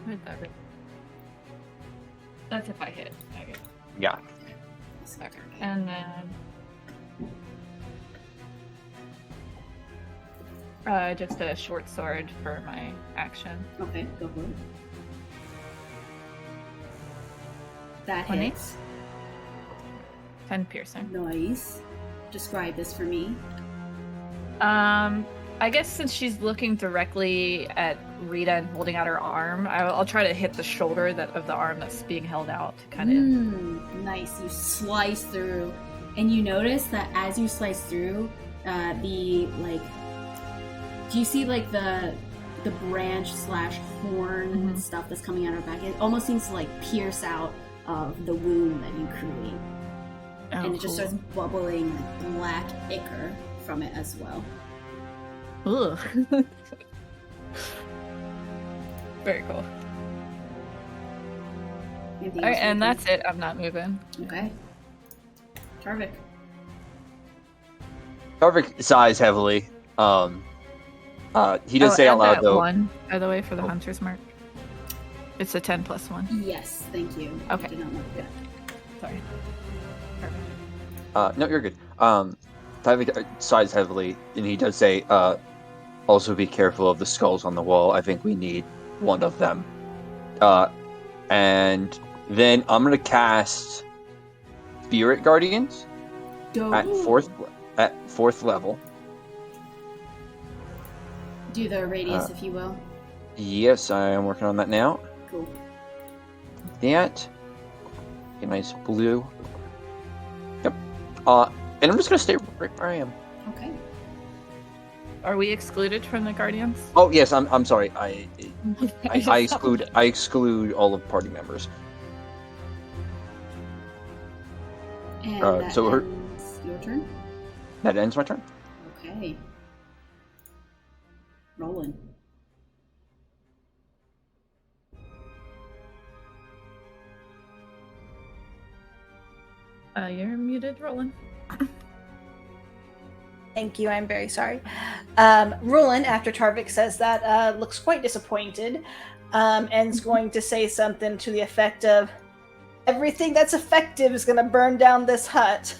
Where'd that go? That's if I hit. Okay. Yeah. Okay. And then just a short sword for my action. Okay, go for it. That 20. hits. 10 piercing. Nice. Describe this for me. I guess since she's looking directly at Rita and holding out her arm, I'll try to hit the shoulder of the arm that's being held out. Kind of. Nice. You slice through, and you notice that as you slice through, do you see like the branch / horn stuff that's coming out of her back? It almost seems to like pierce out of the wound that you create, and it just starts bubbling like black ichor from it as well. Ugh. Very cool. Anything Alright, else and you that's it. I'm not moving. can- okay. Tarvik. Tarvik sighs heavily. He does say out add loud that though. 1, by the way, for the Hunter's Mark. It's a 10 plus 1. Yes, thank you. Okay. I did not know that. Sorry. Perfect. No, you're good. Tarvik sighs heavily, and he does say, "Also be careful of the skulls on the wall. I think we need one of them." And then I'm gonna cast Spirit Guardians Go. at fourth level. Do the radius, if you will. Yes, I am working on that now. Cool. That. A nice blue. Yep. And I'm just gonna stay right where I am. Okay. Are we excluded from the Guardians? Oh yes, I'm sorry. I exclude all of party members. And that so ends your turn? That ends my turn. Okay. Rolen. You're muted, Rolen. Thank you. I'm very sorry. Roland, after Tarvik says that, looks quite disappointed, and is going to say something to the effect of, "Everything that's effective is going to burn down this hut,"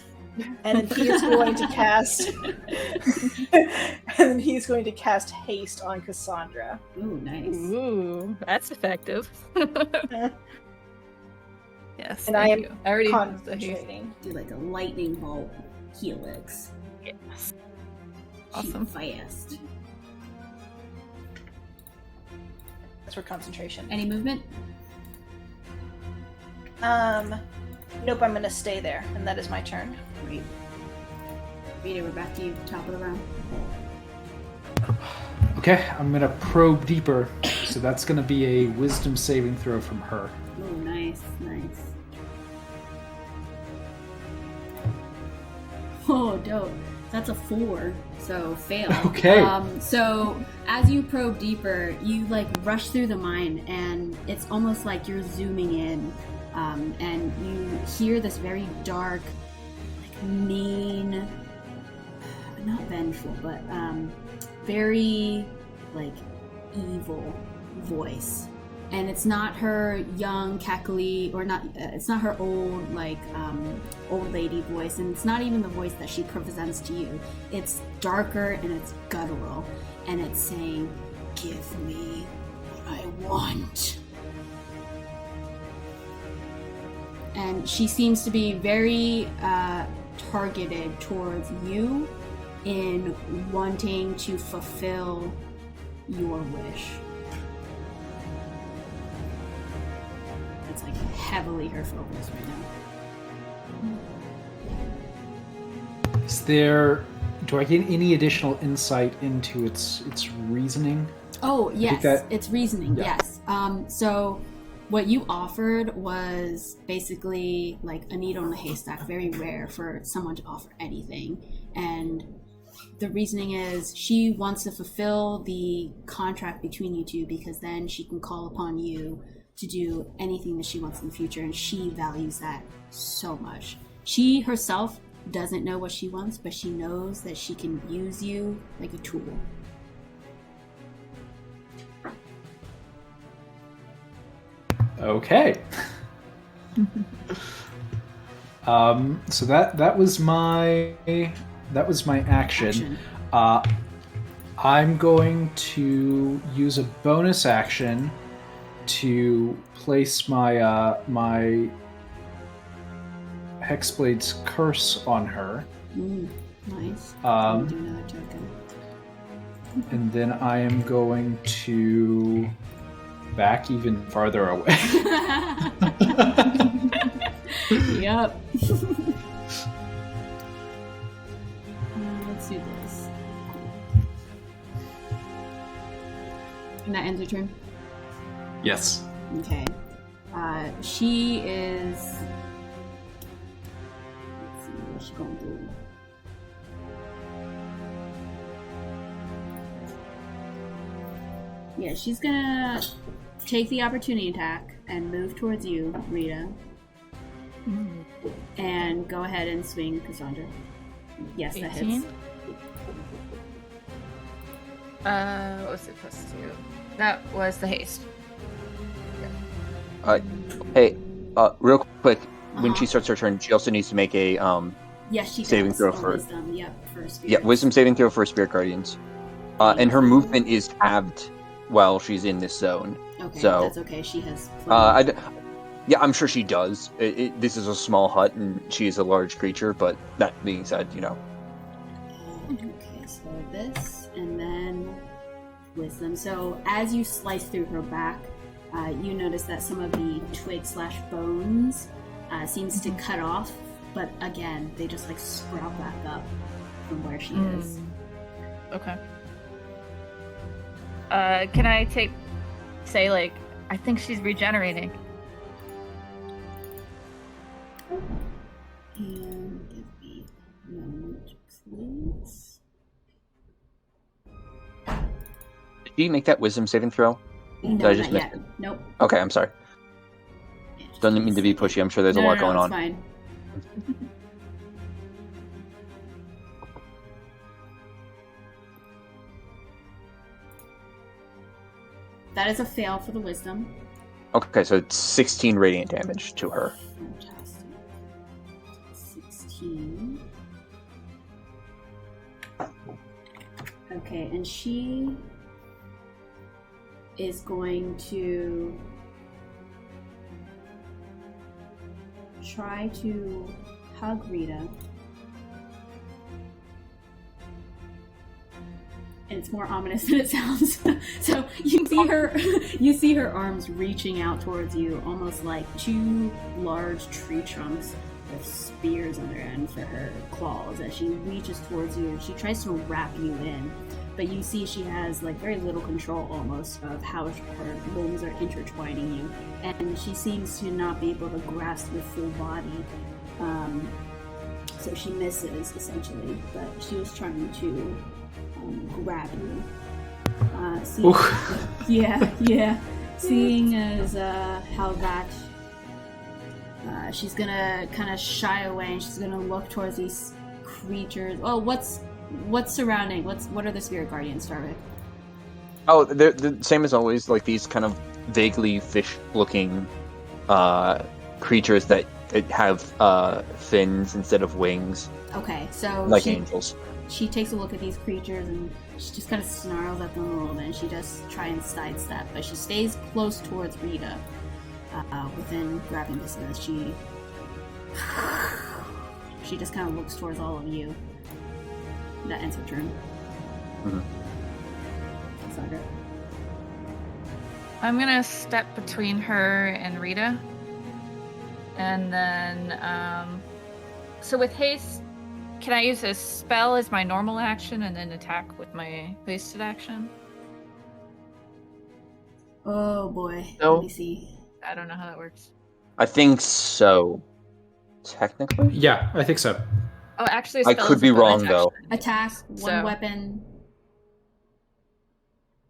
and then he is going to cast, haste on Cassandra. Ooh, nice. Ooh, that's effective. Yes, And I am I already used the haste. concentrating. Do like a lightning bolt helix. Yes. Shoot Awesome. fast. That's for concentration. Any movement? Nope. I'm going to stay there, and that is my turn. Great. Rieta, we're back to you. Top of the round. Okay, I'm gonna probe deeper. So that's gonna be a wisdom saving throw from her. Oh, nice, nice. Oh, dope. That's a 4, so fail. Okay. So as you probe deeper, you like rush through the mine, and it's almost like you're zooming in, and you hear this very dark, like mean, not vengeful, but very like evil voice. And it's not her young, cackly, or not. It's not her old, like old lady voice, and it's not even the voice that she presents to you. It's darker and it's guttural, and it's saying, "Give me what I want." And she seems to be very targeted towards you in wanting to fulfill your wish. It's like heavily her focus right now. Is there? Do I get any additional insight into its reasoning? Oh yes, that- it's reasoning. Yeah. Yes. So what you offered was basically like a needle in a haystack. Very rare for someone to offer anything, and the reasoning is she wants to fulfill the contract between you two, because then she can call upon you to do anything that she wants in the future, and she values that so much. She herself doesn't know what she wants, but she knows that she can use you like a tool. Okay. So that was my action. I'm going to use a bonus action to place my my Hexblade's curse on her. Nice. Do another token. And then I am going to back even farther away. Yep. Let's do this. And that ends your turn? Yes. Okay. She is... Let's see, what's she going to do? Yeah, she's gonna take the opportunity attack and move towards you, Rieta. And go ahead and swing Cassandra. Yes, that 18? hits. What was it plus 2? That was the haste. Hey, real quick, when Uh-huh. she starts her turn, she also needs to make a Yes, she saving does. throw A for- wisdom. Yep, for spirit. yeah, wisdom saving throw for Spirit Guardians. And her movement is halved while she's in this zone. Okay, So, that's okay. She has plenty. Yeah, I'm sure she does. This is a small hut, and she is a large creature. But that being said, Okay, so this, and then wisdom. So as you slice through her back, you notice that some of the twig/bones seems to cut off, but again, they just like sprout back up from where she is. Okay. Can I say like, I think she's regenerating. And give me a moment, please. Did you make that wisdom saving throw? No, Did I just not miss yet. it? Nope. Okay, I'm sorry. Yeah, just Don't give me mean a to be second. pushy. I'm sure there's a lot going it's on. Fine. That is a fail for the wisdom. Okay, so it's 16 radiant damage to her. Fantastic. 16. Okay, and she is going to try to hug Rieta. And it's more ominous than it sounds. So you see her arms reaching out towards you, almost like two large tree trunks with spears on their end for her claws as she reaches towards you and she tries to wrap you in. But you see she has like very little control almost of how her limbs are intertwining you. And she seems to not be able to grasp your full body. So she misses essentially, but she was trying to grab you. Seeing as how that she's gonna kind of shy away and she's gonna look towards these creatures. Oh, what's surrounding? What are the spirit guardians, Starvik? Oh, they're the same as always, like these kind of vaguely fish-looking creatures that have fins instead of wings, Okay, so like angels. She takes a look at these creatures and she just kind of snarls at them a little bit and she does try and sidestep, but she stays close towards Rieta, within grabbing distance. She just kind of looks towards all of you. That ends her turn. Sandra. I'm gonna step between her and Rieta. And then, so with haste, can I use a spell as my normal action and then attack with my hasted action? Oh boy. No. Let me see. I don't know how that works. I think so. Technically? Yeah, I think so. Oh, actually, a I spell could is a be bonus wrong, though. action. Attack, one So- weapon.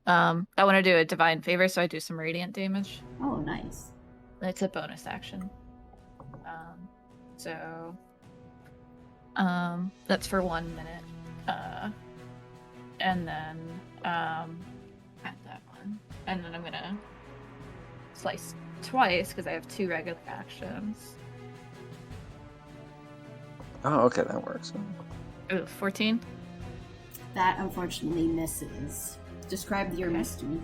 I want to do a divine favor, so I do some radiant damage. Oh, nice. It's a bonus action. So that's for 1 minute. And then add that one. And then I'm gonna slice twice because I have 2 regular actions. Oh, okay, that works. Ooh, 14. That unfortunately misses. Describe your Okay. miss to me.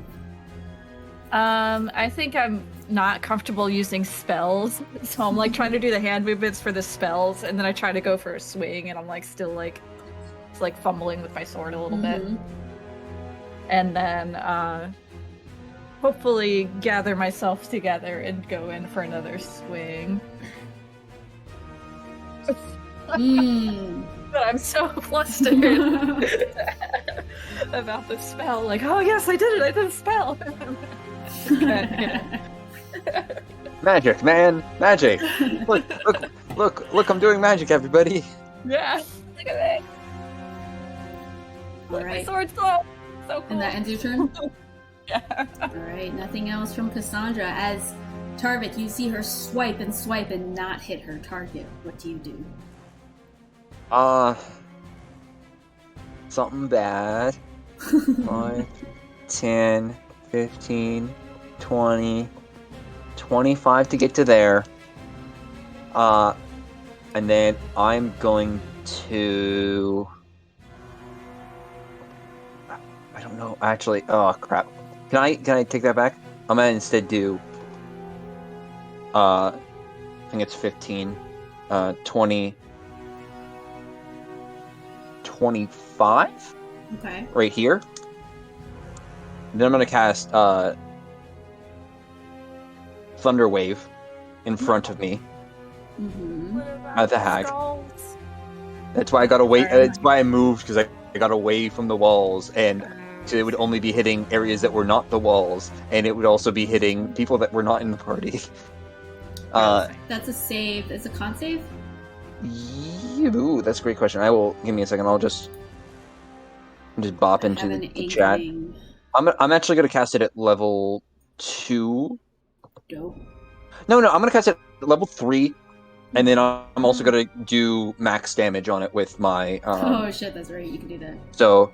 I think I'm not comfortable using spells, so I'm like trying to do the hand movements for the spells, and then I try to go for a swing, and I'm like still like it's like fumbling with my sword a little bit, and then hopefully gather myself together and go in for another swing. But I'm so flustered about the spell. Like, oh yes, I did it! I did a spell. Magic, man! Magic! Look, I'm doing magic, everybody! Yeah, look at me. All My right. sword's so cool. And that ends your turn? Yeah. Alright, nothing else from Cassandra. As Tarvik, you see her swipe and not hit her target. What do you do? Something bad. 5, 10, 15, 20, 25 to get to there. And then I'm going to... I don't know, actually. Oh, crap. Can I take that back? I'm gonna instead do. I think it's 15, 20, 25 Okay. right here. Then I'm gonna cast Thunder Wave in front of me Mm-hmm. at the hag. That's why I got away. That's why I moved, because I got away from the walls, and so it would only be hitting areas that were not the walls, and it would also be hitting people that were not in the party. That's a save. It's a con save? Ooh, that's a great question. I will give me a second. I'll just bop into Have an the chat. inkling. I'm actually gonna cast it at level 2. Dope. No, I'm gonna cast it at level 3, and then I'm also gonna do max damage on it with my. Oh shit, that's right. You can do that. So.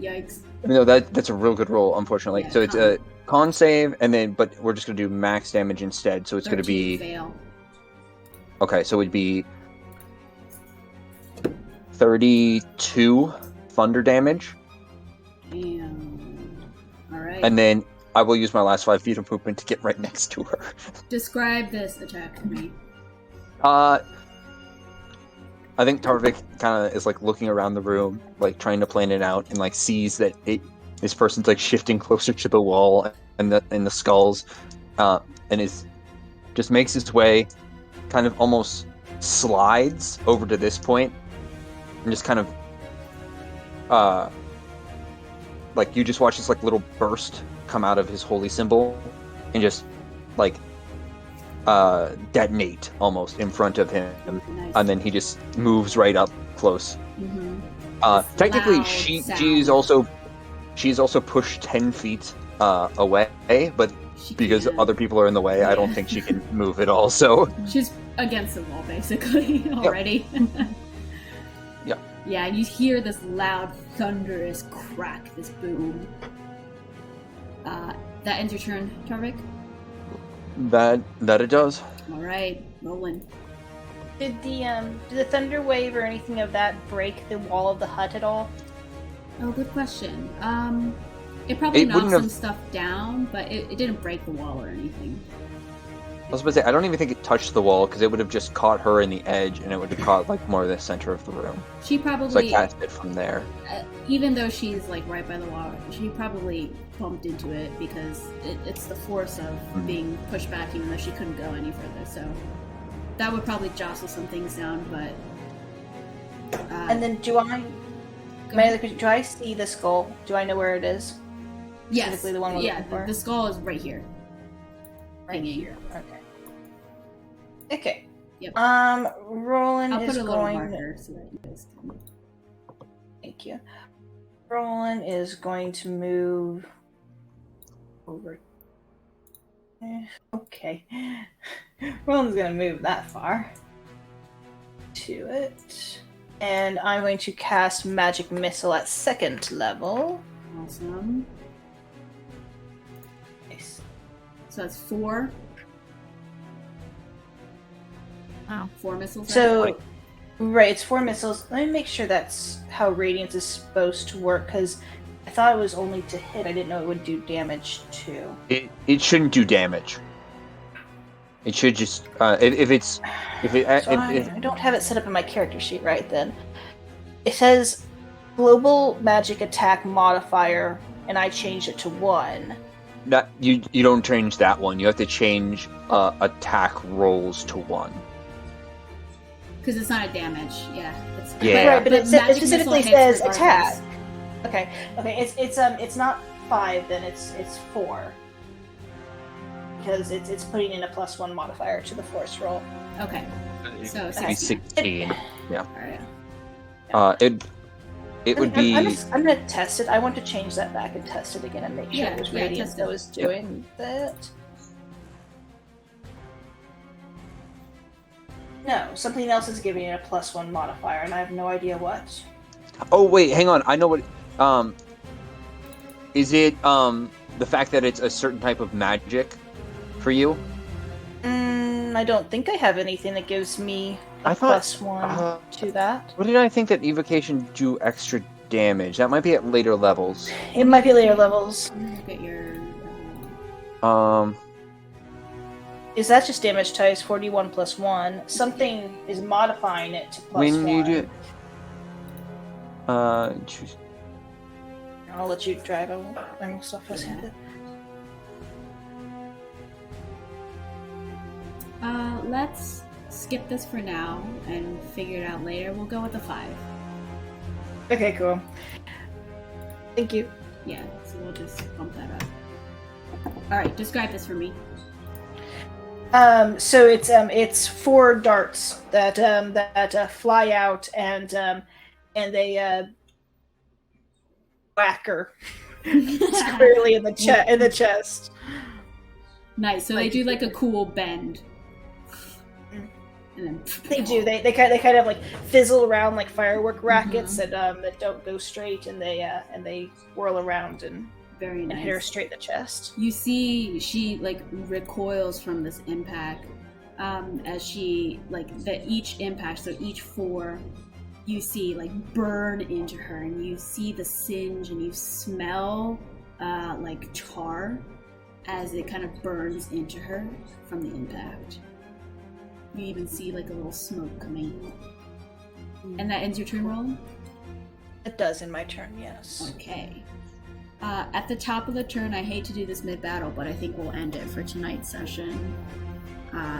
Yikes. No, that's a real good roll, unfortunately. Yeah, so it's a con save, and then but we're just gonna do max damage instead. So it's gonna be fail. Okay. So it'd be 32 thunder damage, Damn. All right. and then I will use my last 5 feet of movement to get right next to her. Describe this attack to me. I think Tarvik kind of is like looking around the room, like trying to plan it out, and like sees that this person's like shifting closer to the wall and the skulls, and is just makes his way, kind of almost slides over to this point, and just kind of like you just watch this like little burst come out of his holy symbol, and just like detonate almost in front of him, Nice. and then he just moves right up close. Mm-hmm. Technically, loud she's sound. also pushed 10 feet away, but because can't. other people are in the way, I don't think she can move at all. So She's against the wall, basically, already. Yeah. Yeah, and you hear this loud, thunderous crack, this boom. That ends your turn, Tarvik? that it does. Alright, Rolen. Did the thunder wave or anything of that break the wall of the hut at all? Oh, good question. It probably It knocked wouldn't some have- stuff down, but it didn't break the wall or anything. I was about to say, I don't even think it touched the wall, because it would have just caught her in the edge, and it would have caught like more of the center of the room. She So I probably, cast it from there. even though she's like right by the wall, she probably bumped into it because it's the force of being pushed back, even though she couldn't go any further. So that would probably jostle some things down. But And then my other question, do I see the skull? Do I know where it is? yes, specifically the one we're yeah, looking for? the skull is right here. Right Hanging. here. Okay. Yep. Rolen I'll is put a little going. marker so that you guys can. Thank you. Rolen is going to move over. Okay. Roland's going to move that far to it. And I'm going to cast Magic Missile at 2nd level. Awesome. Nice. So that's 4. Wow. 4 missiles. So, right, it's 4 missiles. Let me make sure that's how Radiance is supposed to work, because I thought it was only to hit. I didn't know it would do damage too. It shouldn't do damage. It should just I don't have it set up in my character sheet right then. It says global magic attack modifier, and I changed it to 1. that you don't change that one. You have to change attack rolls to 1. Because it's not a damage. Yeah. Yeah. Right, but it magic specifically missile hits says attack. regardless. Okay. It's not 5 then. It's 4 because it's putting in a +1 modifier to the force roll. Okay. So It'd be 16. Yeah. Alright. It would be. I'm gonna test it. I want to change that back and test it again and make sure it was Yeah, Radiant test that it. was doing that. No, something else is giving it a +1 modifier, and I have no idea what. Oh wait, hang on. I know what. Is it the fact that it's a certain type of magic for you? I don't think I have anything that gives me a I thought- +1 to that. What did I think that evocation do extra damage? That might be at later levels. It might be later levels. I'm gonna look at your. Is that just damage times 41 plus 1? Something is modifying it to plus when 1. you do, choose. I'll let you drive. I will stop pressing it. Let's skip this for now and figure it out later. We'll go with the 5. Okay, cool. Thank you. Yeah, so we'll just bump that up. Alright, describe this for me. So it's 4 darts that fly out and they whack her squarely in the chest. Nice. So they do like a cool bend. And then They do. They kind of like fizzle around like firework rackets that don't go straight, and they whirl around and very nice. and hit her straight in the chest. You see, she like recoils from this impact as she each impact. So each 4, you see like burn into her, and you see the singe, and you smell like tar as it kind of burns into her from the impact. You even see like a little smoke coming. And that ends your turn, Rolen? It does in my turn, yes. Okay. At the top of the turn, I hate to do this mid-battle, but I think we'll end it for tonight's session.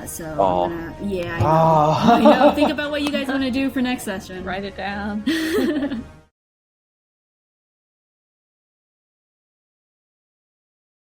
So I'm gonna... Yeah, I know. I know. Think about what you guys want to do for next session. Write it down.